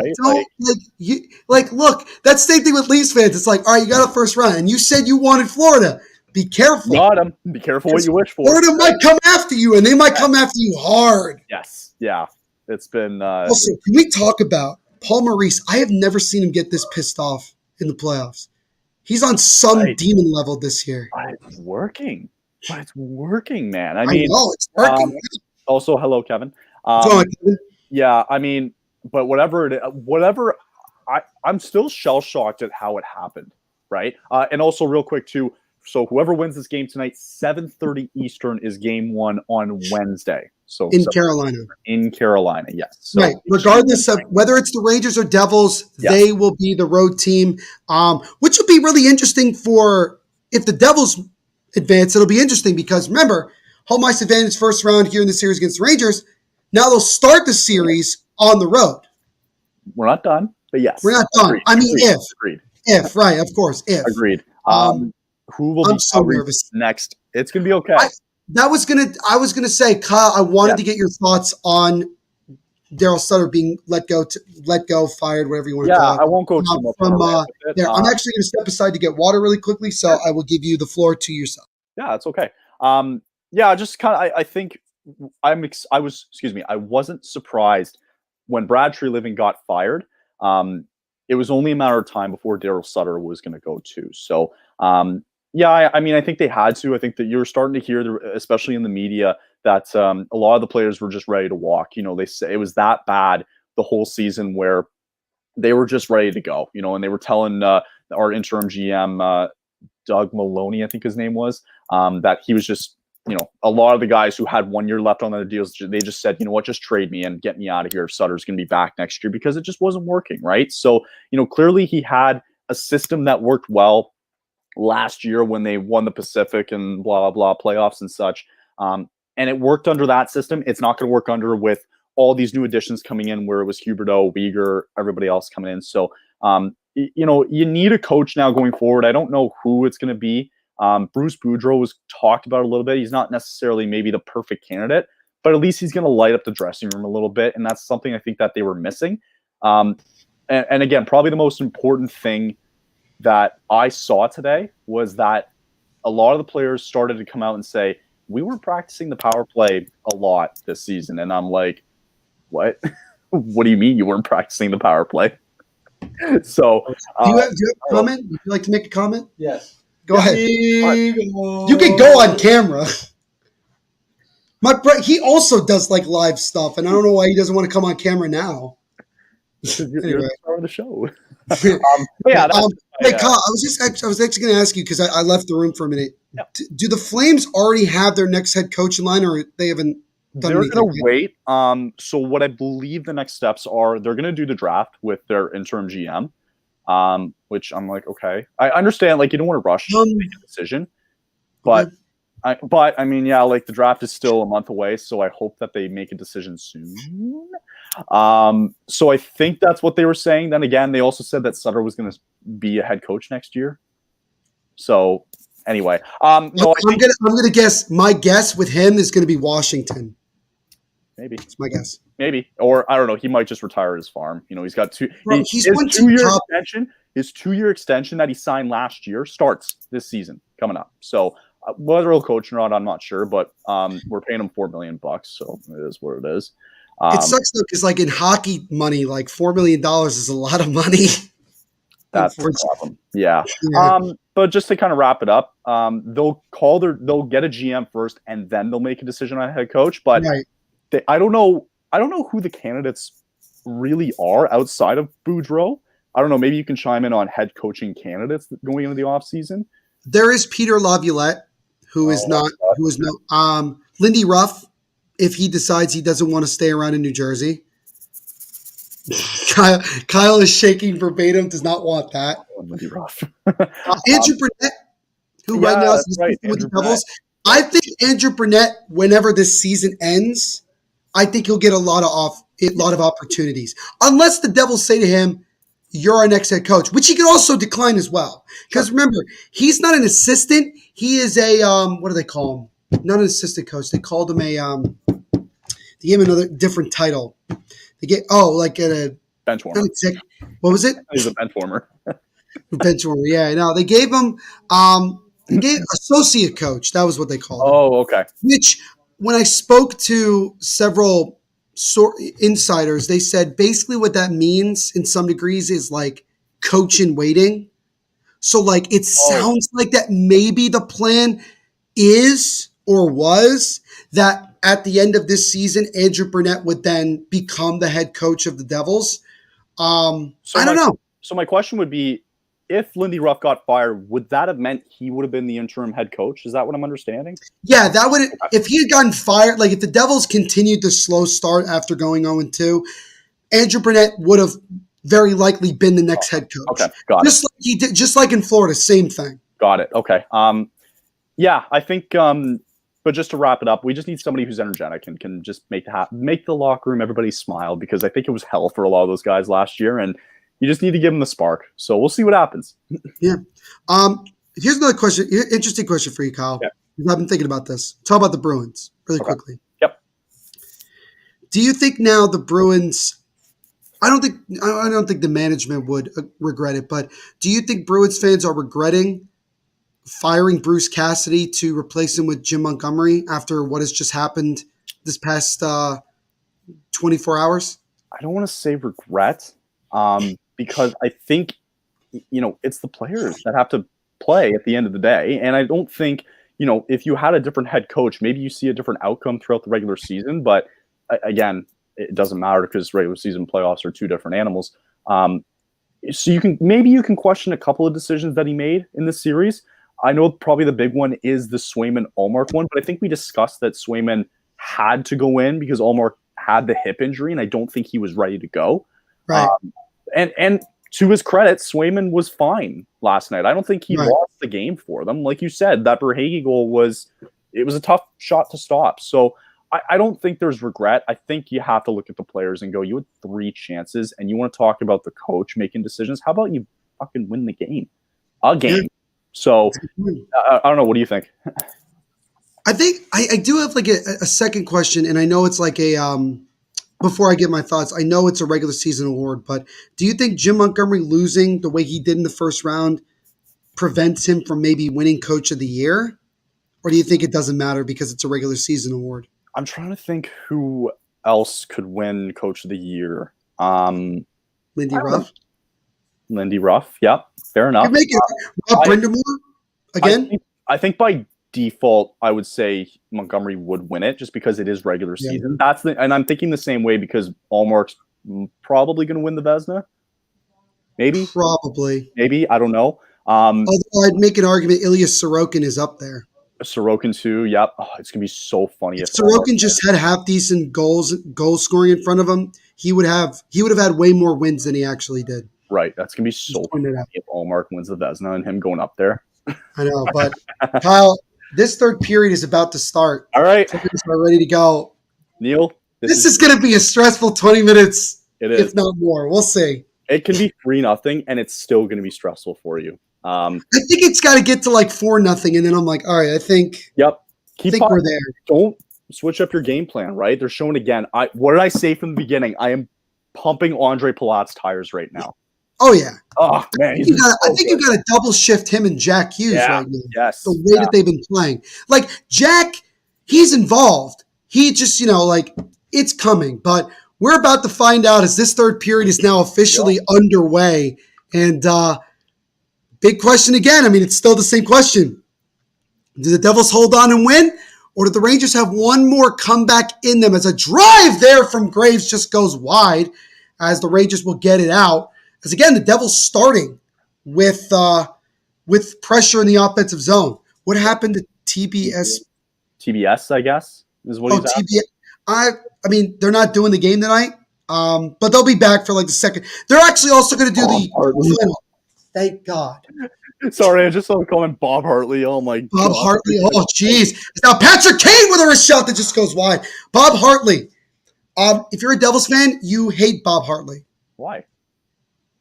Look, that's the same thing with Leafs fans. It's like, all right, you got a first round, and you said you wanted Florida. Be careful. Got them. Be careful what you wish for. Florida might come after you, and they might come after you hard. Yes. Yeah. It's been. Also, can we talk about Paul Maurice? I have never seen him get this pissed off in the playoffs. He's on some demon level this year. But it's working, man. I know it's working. Also, hello, Kevin. Kevin. Yeah, I mean, but I'm still shell shocked at how it happened, right? And also, real quick too. So whoever wins this game tonight, 7:30 Eastern is game 1 on Wednesday. So in Carolina. In Carolina, yes. So, right. Regardless of whether it's the Rangers or Devils, they will be the road team, which will be really interesting for if the Devils advance. It'll be interesting because remember, home ice advantage first round here in the series against the Rangers. Now they'll start the series on the road. We're not done, but yes. We're not done. Agreed. I mean, if, right, of course, if. Agreed. Who will I'm be so nervous next? It's going to be okay. I was gonna say, Kyle, I wanted to get your thoughts on Daryl Sutter being let go, fired, whatever you want to call it. I won't go too much from there. I'm actually going to step aside to get water really quickly, so I will give you the floor to yourself. Yeah, it's okay. Just kind of, I think I wasn't surprised when Brad Treliving got fired. It was only a matter of time before Daryl Sutter was going to go too. So, I think they had to. I think that you're starting to hear, especially in the media, that a lot of the players were just ready to walk. They say it was that bad the whole season where they were just ready to go. And they were telling our interim GM, Doug Maloney, I think his name was, that he was just, a lot of the guys who had 1 year left on their deals, they just said, you know what, just trade me and get me out of here if Sutter's going to be back next year, because it just wasn't working, right? So, clearly he had a system that worked well last year when they won the Pacific and blah, blah, blah, playoffs and such. And it worked under that system. It's not going to work under with all these new additions coming in where it was Huberdeau, Weegar, everybody else coming in. So, you need a coach now going forward. I don't know who it's going to be. Bruce Boudreau was talked about a little bit. He's not necessarily maybe the perfect candidate, but at least he's going to light up the dressing room a little bit. And that's something I think that they were missing. And again, probably the most important thing that I saw today was that a lot of the players started to come out and say, we were practicing the power play a lot this season. And I'm like, what? What do you mean you weren't practicing the power play? So, do you have a comment? Would you like to make a comment? Yes. Go ahead. You can go on camera. He also does like live stuff, and I don't know why he doesn't want to come on camera now. You're Anyway. the star of the show. Kyle, I was actually going to ask you because I left the room for a minute. Yeah. Do the Flames already have their next head coach in line, or they haven't done anything? They're going to wait. So what I believe the next steps are, they're going to do the draft with their interim GM, which I'm like, okay. I understand, like, you don't want to rush to make a decision, but the draft is still a month away, so I hope that they make a decision soon. So I think that's what they were saying. Then again, they also said that Sutter was going to be a head coach next year. So anyway, I'm gonna guess. My guess with him is going to be Washington. Maybe it's my guess. Maybe, or I don't know. He might just retire his farm. He's got two. He's won 2 years extension. His 2-year extension that he signed last year starts this season coming up. So whether he'll coach or not, I'm not sure. But we're paying him $4 million, so it is what it is. It sucks though, because like in hockey money, like $4 million is a lot of money. That's the problem. Yeah. But just to kind of wrap it up, they'll get a GM first, and then they'll make a decision on a head coach. But I don't know who the candidates really are outside of Boudreau. I don't know. Maybe you can chime in on head coaching candidates going into the offseason. There is Peter Laviolette, who is Lindy Ruff, if he decides he doesn't want to stay around in New Jersey. Kyle is shaking verbatim, does not want that. Lindy Ruff. Andrew Burnett, who right now is with the Devils. I think Andrew Burnett, whenever this season ends, I think he'll get a lot of opportunities. Unless the Devils say to him, you're our next head coach, which he could also decline as well. Because remember, he's not an assistant. He is a, what do they call him? Not an assistant coach. They called him they gave him another different title. They get, a bench warmer. What was it? He's a bench warmer. Bench warmer, yeah. No, they gave him, associate coach. That was what they called him. Oh, okay. Which, when I spoke to several insiders, they said basically what that means in some degrees is like coach in waiting. So like it sounds like that maybe the plan is or was that at the end of this season, Andrew Burnett would then become the head coach of the Devils. I don't know. So my question would be, if Lindy Ruff got fired, would that have meant he would have been the interim head coach? Is that what I'm understanding? Yeah, that would if he had gotten fired, like if the Devils continued the slow start after going 0-2, Andrew Burnett would have very likely been the next head coach. Okay, got it. Like he did, just like in Florida, same thing. Got it. Okay. Yeah, I think. But just to wrap it up, we just need somebody who's energetic and can just make the locker room, everybody smile, because I think it was hell for a lot of those guys last year, and you just need to give them the spark. So we'll see what happens. Yeah. Here's another question. Interesting question for you, Kyle. Yeah. I've been thinking about this. Talk about the Bruins really quickly. Yep. Do you think now the Bruins? I don't think the management would regret it, but do you think Bruins fans are regretting firing Bruce Cassidy to replace him with Jim Montgomery after what has just happened this past 24 hours? I don't want to say regret. Because I think, it's the players that have to play at the end of the day. And I don't think, if you had a different head coach, maybe you see a different outcome throughout the regular season. But again, it doesn't matter because regular season playoffs are two different animals. So you can question a couple of decisions that he made in this series. I know probably the big one is the Swayman-Ullmark one, but I think we discussed that Swayman had to go in because Ullmark had the hip injury, and I don't think he was ready to go. Right. And to his credit, Swayman was fine last night. I don't think he lost the game for them. Like you said, that Verhaeghe goal was a tough shot to stop. So I don't think there's regret. I think you have to look at the players and go, you had 3 chances, and you want to talk about the coach making decisions. How about you fucking win the game? A game. Yeah. So I don't know. What do you think? I think I do have like a second question, and I know it's like before I get my thoughts, I know it's a regular season award, but do you think Jim Montgomery losing the way he did in the first round prevents him from maybe winning Coach of the Year? Or do you think it doesn't matter because it's a regular season award? I'm trying to think who else could win Coach of the Year. Lindy Ruff? Lindy Ruff, yep. Fair enough. You're making Rob Brind'Amour again? I think by default, I would say Montgomery would win it just because it is regular season. And I'm thinking the same way because Ullmark's probably going to win the Vezina. Maybe. Probably. Maybe. I don't know. Although I'd make an argument Ilya Sorokin is up there. Sorokin too. Yep. Oh, it's gonna be so funny. If Sorokin just had half decent goal scoring in front of him, he would have had way more wins than he actually did. Right. That's gonna be so funny if Ullmark wins the Vezina and him going up there. I know, but Kyle, this third period is about to start. All right. We're ready to go. Neil, this is going to be a stressful 20 minutes, if not more. We'll see. It can be 3-0, and it's still going to be stressful for you. I think it's got to get to like 4-0, and then I'm like, all right, I think. Yep. We're there. Don't switch up your game plan, right? They're showing again. What did I say from the beginning? I am pumping Andre Palat's tires right now. Oh, yeah. Oh, man. I think you got to double shift him and Jack Hughes right now. Yes. The way that they've been playing. Like, Jack, he's involved. He just, it's coming. But we're about to find out as this third period is now officially underway. And big question again. I mean, it's still the same question. Do the Devils hold on and win? Or do the Rangers have one more comeback in them as a drive there from Graves just goes wide as the Rangers will get it out? Because again, the Devils starting with pressure in the offensive zone. What happened to TBS? TBS, I guess, is what he's TBS. I mean, they're not doing the game tonight, but they'll be back for like the second. They're actually also going to do the final. Thank God. Sorry, I just saw him calling Bob Hartley. Oh, my God. Bob Hartley. Oh, jeez. Now Patrick Kane with a wrist shot that just goes wide. Bob Hartley. If you're a Devils fan, you hate Bob Hartley. Why?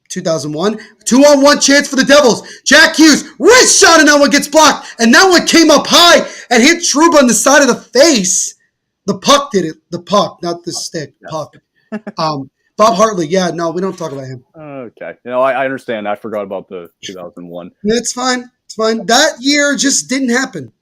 2001, 2-on-1 chance for the Devils. Jack Hughes, wrist shot, and that one gets blocked. And that one came up high and hit Trouba on the side of the face. The puck did it. The puck, not the stick. Yes. Puck. Bob Hartley, yeah, no, we don't talk about him. Okay. I understand. I forgot about the 2001. It's fine. It's fine. That year just didn't happen.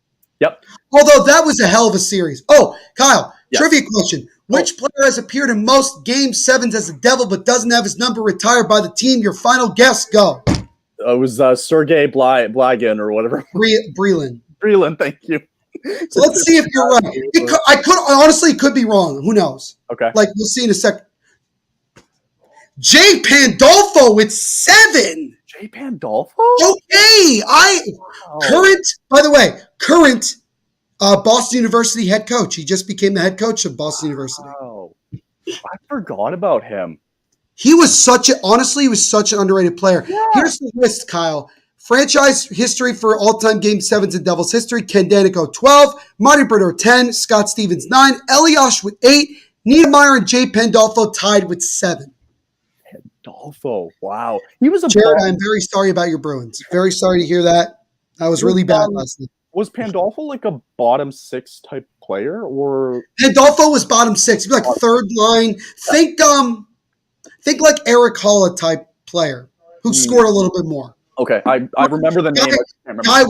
Yep. Although that was a hell of a series. Oh, Kyle, trivia question. Which player has appeared in most Game 7s as a Devil but doesn't have his number retired by the team? Your final guess, go. It was Sergei Blagin or whatever. Breland. Breland, thank you. So let's see if you're right. It could be wrong. Who knows? Okay. Like, we'll see in a second. Jay Pandolfo with 7. Jay Pandolfo? Okay. Current Boston University head coach. He just became the head coach of Boston University. Oh, I forgot about him. He was such an underrated player. Yeah. Here's the list, Kyle. Franchise history for all-time Game 7s in Devils history. Ken Danico, 12. Marty Brodeur, 10. Scott Stevens, 9. Elias with 8. Niedermeyer and Jay Pandolfo tied with 7. Pandolfo, wow. He was a Jared, I'm very sorry about your Bruins. Very sorry to hear that. That was really bad last night. Was Pandolfo like a bottom 6 type player, or Pandolfo was bottom 6? He'd be like third line. Think like Eric Holla type player who scored a little bit more. Okay, I remember the name. Guy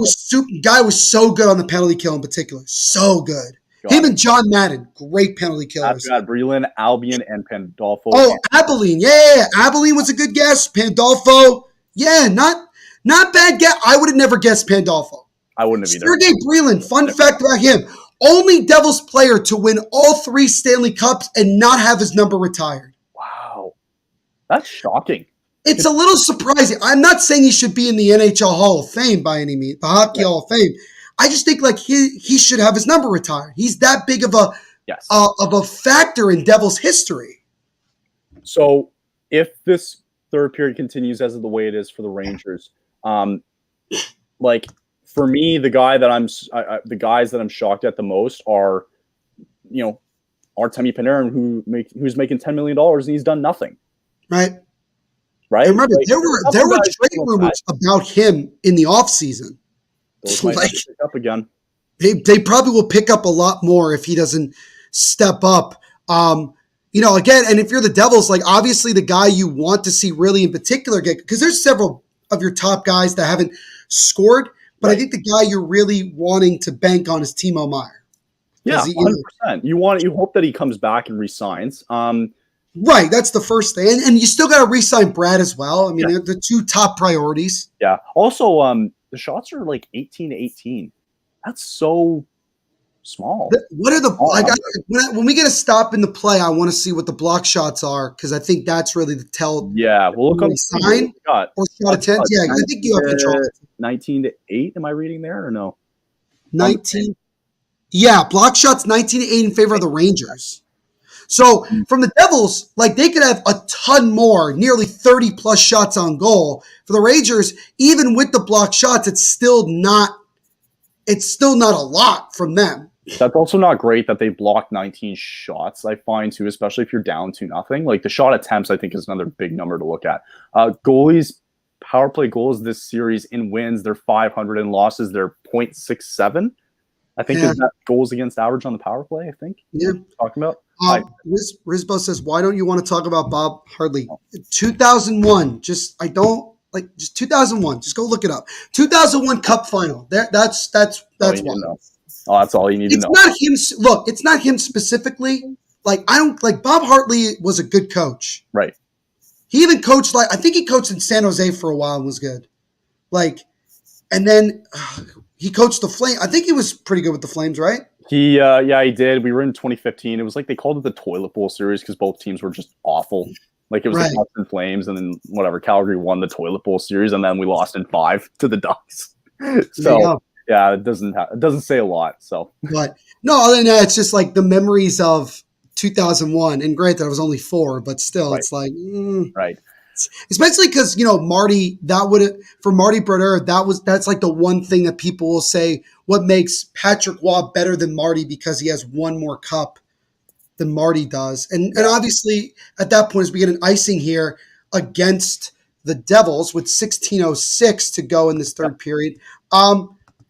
was so good on the penalty kill in particular. So good. Him and John Madden, great penalty killers. I've got Breland, Albion, and Pandolfo. Oh, Abilene. Yeah. Abilene was a good guess. Pandolfo. Yeah, not bad guess. I would have never guessed Pandolfo. I wouldn't have either. Sergei Breland, fun fact about him. Only Devils player to win all 3 Stanley Cups and not have his number retired. Wow. That's shocking. It's a little surprising. I'm not saying he should be in the NHL Hall of Fame by any means, the Hockey Hall of Fame. I just think like he should have his number retired. He's that big of a factor in Devils history. So if this third period continues as the way it is for the Rangers, like for me, the guys that I'm shocked at the most are, Artemi Panarin, who's making $10 million and he's done nothing. Right. Right. I remember there were trade rumors about him in the offseason. Those might pick up again. They probably will pick up a lot more if he doesn't step up. Again, and if you're the Devils, like obviously the guy you want to see really in particular get, because there's several of your top guys that haven't scored, but I think the guy you're really wanting to bank on is Timo Meier. Yeah, 100%. You hope that he comes back and resigns. Right, that's the first thing. And you still got to re-sign Brad as well. I mean, they're the 2 top priorities. Yeah. Also, the shots are like 18-18. That's so small. What are when we get a stop in the play, I want to see what the block shots are because I think that's really the tell. Yeah, we'll look on sign or shot attempts. Yeah, I think you have control. 19-8. Am I reading there or no? 19. Yeah, block shots 19-8 in favor of the Rangers. So from the Devils, like they could have a ton more, nearly 30 plus shots on goal. For the Rangers, even with the block shots, it's still not a lot from them. That's also not great that they blocked 19 shots, I find too, especially if you're down 2-0. Like the shot attempts, I think is another big number to look at. Goalies, power play goals this series in wins, they're 500, in losses, they're .67. I think is that goals against average on the power play, I think. Yeah. Talking about. Rizbo says, why don't you want to talk about Bob Hartley? 2001. Just 2001. Just go look it up. 2001 Cup final. That's why. That's all you need to know. It's not him. Look, it's not him specifically. Like Bob Hartley was a good coach. Right. He even coached I think he coached in San Jose for a while and was good. And then he coached the Flames. I think he was pretty good with the Flames, right? He did. We were in 2015. It was like they called it the Toilet Bowl series because both teams were just awful. Like it was the Boston Flames, and then Calgary won the Toilet Bowl series, and then we lost in 5 to the Ducks. So it doesn't say a lot. So, but no, other than that, it's just like the memories of 2001. And granted, I was only 4, but still, it's like right. Especially because Marty, for Marty Brodeur, that's like the one thing that people will say what makes Patrick Waugh better than Marty because he has one more cup than Marty does, and obviously at that point as we get an icing here against the Devils with 16:06 to go in this third period. I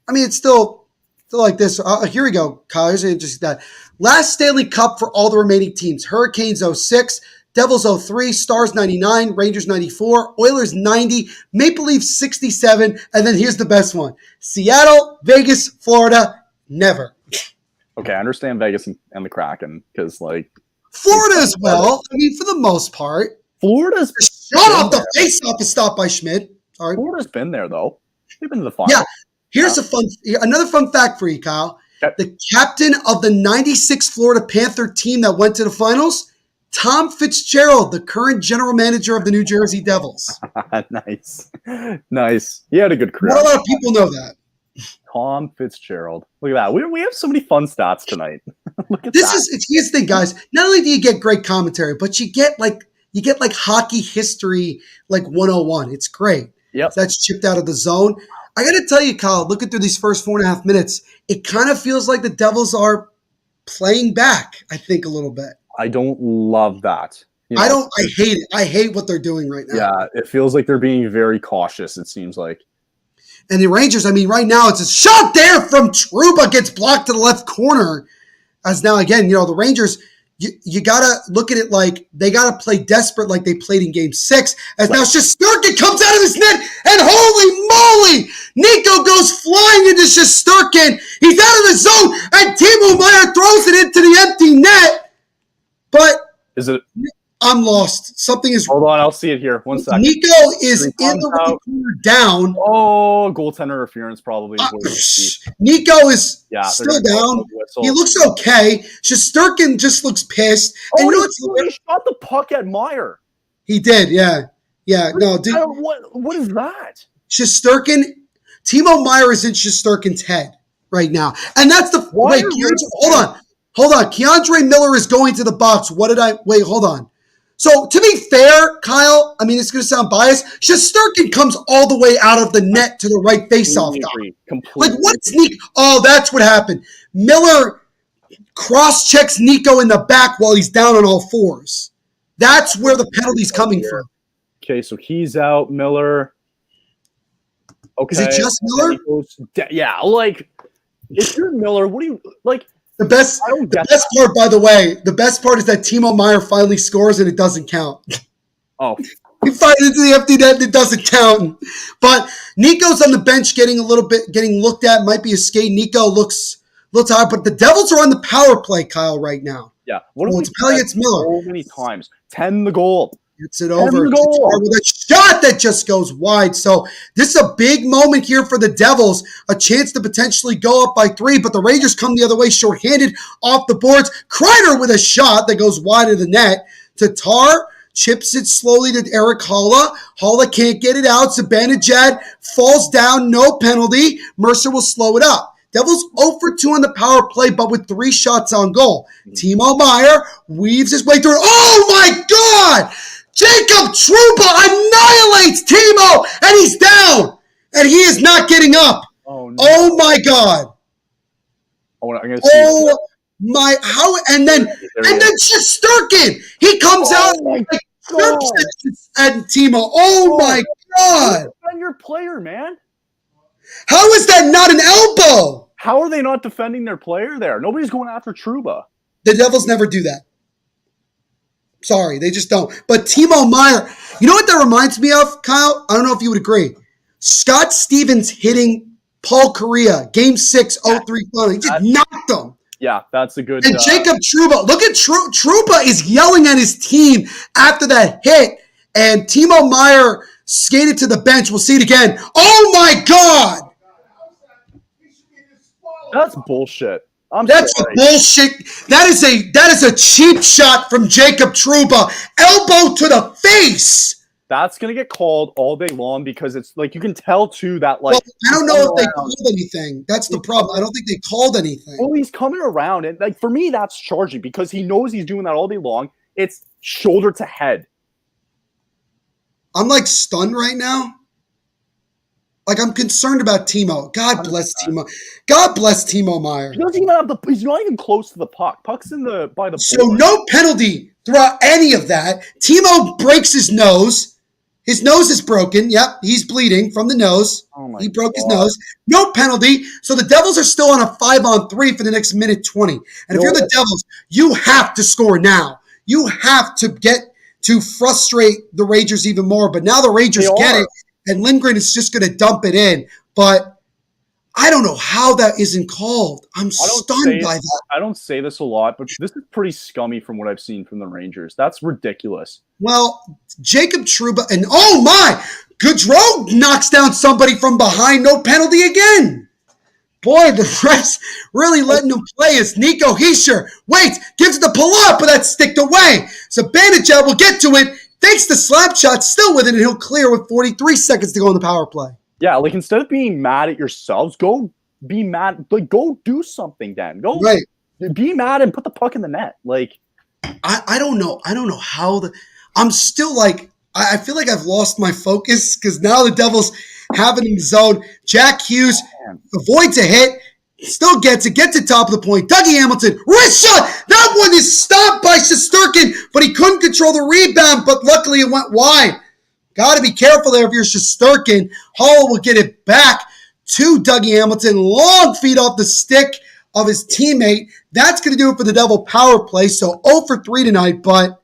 mean it's still like this. Here we go, Kyle. Here's just that last Stanley Cup for all the remaining teams: Hurricanes 06. Devils 03, Stars 99, Rangers 94, Oilers 90, Maple Leafs 67, and then here's the best one. Seattle, Vegas, Florida, never. Okay, I understand Vegas and the Kraken because Florida as well. I mean, for the most part. Florida's shut off the face-off is stopped by Schmidt. Sorry. Florida's been there though. They've been to the final. Yeah. Here's another fun fact for you, Kyle. The captain of the 96 Florida Panther team that went to the finals, Tom Fitzgerald, the current general manager of the New Jersey Devils. Nice. He had a good career. Not a lot of people know that. Tom Fitzgerald. Look at that. We have so many fun stats tonight. Look at This that. is here's the thing, guys. Not only do you get great commentary, but you get like hockey history like 101. It's great. Yep. That's chipped out of the zone. I got to tell you, Kyle, looking through these first 4.5 minutes, it kind of feels like the Devils are playing back, I think, a little bit. I don't love that. I hate it. I hate what they're doing right now. Yeah, it feels like they're being very cautious, it seems like. And the Rangers, I mean, right now it's a shot there from Trouba, gets blocked to the left corner. As now, again, the Rangers, you got to look at it like they got to play desperate like they played in Game 6. As now Shesterkin comes out of his net, and holy moly, Nico goes flying into Shesterkin. He's out of the zone, and Timo Meier throws it into the empty net. But is it? I'm lost. Something is. Hold on, I'll see it here. 1 second. Nico is in the right corner down. Oh, goaltender interference probably. Nico is still down. down. He looks okay. Shesterkin just looks pissed. Oh, and he shot the puck at Meier. He did, yeah. Yeah, no, dude. What is that? Shesterkin, Timo Meier is in Shesterkin's head right now. And that's the wait, hold on. Keandre Miller is going to the box. Hold on. So, to be fair, Kyle, I mean, it's going to sound biased. Shesterkin comes all the way out of the net to the right face-off guy. Like, what's Nico? Oh, that's what happened. Miller cross-checks Nico in the back while he's down on all fours. That's where the penalty's coming from. Okay, so he's out, Miller. Okay. Is it just Miller? Yeah, like, if you're Miller, what do you, like... The best part, by the way, the best part is that Timo Meier finally scores and it doesn't count. Oh. He fired into the empty net and it doesn't count. But Nico's on the bench getting looked at. Might be a skate. Nico looks a little tired, but the Devils are on the power play, Kyle, right now. Yeah. It's Miller. So many times. 10 the goal. Gets it over. With a shot that just goes wide. So this is a big moment here for the Devils. A chance to potentially go up by 3, but the Rangers come the other way shorthanded off the boards. Kreider with a shot that goes wide of the net. Tatar chips it slowly to Eric Haula. Haula can't get it out. Zibanejad falls down. No penalty. Mercer will slow it up. Devils 0 for 2 on the power play, but with 3 shots on goal. Timo Meier weaves his way through it. Oh, my God! Jacob Trouba annihilates Timo, and he's down, and he is not getting up. Oh, no. Oh my God! And then Shesterkin, he comes out like and Timo. Oh my God! Defend your player, man. How is that not an elbow? How are they not defending their player there? Nobody's going after Trouba. The Devils never do that. Sorry, they just don't. But Timo Meier, you know what that reminds me of, Kyle? I don't know if you would agree. Scott Stevens hitting Paul Kariya, Game 6, 0-3 final. He just knocked him. Yeah, that's a good... And Jacob Trouba, look at Trouba is yelling at his team after that hit. And Timo Meier skated to the bench. We'll see it again. Oh, my God! That's bullshit. That's a bullshit. That is a cheap shot from Jacob Trouba. Elbow to the face. That's going to get called all day long because it's like you can tell too that like. Well, I don't know if they called anything. That's the problem. I don't think they called anything. Well, he's coming around and like for me that's charging because he knows he's doing that all day long. It's shoulder to head. I'm like stunned right now. Like, I'm concerned about Timo. God bless Timo. God bless Timo Meier. He doesn't even have he's not even close to the puck. Puck's by the So board. no penalty throughout any of that. Timo breaks his nose. His nose is broken. Yep, he's bleeding from the nose. He broke his nose. No penalty. So the Devils are still on a 5-on-3 for the next minute 20. And if you're the Devils, you have to score now. You have to get to frustrate the Rangers even more. But now the Rangers get it. And Lindgren is just going to dump it in. But I don't know how that isn't called. I'm stunned by that. I don't say this a lot, but this is pretty scummy from what I've seen from the Rangers. That's ridiculous. Well, Jacob Trouba and oh my, Gaudreau knocks down somebody from behind. No penalty again. Boy, the refs really letting him play as Nico Hischier. Wait, gives it the pull-up, but that's sticked away. So Bandicel will get to it, takes the slap shot, still with it, and he'll clear with 43 seconds to go on the power play. Yeah, like instead of being mad at yourselves, go be mad. Like go do something, Dan. Go be mad and put the puck in the net. Like I don't know. I don't know how I'm still like I feel like I've lost my focus because now the Devils have it in the zone. Jack Hughes avoids a hit, still gets it top of the point. Dougie Hamilton, wrist shot. That one is stopped by Shesterkin, but he couldn't control the rebound, but luckily it went wide. Got to be careful there if you're Shesterkin. Hall will get it back to Dougie Hamilton. Long feed off the stick of his teammate. That's going to do it for the Devil power play. So 0 for 3 tonight, but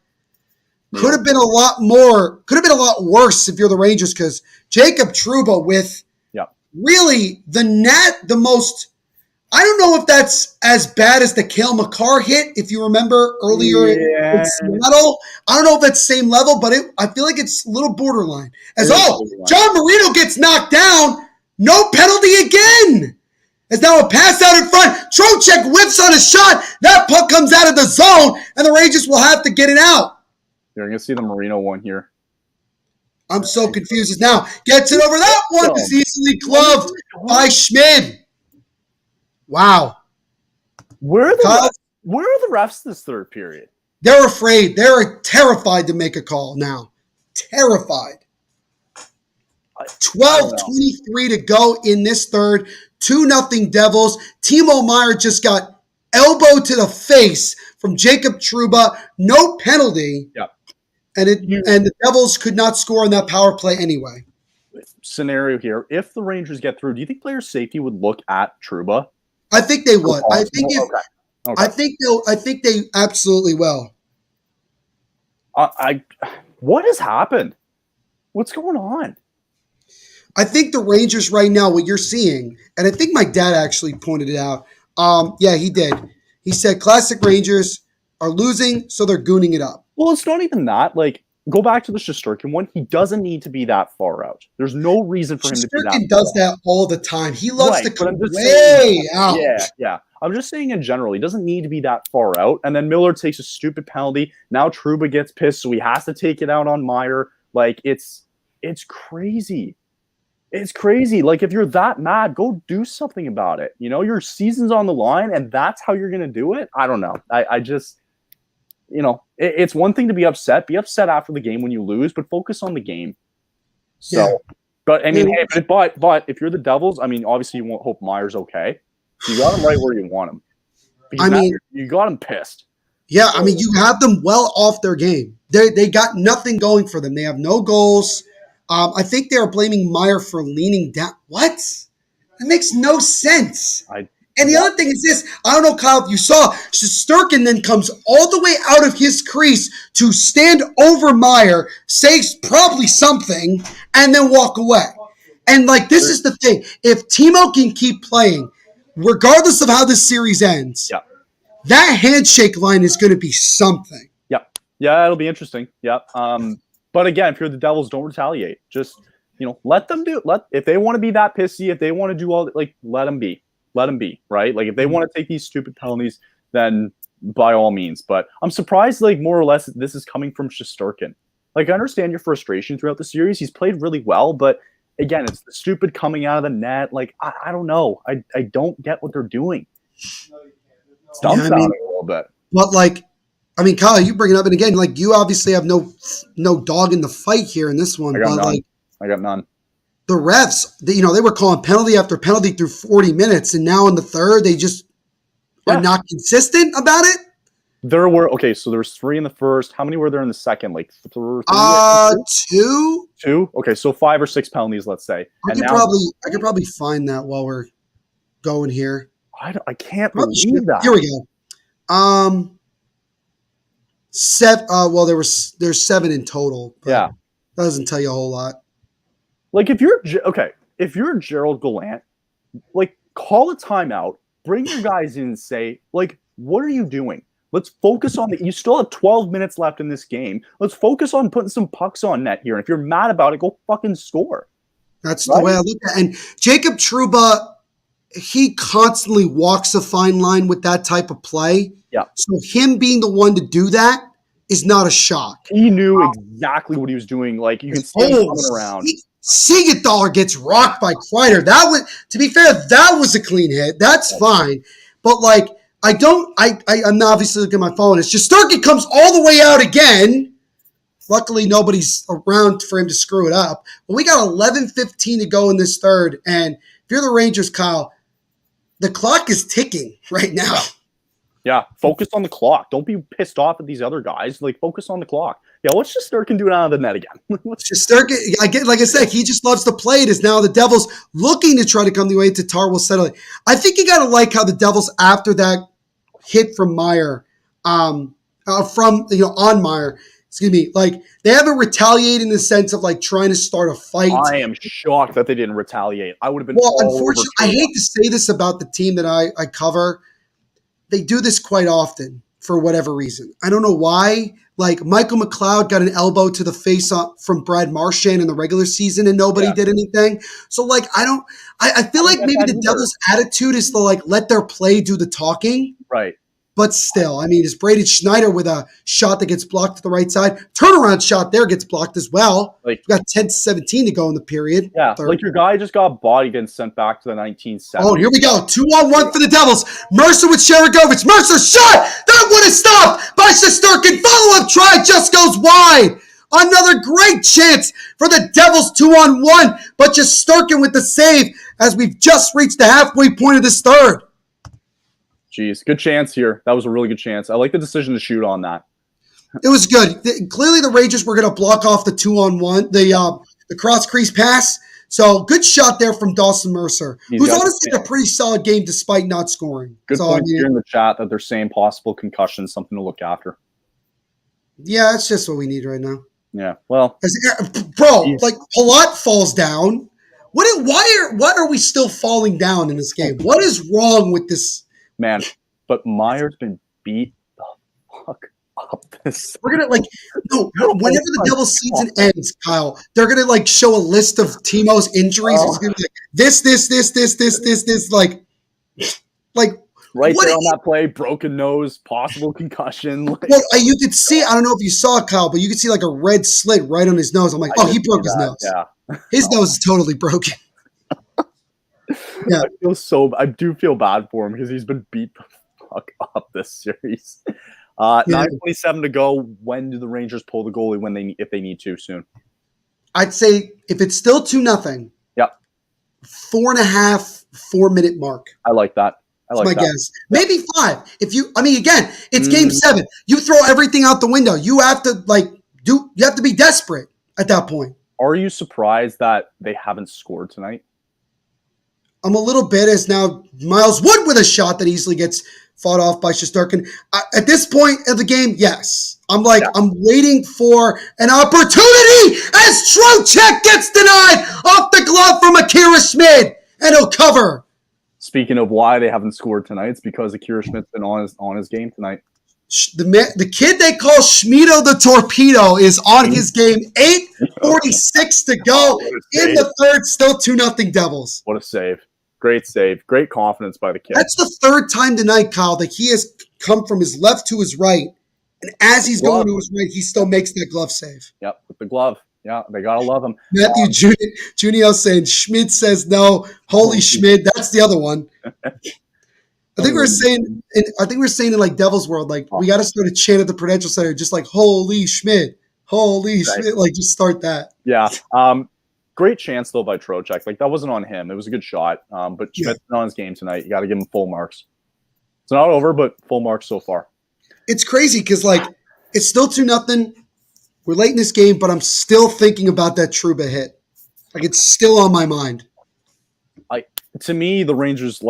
could have been a lot more. Could have been a lot worse if you're the Rangers because Jacob Trouba with really the most. I don't know if that's as bad as the Cale Makar hit, if you remember earlier in Seattle. I don't know if that's same level, but I feel like it's a little borderline. John Marino gets knocked down. No penalty again. It's now a pass out in front. Trocheck whips on a shot. That puck comes out of the zone, and the Rangers will have to get it out. You're going to see the Marino one here. I'm so confused. As now gets it over. That one is easily gloved by Schmid. Wow. Where are the refs this third period? They're afraid. They're terrified to make a call now. Terrified. 12:23 to go in this third. 2-0 Devils. Timo Meier just got elbowed to the face from Jacob Trouba. No penalty. Yep. And the Devils could not score on that power play anyway. Scenario here. If the Rangers get through, do you think player safety would look at Trouba? I think they would. I think they absolutely will. What has happened? What's going on? I think the Rangers right now, what you're seeing, and I think my dad actually pointed it out. Yeah, he did. He said classic Rangers are losing, so they're gooning it up. Well, it's not even that. Like, go back to the Shesterkin one. He doesn't need to be that far out. There's no reason for him to be that Shesterkin does that all the time. He loves to come out. Yeah. I'm just saying in general, he doesn't need to be that far out. And then Miller takes a stupid penalty. Now Trouba gets pissed, so he has to take it out on Meier. Like, it's crazy. It's crazy. Like, if you're that mad, go do something about it. You know, your season's on the line, and that's how you're going to do it? I don't know. I just... You know, it's one thing to be upset. Be upset after the game when you lose, but focus on the game. So, but I mean, but if you're the Devils, I mean, obviously you won't hope Meier's okay. You got him right where you want him. Because you got him pissed. Yeah, I mean, you have them well off their game. They got nothing going for them. They have no goals. I think they are blaming Meier for leaning down. What? That makes no sense. And the other thing is this, I don't know, Kyle, if you saw, Shesterkin then comes all the way out of his crease to stand over Meier, say probably something, and then walk away. And, like, this is the thing. If Timo can keep playing, regardless of how this series ends, that handshake line is going to be something. Yeah, it'll be interesting. But, again, if you're the Devils, don't retaliate. Just, you know, let them do it. If they want to be that pissy, if they want to do all – like, let them be. Let them be, right? Like, if they want to take these stupid penalties, then by all means. But I'm surprised, like, more or less, this is coming from Shesterkin. Like, I understand your frustration throughout the series. He's played really well, but, again, it's the stupid coming out of the net. Like, I don't know. I don't get what they're doing. It's dumbfounding a little bit. But, like, I mean, Kyle, you bring it up, and again, like, you obviously have no dog in the fight here in this one. I got none. The refs, they were calling penalty after penalty through 40 minutes, and now in the third, they just are not consistent about it. There was 3 in the first. How many were there in the second? Like 3? 2. 2? Okay, so 5 or 6 penalties, let's say. I could probably find that while we're going here. I can't believe that. Here we go. 7. Well, there's 7 in total. Yeah, that doesn't tell you a whole lot. Like, if you're Gerald Gallant, like, call a timeout, bring your guys in and say, like, what are you doing? Let's focus on you still have 12 minutes left in this game. Let's focus on putting some pucks on net here. And if you're mad about it, go fucking score. That's the way I look at it. And Jacob Trouba, he constantly walks a fine line with that type of play. Yeah. So him being the one to do that is not a shock. He knew exactly what he was doing. Like, you can see him coming around. Siegenthaler gets rocked by Kreider. That was, to be fair, that was a clean hit. That's fine. But like, I'm obviously looking at my phone. It's just Shesterkin comes all the way out again. Luckily, nobody's around for him to screw it up. But we got 11:15 to go in this third. And if you're the Rangers, Kyle, the clock is ticking right now. Yeah, focus on the clock. Don't be pissed off at these other guys. Like, focus on the clock. Yeah, what's Shesterkin doing out of the net again? Shesterkin, like I said, he just loves to play it. Is now the Devils looking to try to come the way. Tatar will settle it. I think you got to like how the Devils, after that hit from Meyer, on Meyer, excuse me, like they haven't retaliated in the sense of like trying to start a fight. I am shocked that they didn't retaliate. I would have been. Well, unfortunately, I hate to say this about the team that I cover. They do this quite often for whatever reason. I don't know why. Like Michael McLeod got an elbow to the face from Brad Marchand in the regular season and nobody did anything. So like, I feel like maybe the Devils' attitude is to like let their play do the talking. Right. But still, I mean, it's Brady Schneider with a shot that gets blocked to the right side. Turnaround shot there gets blocked as well. Like, we've got 10-17 to go in the period. Yeah, Third. like your guy just got bodied and sent back to the 1970s. Oh, here we go. 2-on-1 for the Devils. Mercer with Sharagovich. Mercer shot! That one is stopped by Shesterkin. Follow-up try just goes wide. Another great chance for the Devils 2-on-1, but Shesterkin with the save as we've just reached the halfway point of this third. Jeez, good chance here. That was a really good chance. I like the decision to shoot on that. It was good. Clearly, the Rangers were going to block off the 2-on-1, the cross crease pass. So good shot there from Dawson Mercer, who's honestly a pretty solid game despite not scoring. Good point here in the chat that they're saying possible concussion, something to look after. Yeah, that's just what we need right now. Yeah, well, like Palat falls down. Why are we still falling down in this game? What is wrong with this? Man, but Meyer's been beat the fuck up this. We're gonna whenever the Devils season ends, Kyle, they're gonna like show a list of Timo's injuries. It's gonna be like this, like right there on that play, broken nose, possible concussion. Well, you could see, I don't know if you saw it, Kyle, but you could see like a red slit right on his nose. I'm like, oh, he broke his nose. Yeah. His nose is totally broken. Yeah. I do feel bad for him because he's been beat the fuck up this series. 9:27 to go. When do the Rangers pull the goalie if they need to soon? I'd say if it's still 2-0. Yep. 4.5-4 minute mark. I like that. That's my guess. Maybe 5. Again, it's game 7. You throw everything out the window. You have to you have to be desperate at that point. Are you surprised that they haven't scored tonight? I'm a little bit, as now Miles Wood with a shot that easily gets fought off by Shesterkin. At this point of the game, yes. I'm waiting for an opportunity as Trocheck gets denied off the glove from Akira Schmid, and he'll cover. Speaking of why they haven't scored tonight, it's because Akira Schmid's been on his game tonight. The kid they call Schmido the Torpedo is on his game. 8:46 to go in the third. Still 2-0 Devils. What a save. Great save. Great confidence by the kid. That's the third time tonight, Kyle, that he has come from his left to his right. And as he's going to his right, he still makes that glove save. Yep, with the glove. Yeah, they got to love him. Matthew Junio saying, Schmid says no. Holy Schmid. That's the other one. I think we were saying in like Devil's World, like we got to start a chant at the Prudential Center, just like holy Schmid, holy Schmid, like just start that. Yeah. Great chance though by Trocheck. Like that wasn't on him. It was a good shot. But Schmidt's been on his game tonight. You got to give him full marks. It's not over, but full marks so far. It's crazy because like it's still 2-0. We're late in this game, but I'm still thinking about that Trouba hit. Like it's still on my mind. To me, the Rangers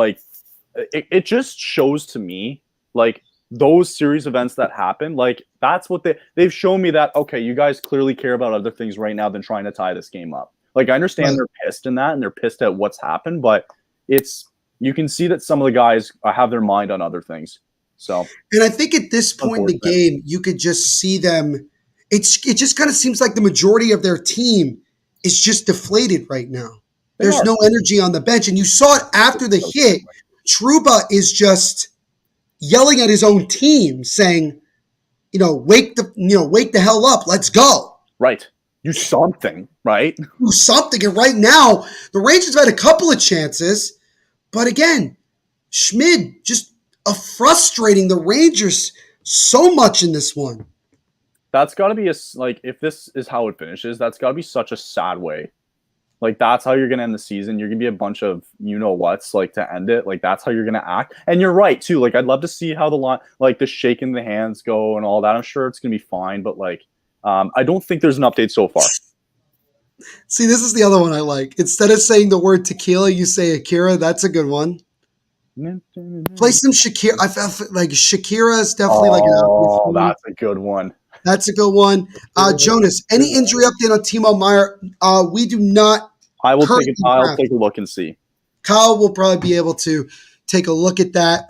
it just shows to me like those series events that happen, like that's what they've shown me that, okay, you guys clearly care about other things right now than trying to tie this game up. Like I understand they're pissed in that and they're pissed at what's happened, but you can see that some of the guys have their mind on other things. So, and I think at this point in the game, you could just see them. It just kind of seems like the majority of their team is just deflated right now. There's no energy on the bench. And you saw it after the hit. Trouba is just yelling at his own team saying, wake the hell up. Let's go. Right. Do something, right? Do something. And right now, the Rangers have had a couple of chances. But again, Schmid just frustrating the Rangers so much in this one. That's got to be if this is how it finishes, that's got to be such a sad way. Like, that's how you're going to end the season. You're going to be a bunch of you-know-whats, to end it. Like, that's how you're going to act. And you're right, too. Like, I'd love to see how the shaking the hands go and all that. I'm sure it's going to be fine. But, I don't think there's an update so far. See, this is the other one I like. Instead of saying the word tequila, you say Akira. That's a good one. Play some Shakira. I felt like Shakira is definitely that's a good one. That's a good one. Jonas, any injury update on Timo Meier? We do not. I'll take a look and see. Kyle will probably be able to take a look at that.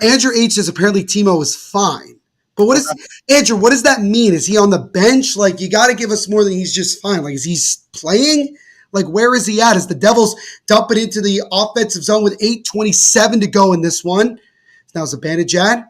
Andrew H says apparently Timo is fine. But Andrew, what does that mean? Is he on the bench? Like, you got to give us more than he's just fine. Like, is he playing? Like, where is he at? As the Devils dump it into the offensive zone with 8:27 to go in this one. Now Zibanejad.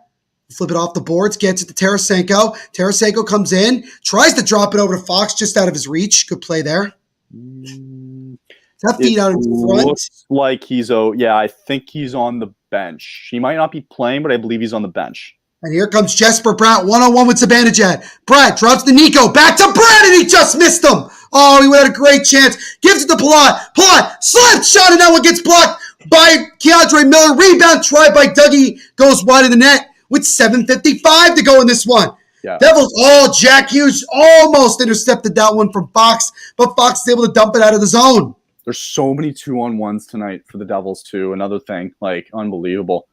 Flip it off the boards, gets it to Tarasenko. Tarasenko comes in, tries to drop it over to Fox, just out of his reach. Good play there. That feed out in front. Looks like I think he's on the bench. He might not be playing, but I believe he's on the bench. And here comes Jesper Bratt, one-on-one with Zibanejad. Bratt drops to Nico, back to Bratt, and he just missed him. Oh, he had a great chance. Gives it to Palat. Palat, slap shot, and that one gets blocked by Keandre Miller. Rebound try by Dougie, goes wide of the net. With 7:55 to go in this one. Yeah. Devils, Jack Hughes almost intercepted that one from Fox, but Fox is able to dump it out of the zone. There's so many 2-on-1s tonight for the Devils too. Another thing, unbelievable.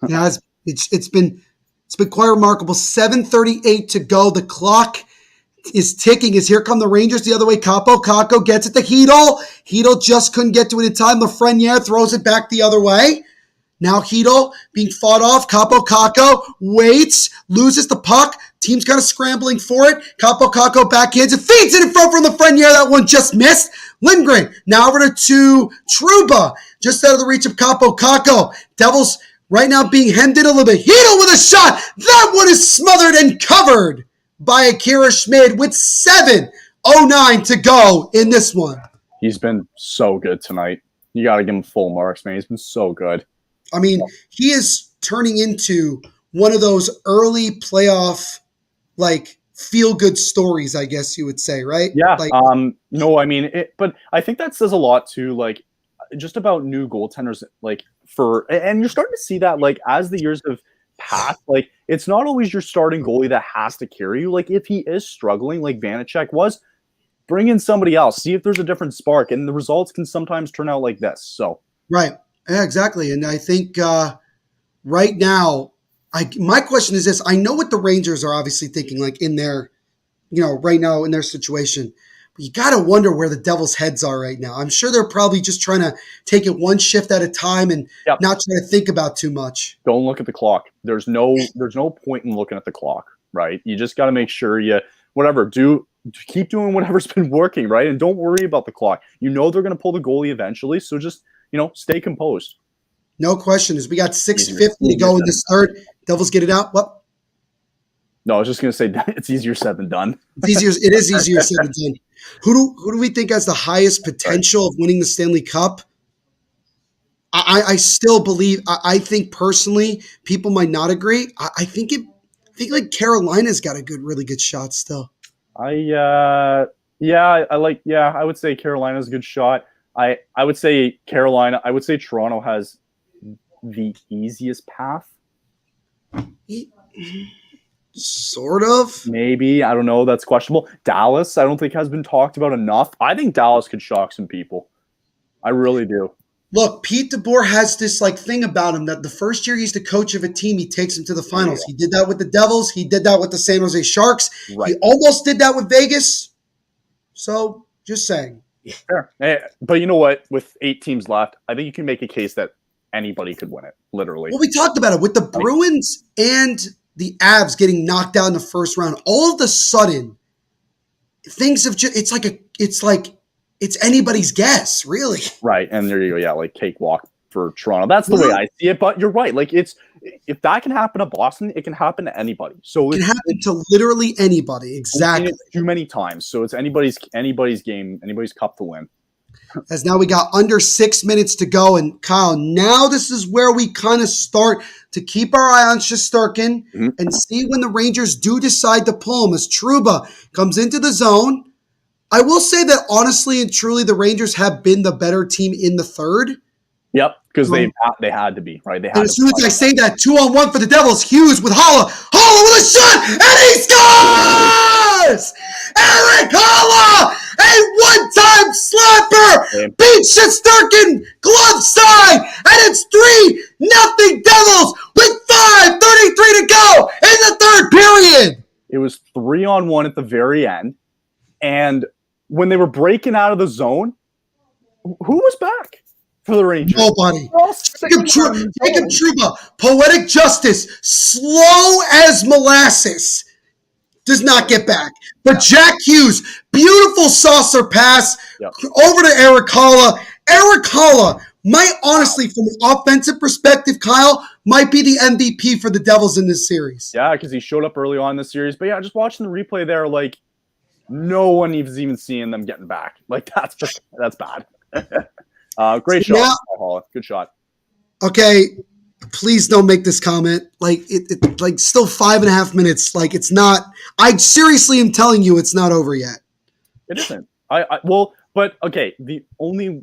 Yeah, it's been quite remarkable. 7:38 to go. The clock is ticking as here come the Rangers the other way. Kako gets it to Hedl. Hedl just couldn't get to it in time. Lafreniere throws it back the other way. Now Hedl being fought off. Kako waits, loses the puck. Team's kind of scrambling for it. Kako backhands and feeds it in front from Lafreniere. That one just missed. Lindgren now over to Trouba. Just out of the reach of Kako. Devils right now being hemmed in a little bit. Hedl with a shot. That one is smothered and covered by Akira Schmid with 7:09 to go in this one. He's been so good tonight. You got to give him full marks, man. He's been so good. I mean, he is turning into one of those early playoff, feel-good stories, I guess you would say, right? Yeah. But I think that says a lot too, just about new goaltenders, and you're starting to see that, as the years have passed, it's not always your starting goalie that has to carry you. If he is struggling, like Vanacek was, bring in somebody else, see if there's a different spark, and the results can sometimes turn out like this. So. Right. Yeah, exactly. And I think right now, my question is this. I know what the Rangers are obviously thinking, in their, right now in their situation. But you got to wonder where the Devils' heads are right now. I'm sure they're probably just trying to take it one shift at a time and not try to think about too much. Don't look at the clock. There's no point in looking at the clock, right? You just got to make sure keep doing whatever's been working, right? And don't worry about the clock. They're going to pull the goalie eventually, so just stay composed. No question. As we got 6:50 to go in this third, Devils get it out. What? No, I was just going to say it's easier said than done. It is easier said than done. Who do we think has the highest potential of winning the Stanley Cup? I still believe. I think personally, people might not agree. I think Carolina's got a really good shot still. I would say Carolina's a good shot. I would say Carolina. I would say Toronto has the easiest path. Sort of. Maybe. I don't know. That's questionable. Dallas, I don't think has been talked about enough. I think Dallas could shock some people. I really do. Look, Pete DeBoer has this thing about him that the first year he's the coach of a team, he takes him to the finals. Yeah. He did that with the Devils. He did that with the San Jose Sharks. Right. He almost did that with Vegas. So, just saying. Sure. But you know what? With 8 teams left, I think you can make a case that anybody could win it, literally. Well, we talked about it. With the Bruins and the Avs getting knocked out in the first round, all of a sudden, things have just – it's it's anybody's guess, really. Right, and there you go. Yeah, like cakewalk for Toronto. That's the way I see it. But you're right. Like if that can happen to Boston, it can happen to anybody. So it can happen to literally anybody. Exactly. Too many times. So it's anybody's game, anybody's cup to win. As now we got under 6 minutes to go, and Kyle, now this is where we kind of start to keep our eye on Shesterkin and see when the Rangers do decide to pull him as Trouba comes into the zone. I will say that honestly and truly, the Rangers have been the better team in the third. Yep, because they had to be, right? They had and as soon as I say that, 2-on-1 for the Devils, Hughes with Holla with a shot, and he scores! Eric Holla, a one-time slapper, beats Shesterkin, glove side, and it's 3-0 Devils with 5:33 to go in the third period. It was 3-on-1 at the very end, and when they were breaking out of the zone, who was back for the Rangers? Nobody. Jacob Trouba, poetic justice, slow as molasses, does not get back. But Jack Hughes, beautiful saucer pass over to Eric Holla. Eric Holla might honestly, from an offensive perspective, Kyle, might be the MVP for the Devils in this series. Yeah, because he showed up early on in the series. But yeah, just watching the replay there, like, no one is even seeing them getting back. Like, that's bad. Great shot, Holla. Good shot. Okay, please don't make this comment. Like, it like still 5.5 minutes. Like, it's not. I seriously am telling you, it's not over yet. It isn't. But okay. The only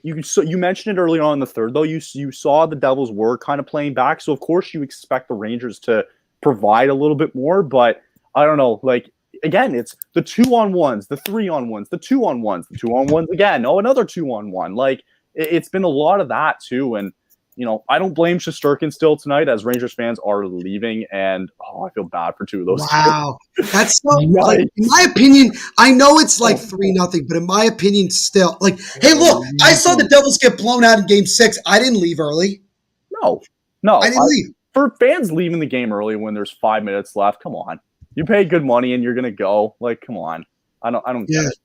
you mentioned it early on in the third, though. You saw the Devils were kind of playing back, so of course you expect the Rangers to provide a little bit more. But I don't know, like. Again, it's the 2-on-1s, the 3-on-1s, the 2-on-1s, the 2-on-1s again. Oh, another 2-on-1. Like, it's been a lot of that, too. And, I don't blame Shesterkin still tonight as Rangers fans are leaving. And, I feel bad for two of those. Wow. That's so, like, in my opinion, I know it's like 3-0, but in my opinion, still. Like, hey, look, I saw the Devils get blown out in Game 6. I didn't leave early. No. I didn't leave. For fans leaving the game early when there's 5 minutes left, come on. You pay good money and you're gonna go. Like, come on. I don't get it.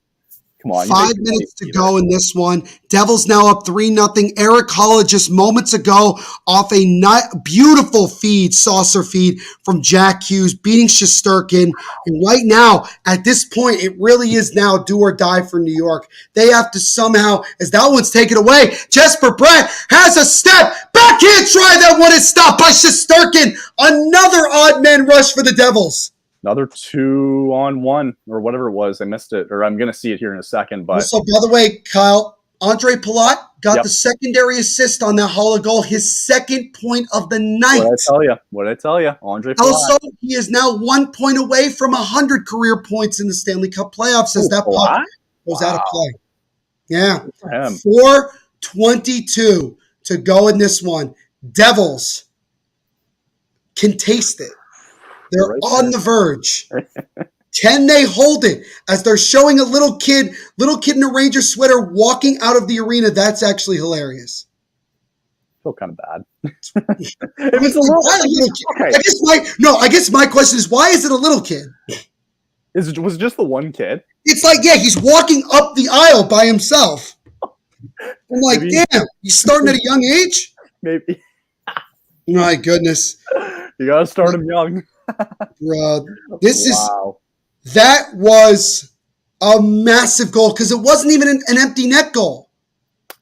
Come on. 5 minutes to go in this one. Devils now up 3-0. Eric Holla just moments ago off a beautiful saucer feed from Jack Hughes, beating Shesterkin. And right now, at this point, it really is now do or die for New York. They have to somehow, as that one's taken away, Jesper Bratt has a step. Backhand try, that one is stopped by Shesterkin. Another odd man rush for the Devils. Another 2-on-1 or whatever it was. I missed it, or I'm going to see it here in a second. But so, by the way, Kyle, Andre Palat got the secondary assist on that Holla goal, his second point of the night. What did I tell you? Andre Palat. Also, he is now 1 point away from 100 career points in the Stanley Cup playoffs as that puck goes out of play. Yeah. 4:22 to go in this one. Devils can taste it. They're on the verge. Can they hold it? As they're showing a little kid in a Ranger sweater walking out of the arena. That's actually hilarious. I feel kind of bad. It was a little kid. Okay. I guess my question is, why is it a little kid? Was it just the one kid? It's like, he's walking up the aisle by himself. I'm like, damn, he's starting at a young age? Maybe. My goodness. You got to start him young. Bro, that was a massive goal because it wasn't even an empty net goal.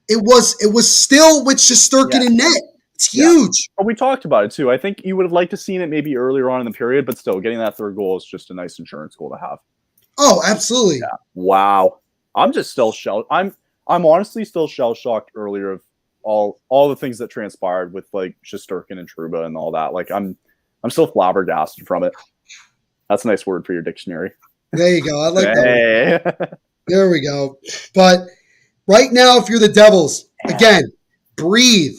It was still with Shesterkin in net. It's huge. But we talked about it too. I think you would have liked to seen it maybe earlier on in the period, but still, getting that third goal is just a nice insurance goal to have. Oh, absolutely. Yeah. Wow. I'm just still I'm honestly still shell shocked earlier of all the things that transpired with like Shesterkin and Trouba and all that. Like I'm still flabbergasted from it. That's a nice word for your dictionary. There you go. I like that. There we go. But right now, if you're the Devils, again, breathe.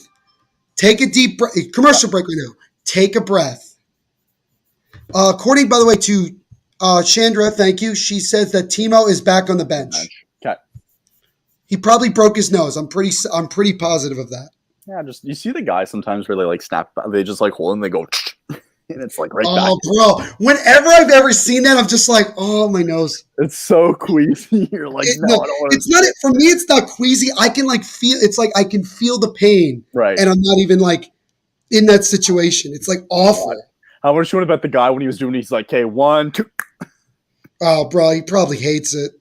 Take a deep breath. Commercial break right now. Take a breath. According, by the way, to Chandra, thank you. She says that Timo is back on the bench. Okay. He probably broke his nose. I'm pretty positive of that. Yeah, just you see the guys sometimes where they like snap, they just like hold and they go. and it's like right back. Oh, bro. Whenever I've ever seen that, I'm just like, oh, my nose. It's so queasy. You're like, no, I don't want to. It's not. For me, it's not queasy. I can like feel. It's like I can feel the pain, Right. and I'm not even like in that situation. It's like awful. How much you want to bet the guy when he was doing it? He's like, okay, 1, 2. Oh, bro, he probably hates it.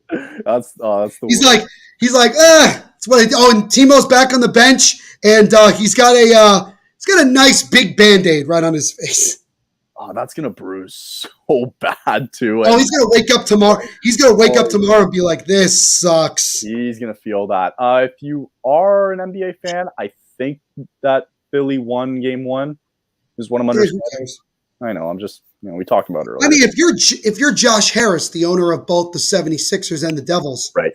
That's the He's worst. like, It's what. And Timo's back on the bench, and he's got a nice big Band-Aid right on his face. Oh, that's gonna bruise so bad too. Oh, he's gonna wake up tomorrow. He's gonna wake up tomorrow and be like, "This sucks." He's gonna feel that. If you are an NBA fan, I think that Philly won Game 1. Is what I'm understanding. I know. I'm just, we talked about it earlier. I mean, if you're Josh Harris, the owner of both the 76ers and the Devils, right,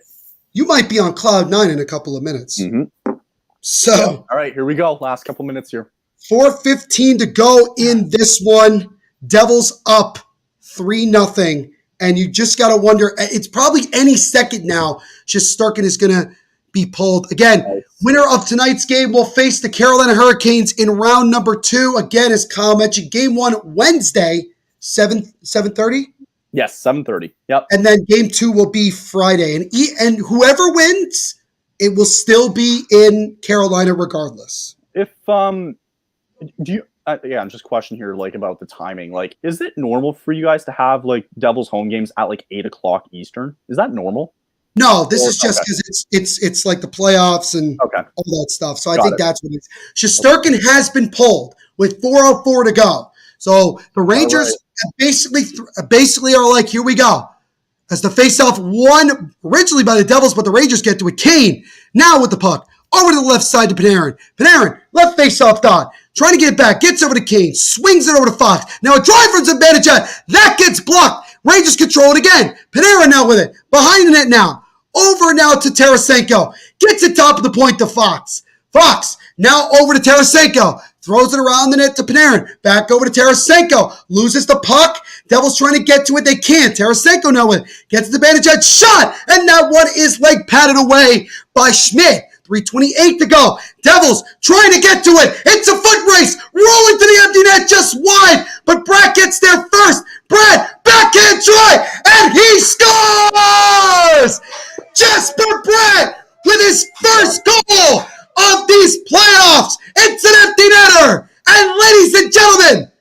you might be on cloud 9 in a couple of minutes. Mm-hmm. So, all right, here we go. Last couple minutes here. 4:15 to go in this one. Devils up 3-0, and you just got to wonder. It's probably any second now. Shesterkin is going to be pulled again. Nice. Winner of tonight's game will face the Carolina Hurricanes in round number 2. Again, as Kyle mentioned, Game 1 Wednesday, 7:30. Yes, 7:30. Yep. And then Game 2 will be Friday, and whoever wins, it will still be in Carolina regardless. If do you? I'm just questioning here, like about the timing. Like, is it normal for you guys to have like Devils home games at like 8:00 Eastern? Is that normal? No, this is just because it's like the playoffs and all that stuff. So I think that's what it is. Shesterkin has been pulled with 4:04 to go. So the Rangers basically are like, here we go. As the faceoff won originally by the Devils, but the Rangers get to it. Kane now with the puck. Over to the left side to Panarin. Panarin, left faceoff dot. Trying to get it back. Gets over to Kane. Swings it over to Fox. Now a drive from Zibanejad. That gets blocked. Rangers control it again. Panarin now with it. Behind the net now. Over now to Tarasenko. Gets it top of the point to Fox. Fox now over to Tarasenko. Throws it around the net to Panarin. Back over to Tarasenko. Loses the puck. Devils trying to get to it. They can't. Tarasenko now with it. Gets the Zibanejad. Shot. And that one is leg patted away by Schmidt. 3:28 to go. Devils trying to get to it. It's a foot race. Rolling to the empty net just wide. But Brad gets there first. Brad, backhand try. And he scores! Jesper Brad with his first goal of these playoffs. It's an empty netter. And ladies and gentlemen,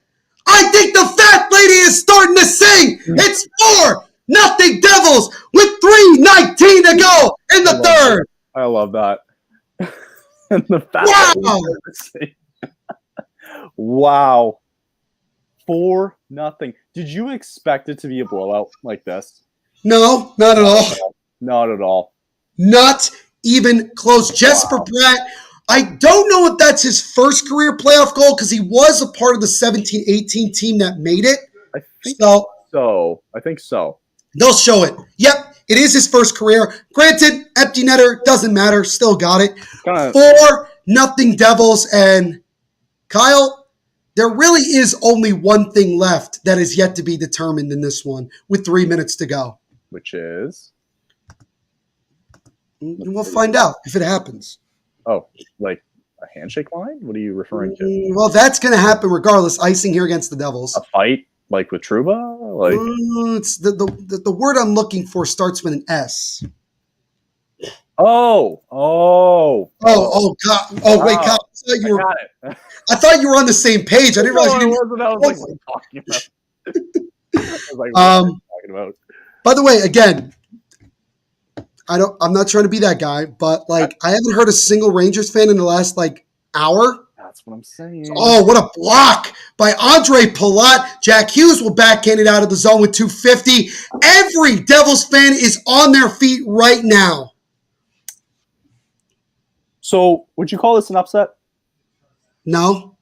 I think the fat lady is starting to sing. It's 4-0 Devils with 3:19 to go in the third. I love that. And the fact wow. 4-0. Did you expect it to be a blowout like this? No, not at all. Not at all. Not even close. Jesper Bratt, I don't know if that's his first career playoff goal because he was a part of the 17-18 team that made it. I think so. I think so. They'll show it. Yep. It is his first career. Granted, empty netter, doesn't matter. Still got it. 4-0 Devils. And Kyle, there really is only one thing left that is yet to be determined in this one with 3 minutes to go. Which is? We'll find out if it happens. Oh, like a handshake line? What are you referring to? Well, that's going to happen regardless. Icing here against the Devils. A fight? Like with Trouba? Like it's the word I'm looking for starts with an S. God. Wait, Kyle, I thought you were on the same page. I didn't realize you wasn't. I was like, what are you talking about? I was like, what are you talking about? By the way, again, I'm not trying to be that guy, but like I haven't heard a single Rangers fan in the last like hour. That's what I'm saying. Oh, what a block by Andre Palat. Jack Hughes will backhand it out of the zone with 250. Every Devils fan is on their feet right now. So, would you call this an upset? No.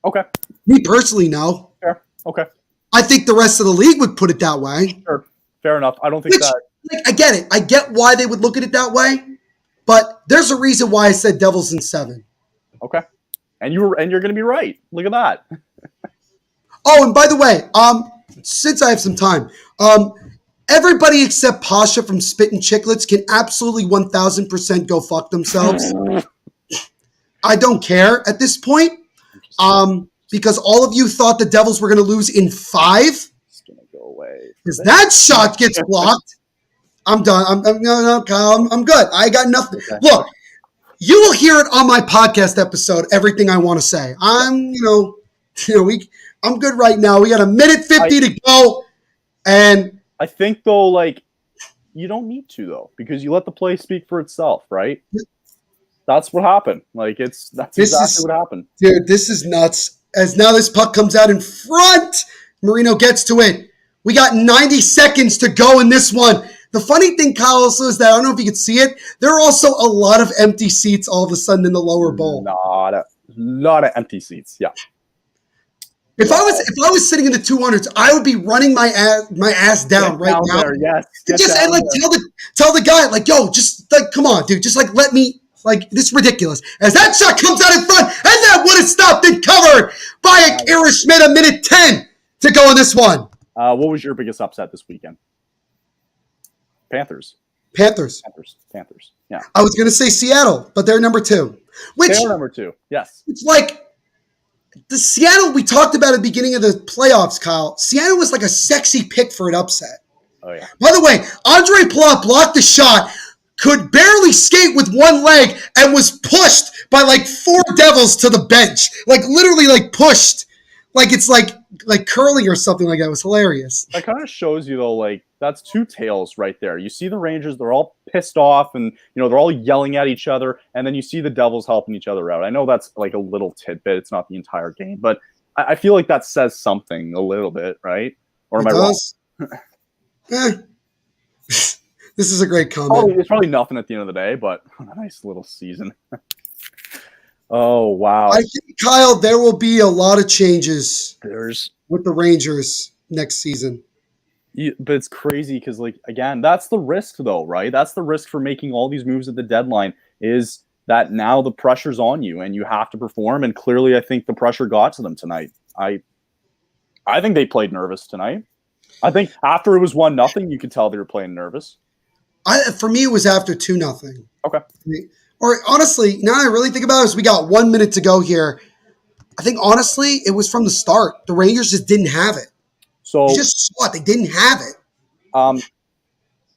Okay. Me personally, no. Fair. Okay. I think the rest of the league would put it that way. Sure. Fair enough. I don't think that. Like, I get it. I get why they would look at it that way, but there's a reason why I said Devils in 7. Okay. And you're going to be right. Look at that. Oh, and by the way, since I have some time, everybody except Pasha from Spittin' Chicklets can absolutely 1,000% go fuck themselves. I don't care at this point, because all of you thought the Devils were going to lose in 5. It's going to go away. Because that shot gets blocked. I'm done. No, Kyle. I'm good. I got nothing. Okay. Look, you will hear it on my podcast episode. Everything I want to say. I'm good right now. We got a minute 50 to go, and I think though, like, you don't need to though, because you let the play speak for itself, right? That's what happened. Like, that's exactly what happened. Dude, this is nuts. As now this puck comes out in front, Marino gets to it. We got 90 seconds to go in this one. The funny thing, Kyle, also is that, I don't know if you can see it, there are also a lot of empty seats all of a sudden in the lower bowl. Lot of empty seats, yeah. If I was sitting in the 200s, I would be running my ass down right now. There, yes. Tell the guy, like, yo, just like, come on, dude, just like let me, like, this is ridiculous. As that shot comes out in front, and that would have stopped and covered by Ira Schmidt. A minute 10 to go in this one. What was your biggest upset this weekend? Panthers. Yeah. I was going to say Seattle, but they're number 2. They're number 2, yes. It's like the Seattle we talked about at the beginning of the playoffs, Kyle. Seattle was like a sexy pick for an upset. Oh, yeah. By the way, Andre Palat blocked the shot, could barely skate with one leg, and was pushed by like 4 Devils to the bench. Like literally like pushed. Like it's like curling or something like that. It was hilarious. That kind of shows you, though, like, that's 2 tails right there. You see the Rangers, they're all pissed off, and, they're all yelling at each other, and then you see the Devils helping each other out. I know that's like a little tidbit. It's not the entire game, but I feel like that says something a little bit, right? Or am I wrong? This is a great comment. It's probably nothing at the end of the day, but a nice little season. Oh, wow. I think, Kyle, there will be a lot of changes with the Rangers next season. But it's crazy because, like, again, that's the risk, though, right? That's the risk for making all these moves at the deadline, is that now the pressure's on you and you have to perform. And clearly, I think the pressure got to them tonight. I think they played nervous tonight. I think after it was 1-0, you could tell they were playing nervous. For me, it was after 2-0. Okay. Or honestly, now I really think about it, is we got 1 minute to go here. I think honestly, it was from the start. The Rangers just didn't have it. So you just saw it. They didn't have it.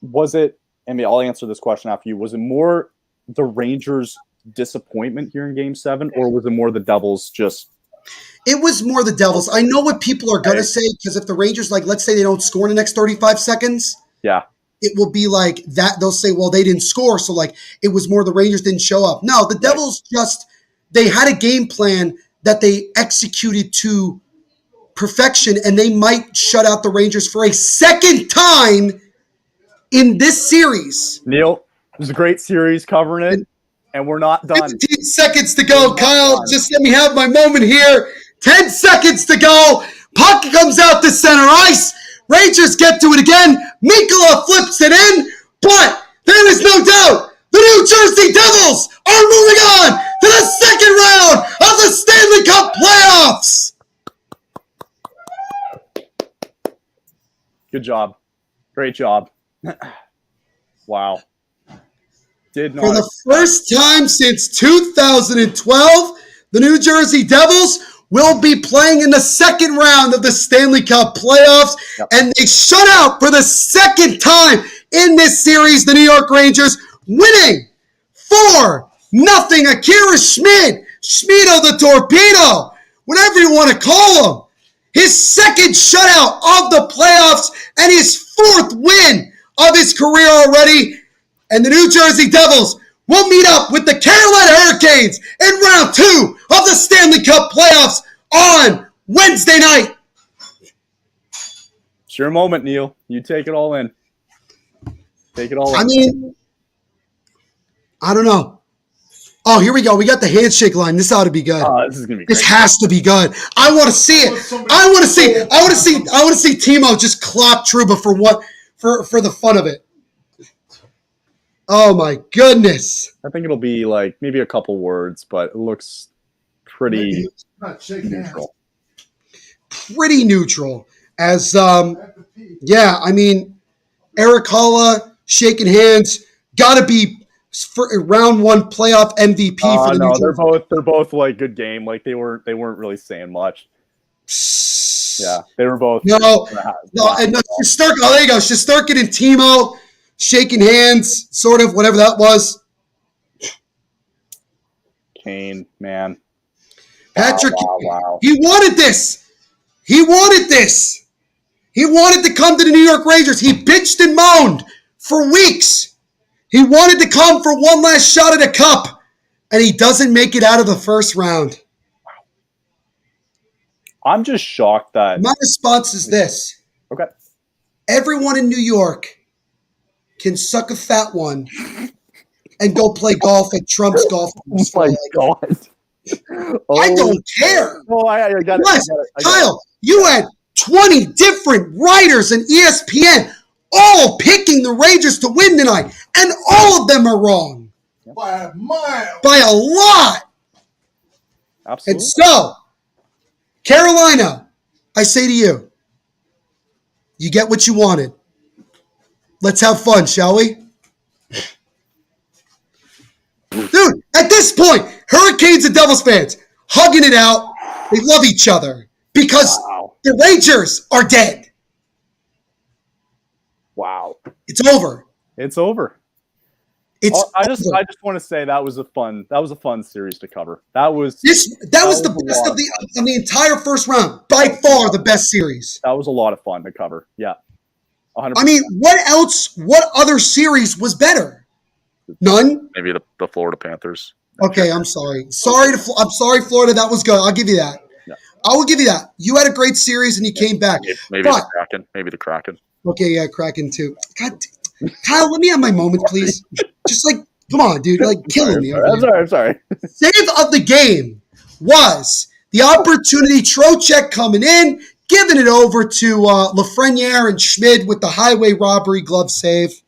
Was it, and I'll answer this question after you, was it more the Rangers' disappointment here in Game 7, or was it more the Devils just... It was more the Devils. I know what people are going to say, because if the Rangers, like, let's say they don't score in the next 35 seconds, yeah, it will be like that. They'll say, well, they didn't score, so, like, it was more the Rangers didn't show up. No, the Devils they had a game plan that they executed to perfection, and they might shut out the Rangers for a second time in this series. Neil, it was a great series covering it, and we're not done. 15 seconds to go. Kyle, just let me have my moment here. 10 seconds to go. Puck comes out to center ice. Rangers get to it again. Mikkola flips it in, but there is no doubt the New Jersey Devils are moving on to the second round of the Stanley Cup playoffs. Good job. Great job. Wow. Did not. For the first time since 2012, the New Jersey Devils will be playing in the second round of the Stanley Cup playoffs, and they shut out for the second time in this series the New York Rangers, winning 4-0. Akira Schmid, Schmido the Torpedo, whatever you want to call him. His second shutout of the playoffs and his 4th win of his career already. And the New Jersey Devils will meet up with the Carolina Hurricanes in round 2 of the Stanley Cup playoffs on Wednesday night. It's your moment, Neil. You take it all in. Take it all in. I mean, I don't know. Oh, here we go. We got the handshake line. This ought to be good. This is gonna be great. This has to be good. I want to see it. I want to see Timo just clock Trouba for the fun of it. Oh my goodness. I think it'll be like maybe a couple words, but it looks pretty neutral. Pretty neutral. As yeah, I mean, Eric Holla shaking hands. Gotta be for a round 1 playoff MVP for the New Jersey. They're both like good game. Like they weren't really saying much. Yeah, they were both. No. Shesterkin. Oh, there you go. Shesterkin and Timo shaking hands, sort of, whatever that was. Kane, man. Patrick, wow. He wanted this. He wanted to come to the New York Rangers. He bitched and moaned for weeks. He wanted to come for one last shot at a cup, and he doesn't make it out of the first round. I'm just shocked that... My response is this. Okay. Everyone in New York can suck a fat one and go play golf at Trump's golf course. Oh, my God. I don't care. Oh, I got it. Kyle, you had 20 different writers in ESPN all picking the Rangers to win tonight, and all of them are wrong. By a mile. By a lot. Absolutely. And so, Carolina, I say to you, you get what you wanted. Let's have fun, shall we? Dude, at this point, Hurricanes and Devils fans hugging it out. They love each other because the Rangers are dead. Wow. It's over. It's over. I just want to say that was a fun series to cover. That was the best of the entire first round. By far the best series. That was a lot of fun to cover. Yeah. 100%. I mean, what other series was better? None? Maybe the Florida Panthers. Okay, I'm sorry. I'm sorry, Florida. That was good. I'll give you that. Yeah. I will give you that. You had a great series and you came back. Maybe the Kraken. Okay, yeah, Kraken too. God, Kyle, let me have my moment, please. Just come on, dude. Killing me. I'm sorry. Save of the game was the opportunity. Trocheck coming in, giving it over to Lafreniere and Schmid with the highway robbery glove save.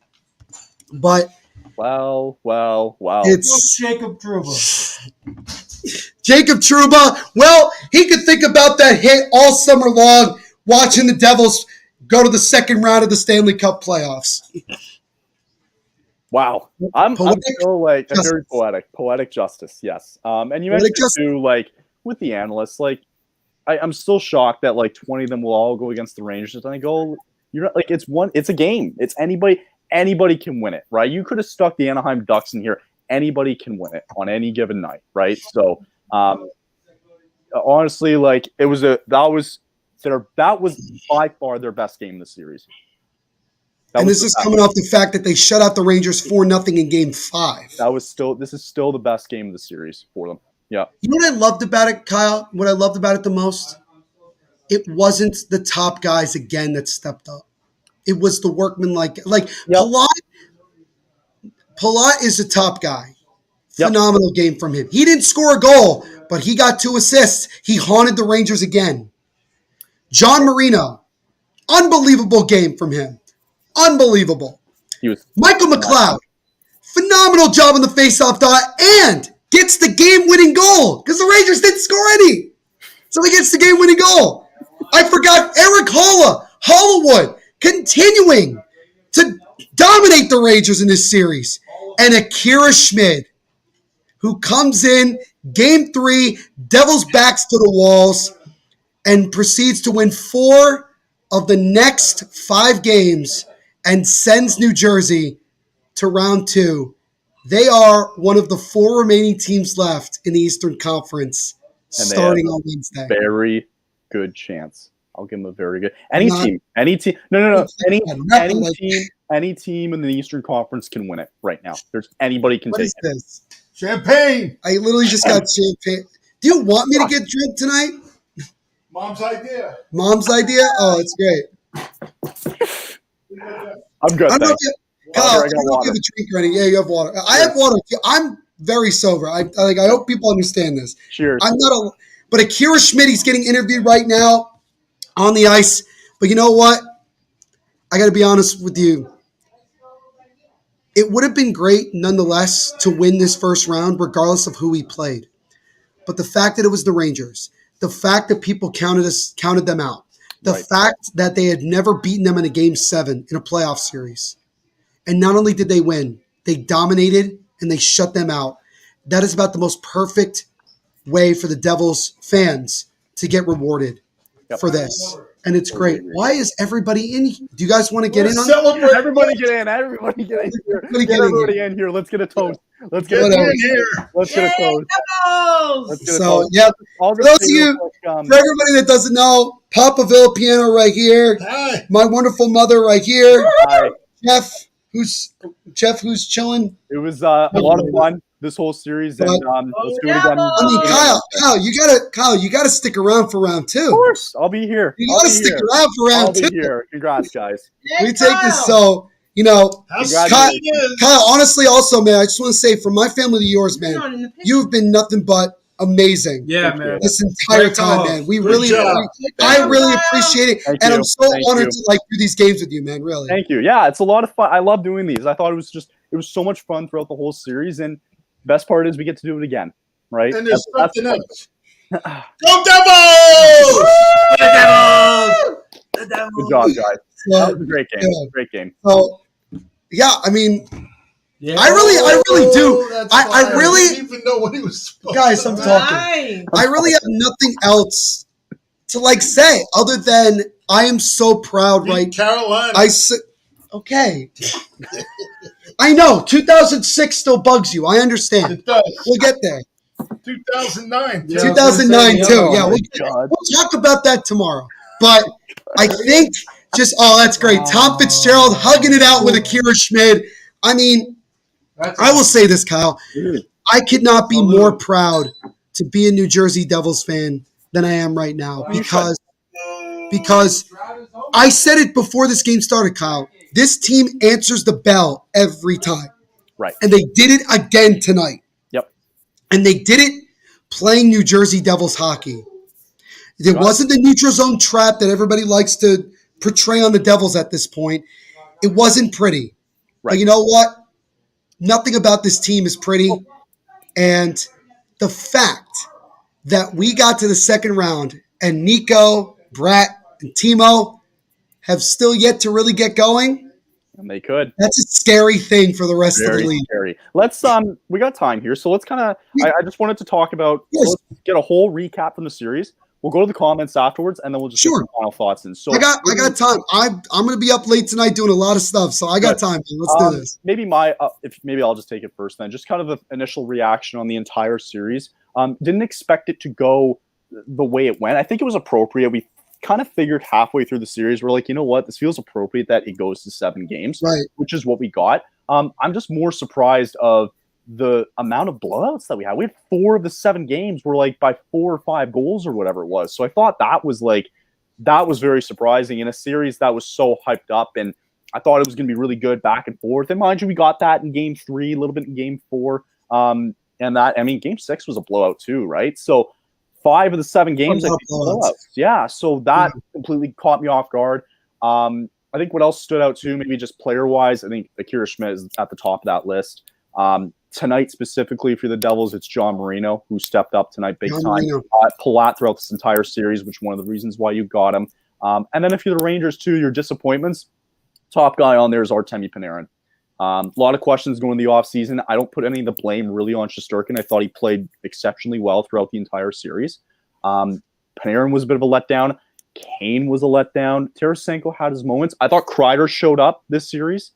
But wow. It's Jacob Trouba. Jacob Trouba. Well, he could think about that hit all summer long, watching the Devils go to the second round of the Stanley Cup playoffs. Wow. I'm still very poetic justice. Yes. And you mentioned too, with the analysts, I'm still shocked that 20 of them will all go against the Rangers. And I go, you're not it's a game. It's anybody can win it, right? You could have stuck the Anaheim Ducks in here. Anybody can win it on any given night, right? So, honestly, that was by far their best game in the series. This is coming off the fact that they shut out the Rangers 4-0 in Game 5. This is still the best game of the series for them. Yeah. You know what I loved about it, Kyle? What I loved about it the most? It wasn't the top guys again that stepped up. It was the workman Palat is a top guy. Phenomenal game from him. He didn't score a goal, but he got 2 assists. He haunted the Rangers again. John Marino, unbelievable game from him. Unbelievable. Michael McLeod, phenomenal job on the faceoff dot and gets the game-winning goal because the Rangers didn't score any. So he gets the game-winning goal. I forgot Eric Hollywood continuing to dominate the Rangers in this series. And Akira Schmid, who comes in Game 3, Devils backs to the walls, and proceeds to win 4 of the next 5 games and sends New Jersey to round 2. They are one of the 4 remaining teams left in the Eastern Conference starting on Wednesday. Very good chance. I'll give them a very good. Any team. Any team in the Eastern Conference can win it right now. Anybody can take it. What is this? Champagne. I literally just got champagne. Do you want me to get drunk tonight? Mom's idea. Mom's idea? Oh, it's great. I'm good. I don't know if you have a drink or anything. Yeah, you have water. I have water. I'm very sober. I hope people understand this. Cheers. But Akira Schmid, he's getting interviewed right now on the ice. But you know what? I got to be honest with you. It would have been great, nonetheless, to win this first round, regardless of who we played. But the fact that it was the Rangers, the fact that people counted them out, the fact that they had never beaten them in a Game 7 in a playoff series, and not only did they win, they dominated and they shut them out. That is about the most perfect way for the Devils fans to get rewarded for this. And it's great. Why is everybody in? Do you guys want to get in on Celebrate. Everybody get in. Everybody get in here. Everybody Get get in everybody in here. Let's get a toast. Let's get Whatever. in here. Let's get a toast. Let's get a So, toast. yeah, I'll for just those of say real you, quick, for everybody that doesn't know, Papa Piano right here. Hi. My wonderful mother right here. Hi. Jeff, who's chilling. It was a lot of fun this whole series, and let's do it again. I mean, Kyle, you gotta stick around for round two. Of course, I'll be here. You gotta stick around for I'll round be two. here. Congrats, guys. We take this so. Kyle, honestly, also, man, I just want to say from my family to yours, man, you've been nothing but amazing. Yeah, man. This entire time, man. I really appreciate it. Thank And you. I'm so honored to do these games with you, man. Really. Thank you. Yeah, it's a lot of fun. I love doing these. I thought it was so much fun throughout the whole series, and best part is we get to do it again, right? And there's something else. Go Devils! The Devils! Good job, guys. That was a great game. Yeah. Great game. So, yeah, I mean, Yeah. I really do. That's I fire. really- didn't even know what he was supposed Guys, to I'm do. talking. I really have nothing else to say other than I am so proud, Beat right? Carolina. Okay. I know 2006 still bugs you. I understand. It does. We'll get there. 2009. Yeah. 2009 too. Oh, Yeah, my we'll God. talk about that tomorrow. But I think that's great. Tom Fitzgerald hugging it out with Akira Schmid. I mean, I will say this, Kyle. I could not be more proud to be a New Jersey Devils fan than I am right now because I said it before this game started, Kyle. This team answers the bell every time. Right. And they did it again tonight. Yep. And they did it playing New Jersey Devils hockey. It wasn't the neutral zone trap that everybody likes to portray on the Devils at this point. It wasn't pretty. Right. But you know what? Nothing about this team is pretty. And the fact that we got to the second round and Nico, Brat, and Timo have still yet to really get going, And they could. that's a scary thing for the rest of the Very league. scary. Let's we got time here, so let's kind of. I just wanted to talk about. Yes. Let's get a whole recap from the series. We'll go to the comments afterwards, and then we'll just get some final thoughts in. So I got time. I'm going to be up late tonight doing a lot of stuff, so I got time. Man. Let's do this. Maybe maybe I'll just take it first then. Just kind of the initial reaction on the entire series. Didn't expect it to go the way it went. I think it was appropriate. We kind of figured halfway through the series, we're like, you know what, this feels appropriate that it goes to 7 games, Right. which is what we got. I'm just more surprised of the amount of blowouts that we had. We had 4 of the 7 games were like by 4 or 5 goals or whatever it was. So I thought that was very surprising in a series that was so hyped up, and I thought it was going to be really good back and forth. And mind you, we got that in game 3, a little bit in game 4. And that, I mean, game 6 was a blowout too, right? So 5 of the 7 games, I think, blowouts. Yeah, so that completely caught me off guard. I think what else stood out too, maybe just player-wise, I think Akira Schmid is at the top of that list. Tonight, specifically for the Devils, it's John Marino, who stepped up tonight big time. Palat throughout this entire series, which is one of the reasons why you got him. And then if you're the Rangers too, your disappointments, top guy on there is Artemi Panarin. A lot of questions going in the offseason. I don't put any of the blame really on Shesterkin. I thought he played exceptionally well throughout the entire series. Panarin was a bit of a letdown. Kane was a letdown. Tarasenko had his moments. I thought Kreider showed up this series.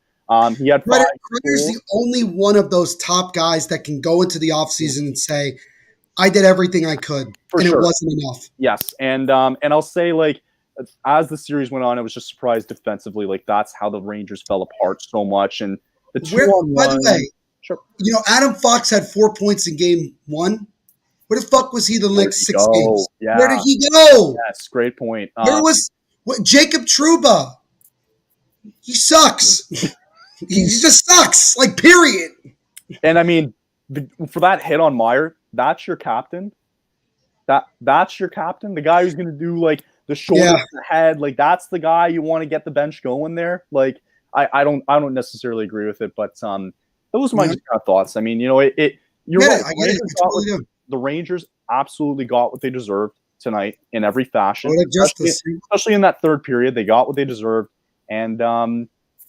He had Kreider's the only one of those top guys that can go into the offseason and say, I did everything I could, and it wasn't enough. Yes, and I'll say, like, as the series went on, I was just surprised defensively. Like, that's how the Rangers fell apart so much. And the by the way, sure. Adam Fox had 4 points in game 1. Where the fuck was he the next 6 games? Yeah. Where did he go? Yes, great point. Where was Jacob Trouba? He sucks. He just sucks. Like, period. And I mean, for that hit on Meyer, that's your captain. That's your captain. The guy who's going to do like the shoulder to the head. Like, that's the guy you want to get the bench going there. Like, I don't necessarily agree with it, but those are my just kind of thoughts. I mean, you're right. I get it. I totally do. The Rangers absolutely got what they deserved tonight in every fashion, What a justice. especially in that third period. They got what they deserved, and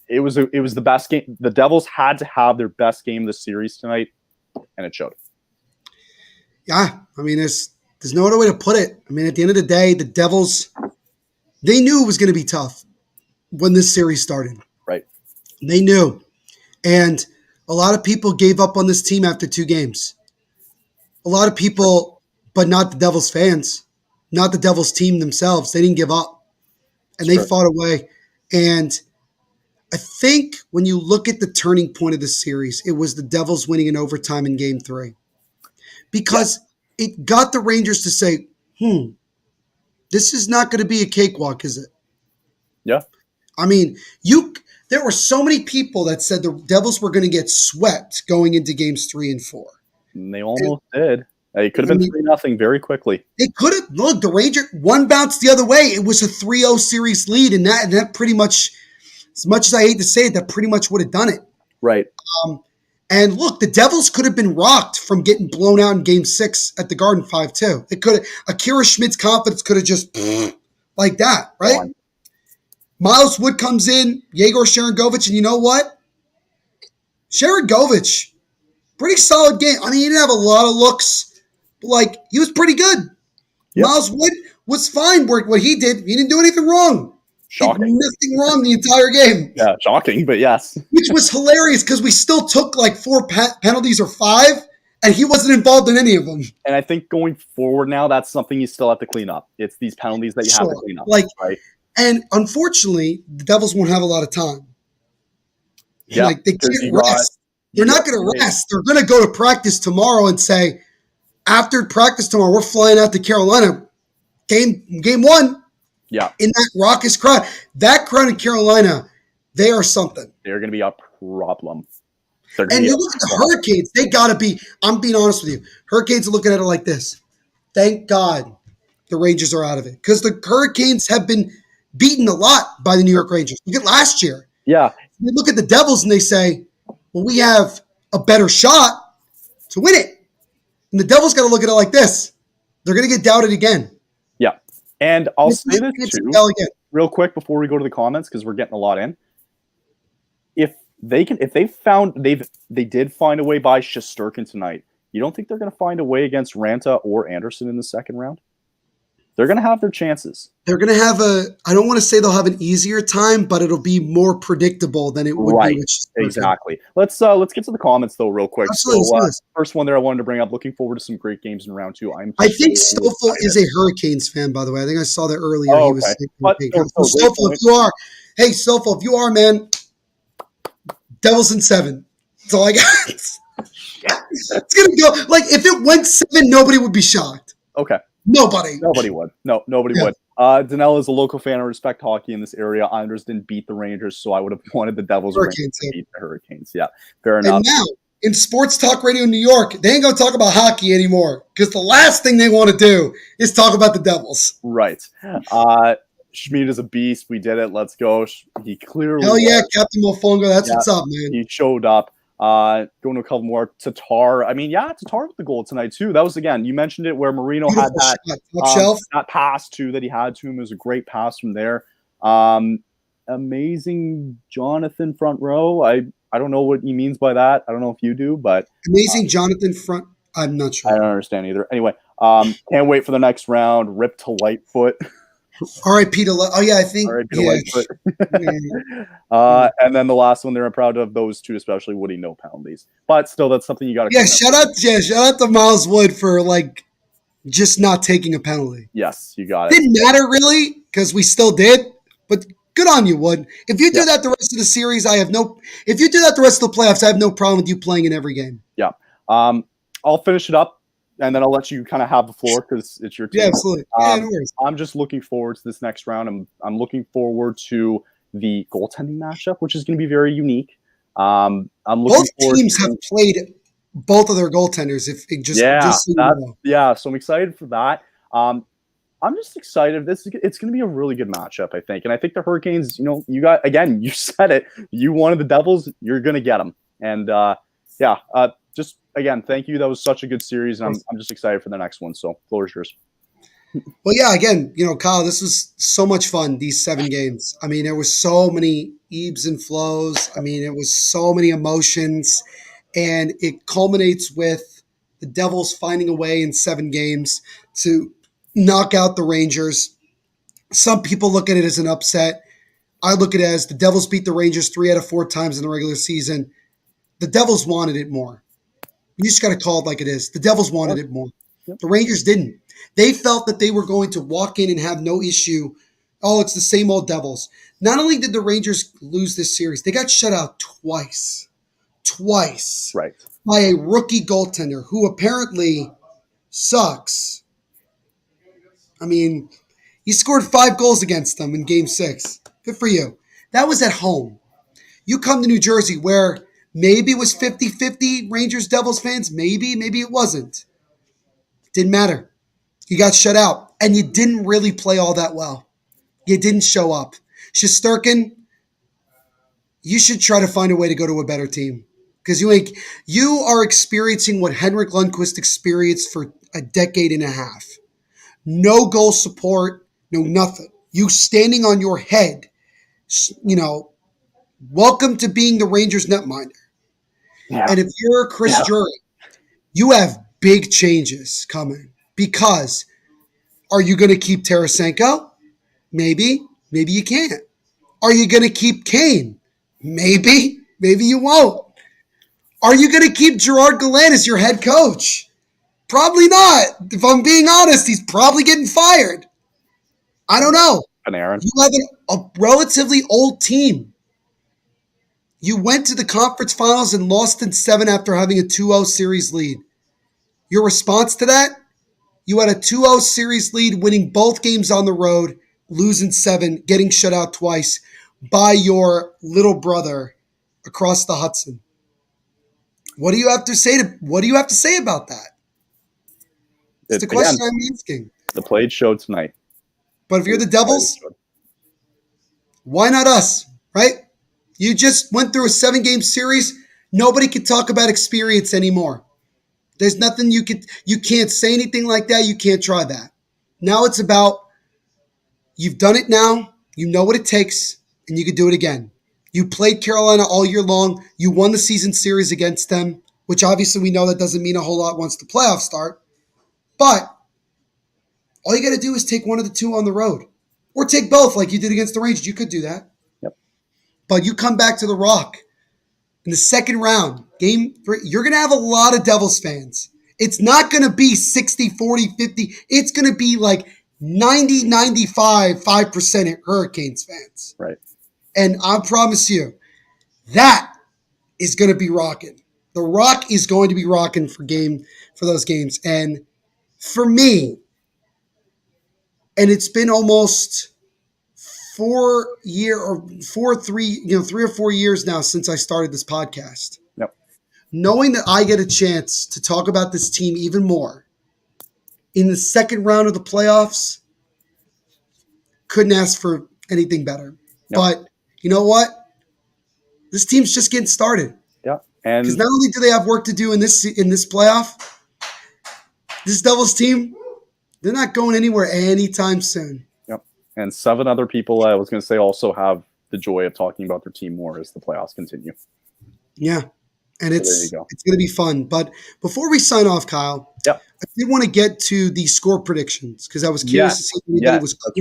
it was the best game. The Devils had to have their best game of the series tonight, and it showed. Yeah, I mean, there's no other way to put it. I mean, at the end of the day, the Devils, they knew it was going to be tough when this series started. Right. They knew. And a lot of people gave up on this team after 2 games. A lot of people, but not the Devils fans, not the Devils team themselves. They didn't give up. And they fought away. And I think when you look at the turning point of the series, it was the Devils winning in overtime in Game 3. Because it got the Rangers to say, this is not going to be a cakewalk, is it? Yeah. I mean, there were so many people that said the Devils were going to get swept going into Games 3 and 4. And they almost did. It could have been 3-0 very quickly. It could have. Look, the Rangers, one bounced the other way. It was a 3-0 series lead, and that pretty much, as much as I hate to say it, that pretty much would have done it. Right. And look, the Devils could have been rocked from getting blown out in Game 6 at the Garden 5-2. It could have. Akira Schmidt's confidence could have just like that, right? Miles Wood comes in, Yegor Sharangovich, and you know what? Sharangovich, pretty solid game. I mean, he didn't have a lot of looks, but like he was pretty good. Yep. Miles Wood was fine. What he did, he didn't do anything wrong. Shocking. He did nothing wrong the entire game. Yeah, shocking, but yes. Which was hilarious because we still took like 4 penalties or 5, and he wasn't involved in any of them. And I think going forward now, that's something you still have to clean up. It's these penalties that you have to clean up. Right? And unfortunately, the Devils won't have a lot of time. Yeah, like they can't rest. They're not going to rest. They're going to go to practice tomorrow and say, after practice tomorrow, we're flying out to Carolina. Game 1. Yeah. In that raucous crowd. That crowd in Carolina, they are something. They're going to be a problem. And you look at the Hurricanes, they got to be, I'm being honest with you, Hurricanes are looking at it like this. Thank God the Rangers are out of it. Because the Hurricanes have been beaten a lot by the New York Rangers. Look at last year. Yeah. They look at the Devils and they say, well, we have a better shot to win it. And the Devils got to look at it like this. They're going to get doubted again. Yeah. And I'll say this too, real quick before we go to the comments, because we're getting a lot in. If they did find a way by Shesterkin tonight, you don't think they're going to find a way against Ranta or Anderson in the second round? They're going to have their chances. They're going to have I don't want to say they'll have an easier time, but it'll be more predictable than it would be. Right, exactly. Let's get to the comments, though, real quick. Absolutely. So, first one there I wanted to bring up, looking forward to some great games in round 2. I think Stoffel is a Hurricanes fan, by the way. I think I saw that earlier. Oh, okay. Stoffel, if you are, man, Devils in 7. That's all I got. It's going to go. Like, if it went 7, nobody would be shocked. Okay. Nobody would. No, nobody would. Danelle is a local fan. I respect hockey in this area. Islanders didn't beat the Rangers, so I would have wanted the Devils to beat the Hurricanes. Yeah, fair enough. And now, in Sports Talk Radio in New York, they ain't going to talk about hockey anymore because the last thing they want to do is talk about the Devils. Right. Schmid is a beast. We did it. Let's go. He clearly Hell yeah, Captain Mofongo. That's what's up, man. He showed up. Going to a couple more. Tatar. I mean, Tatar with the goal tonight too. That was, again, you mentioned it, where Marino had that pass too that he had to him. It was a great pass from there. Amazing Jonathan front row. I don't know what he means by that. I don't know if you do, but amazing Jonathan front. I'm not sure. I don't understand either. Anyway, can't wait for the next round. Rip to Lightfoot. R.I.P. to I think. R.I.P. to Lightfoot. And then the last one there, I'm proud of those two, especially Woody, no penalties. But still, that's something you got to. Shout out to Miles Wood for just not taking a penalty. Yes, you got it. Didn't matter really because we still did, but good on you, Wood. If you do that the rest of the series, if you do that the rest of the playoffs, I have no problem with you playing in every game. Yeah. I'll finish it up. And then I'll let you kind of have the floor because it's your team. Yeah, absolutely. No worries. I'm just looking forward to this next round. I'm looking forward to the goaltending matchup, which is going to be very unique. I'm looking both teams have played both of their goaltenders. So I'm excited for that. I'm just excited. It's going to be a really good matchup, I think. And I think the Hurricanes, you said it. You wanted the Devils, you're going to get them. And just again, thank you. That was such a good series, and I'm just excited for the next one. So, floor is yours. Well, yeah, again, Kyle, this was so much fun, these 7 games. I mean, there was so many ebbs and flows. I mean, it was so many emotions. And it culminates with the Devils finding a way in 7 games to knock out the Rangers. Some people look at it as an upset. I look at it as the Devils beat the Rangers 3 out of 4 times in the regular season. The Devils wanted it more. You just got to call it like it is. The Devils wanted it more. The Rangers didn't. They felt that they were going to walk in and have no issue. Oh, it's the same old Devils. Not only did the Rangers lose this series, they got shut out twice. Right. By a rookie goaltender who apparently sucks. I mean, he scored 5 goals against them in game 6. Good for you. That was at home. You come to New Jersey where maybe it was 50-50 Rangers Devils fans. Maybe it wasn't. Didn't matter. You got shut out. And you didn't really play all that well. You didn't show up. Shesterkin, you should try to find a way to go to a better team. Because you are experiencing what Henrik Lundqvist experienced for a decade and a half. No goal support, no nothing. You standing on your head. Welcome to being the Rangers netminder. Yeah. And if you're Chris Drury, you have big changes coming. Because are you going to keep Tarasenko? Maybe. Maybe you can't. Are you going to keep Kane? Maybe. Maybe you won't. Are you going to keep Gerard Gallant as your head coach? Probably not. If I'm being honest, he's probably getting fired. I don't know. And Aaron. You have a relatively old team. You went to the conference finals and lost in 7 after having a 2-0 series lead. Your response to that? You had a 2-0 series lead, winning both games on the road, losing 7, getting shut out twice by your little brother across the Hudson. What do you have to say about that? It's the question I'm asking. The played showed tonight. But if you're the Devils, why not us, right? You just went through a 7-game series. Nobody can talk about experience anymore. There's nothing you can't say anything like that. You can't try that. Now it's about you've done it now. You know what it takes, and you can do it again. You played Carolina all year long. You won the season series against them, which obviously we know that doesn't mean a whole lot once the playoffs start. But all you got to do is take one of the 2 on the road. Or take both like you did against the Rangers. You could do that. Yep. But you come back to the Rock in the second round, game 3, you're going to have a lot of Devils fans. It's not going to be 60, 40, 50. It's going to be like 90, 95, 5% Hurricanes fans. Right. And I promise you, that is going to be rocking. The Rock is going to be rocking for those games. And for me, and it's been almost 3 or 4 years now since I started this podcast. Yep. Knowing that I get a chance to talk about this team even more in the second round of the playoffs, couldn't ask for anything better. Yep. But you know what? This team's just getting started. Yeah. And because not only do they have work to do in this playoff, this Devils team, they're not going anywhere anytime soon. Yep. And 7 other people, I was going to say, also have the joy of talking about their team more as the playoffs continue. Yeah. And it's go. It's going to be fun. But before we sign off, Kyle, yep. I did want to get to the score predictions because I was curious to see if anybody was close.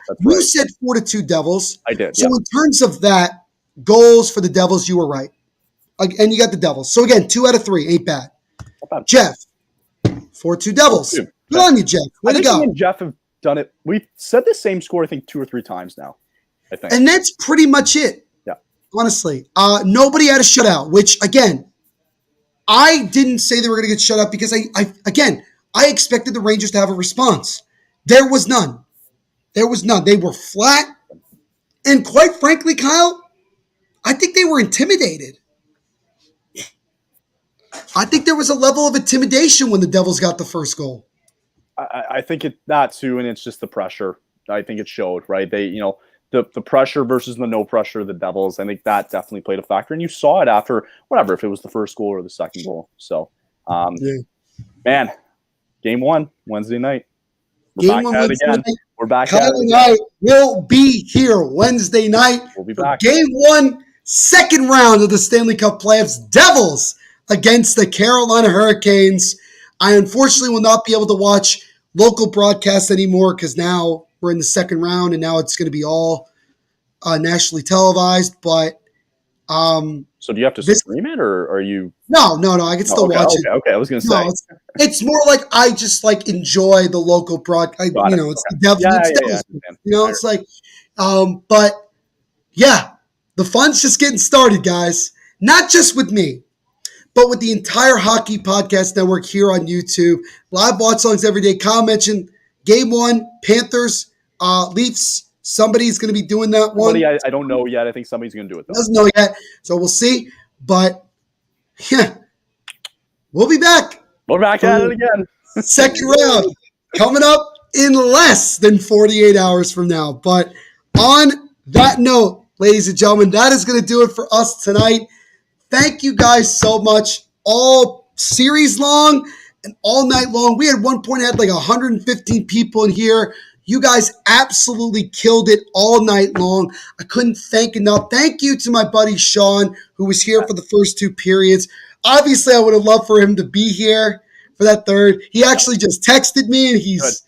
That's you right. said 4-2 Devils. I did. So in terms of that, goals for the Devils, you were right. And you got the Devils. So again, 2 out of 3 ain't bad. Jeff, 4-2 Devils. Good on you, Jeff. Way to go. Me and Jeff have done it. We've said the same score, I think, 2 or 3 times now. I think. And that's pretty much it. Yeah. Honestly. Nobody had a shutout, which, again, I didn't say they were going to get shut out because I expected the Rangers to have a response. There was none. They were flat. And quite frankly, Kyle, I think they were intimidated. I think there was a level of intimidation when the Devils got the first goal. I think that too, and it's just the pressure. I think it showed, right? They, the pressure versus the no pressure of the Devils. I think that definitely played a factor, and you saw it after whatever, if it was the first goal or the second goal. So, man, game 1 Wednesday night. Game 1 Wednesday night. We're back Kyle at it and again. I will be here Wednesday night. We'll be for back. Game 1, second round of the Stanley Cup playoffs. Devils against the Carolina Hurricanes. I unfortunately will not be able to watch local broadcasts anymore because now we're in the second round and now it's going to be all nationally televised. But so do you have to stream it, or are you? No. I can still watch it. Okay, I was going to say. It's more like I just like enjoy the local broadcast. It's the Devils. Yeah. It's like, but yeah, the fun's just getting started, guys. Not just with me, but with the entire Hockey Podcast Network here on YouTube. Live watch-alongs every day. Kyle mentioned Game 1, Panthers, Leafs. Somebody's going to be doing that one. I don't know yet. I think somebody's going to do it, though. Doesn't know yet, so we'll see. But, yeah, we'll be back. We're back at it again. Second round coming up in less than 48 hours from now. But on that note, ladies and gentlemen, that is going to do it for us tonight. Thank you guys so much. All series long and all night long. We had one point had like 115 people in here. You guys absolutely killed it all night long. I couldn't thank enough. Thank you to my buddy Sean, who was here for the first two periods. Obviously, I would have loved for him to be here for that third. He actually just texted me, and he's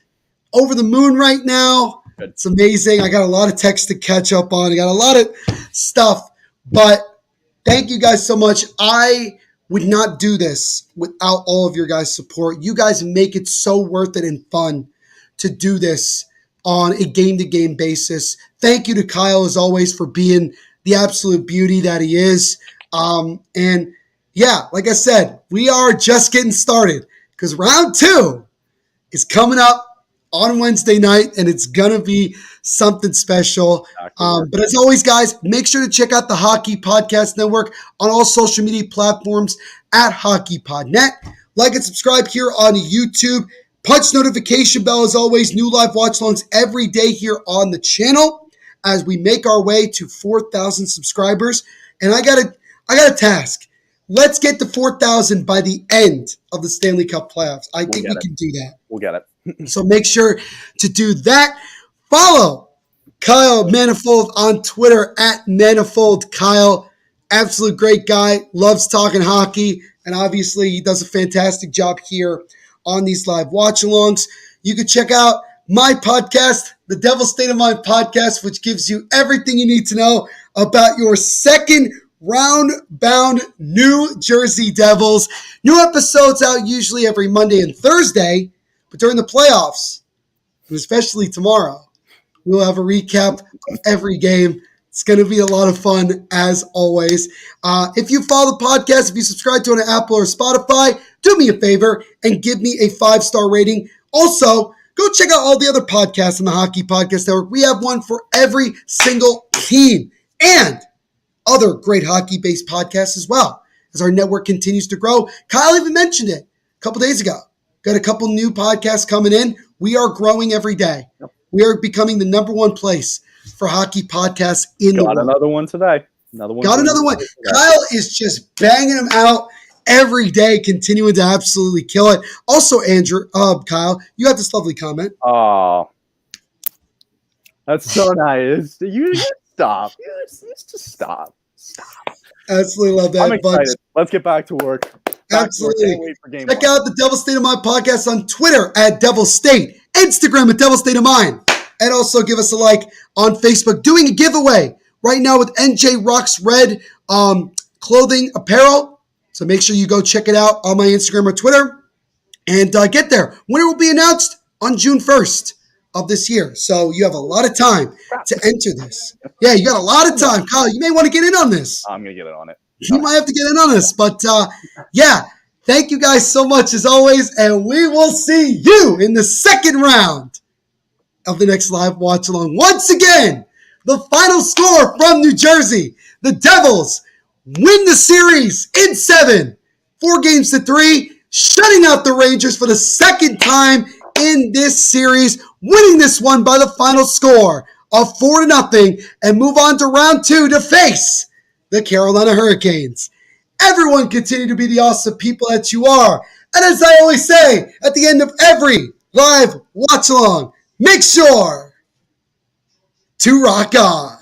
over the moon right now. Good. It's amazing. I got a lot of texts to catch up on. I got a lot of stuff. But thank you guys so much. I would not do this without all of your guys' support. You guys make it so worth it and fun to do this on a game-to-game basis. Thank you to Kyle, as always, for being the absolute beauty that he is. And, yeah, like I said, we are just getting started because round 2 is coming up on Wednesday night, and it's going to be something special. But as always, guys, make sure to check out the Hockey Podcast Network on all social media platforms at HockeyPodNet. Like and subscribe here on YouTube. Punch notification bell, as always. New live watch-alongs every day here on the channel as we make our way to 4,000 subscribers. And I got a task. Let's get to 4,000 by the end of the Stanley Cup playoffs. I think we can do that. We'll get it. So make sure to do that. Follow Kyle Manifold on Twitter at Manifold Kyle. Absolute great guy. Loves talking hockey. And obviously he does a fantastic job here on these live watch-alongs. You can check out my podcast, the Devil State of Mind podcast, which gives you everything you need to know about your second round-bound New Jersey Devils. New episodes out usually every Monday and Thursday, but during the playoffs, and especially tomorrow, we'll have a recap of every game. It's going to be a lot of fun, as always. If you follow the podcast, if you subscribe to it on Apple or Spotify, do me a favor and give me a 5-star rating. Also, go check out all the other podcasts on the Hockey Podcast Network. We have one for every single team and other great hockey-based podcasts as well as our network continues to grow. Kyle even mentioned it a couple days ago. Got a couple new podcasts coming in. We are growing every day. Yep. We are becoming the number one place for hockey podcasts in the world. Got another one today. Got another one. Kyle is just banging them out every day, continuing to absolutely kill it. Also, Kyle, you have this lovely comment. Oh, that's so nice. You stop. You just stop. Absolutely love that. I'm excited. Let's get back to work. Absolutely. Check out the Devil State of Mind podcast on Twitter at Devil State, Instagram at Devil State of Mind, and also give us a like on Facebook. Doing a giveaway right now with NJ Rocks Red clothing apparel. So make sure you go check it out on my Instagram or Twitter and get there. Winner will be announced on June 1st of this year. So you have a lot of time to enter this. Yeah, you got a lot of time. Kyle, you may want to get in on this. I'm going to get in on it. You might have to get in on this. But yeah, thank you guys so much as always. And we will see you in the second round of the next live watch along. Once again, the final score from New Jersey. The Devils win the series in 7, 4-3, shutting out the Rangers for the second time in this series, winning this one by the final score of 4-0, and move on to round 2 to face the Carolina Hurricanes. Everyone continue to be the awesome people that you are. And as I always say at the end of every live watch along. Make sure to rock on.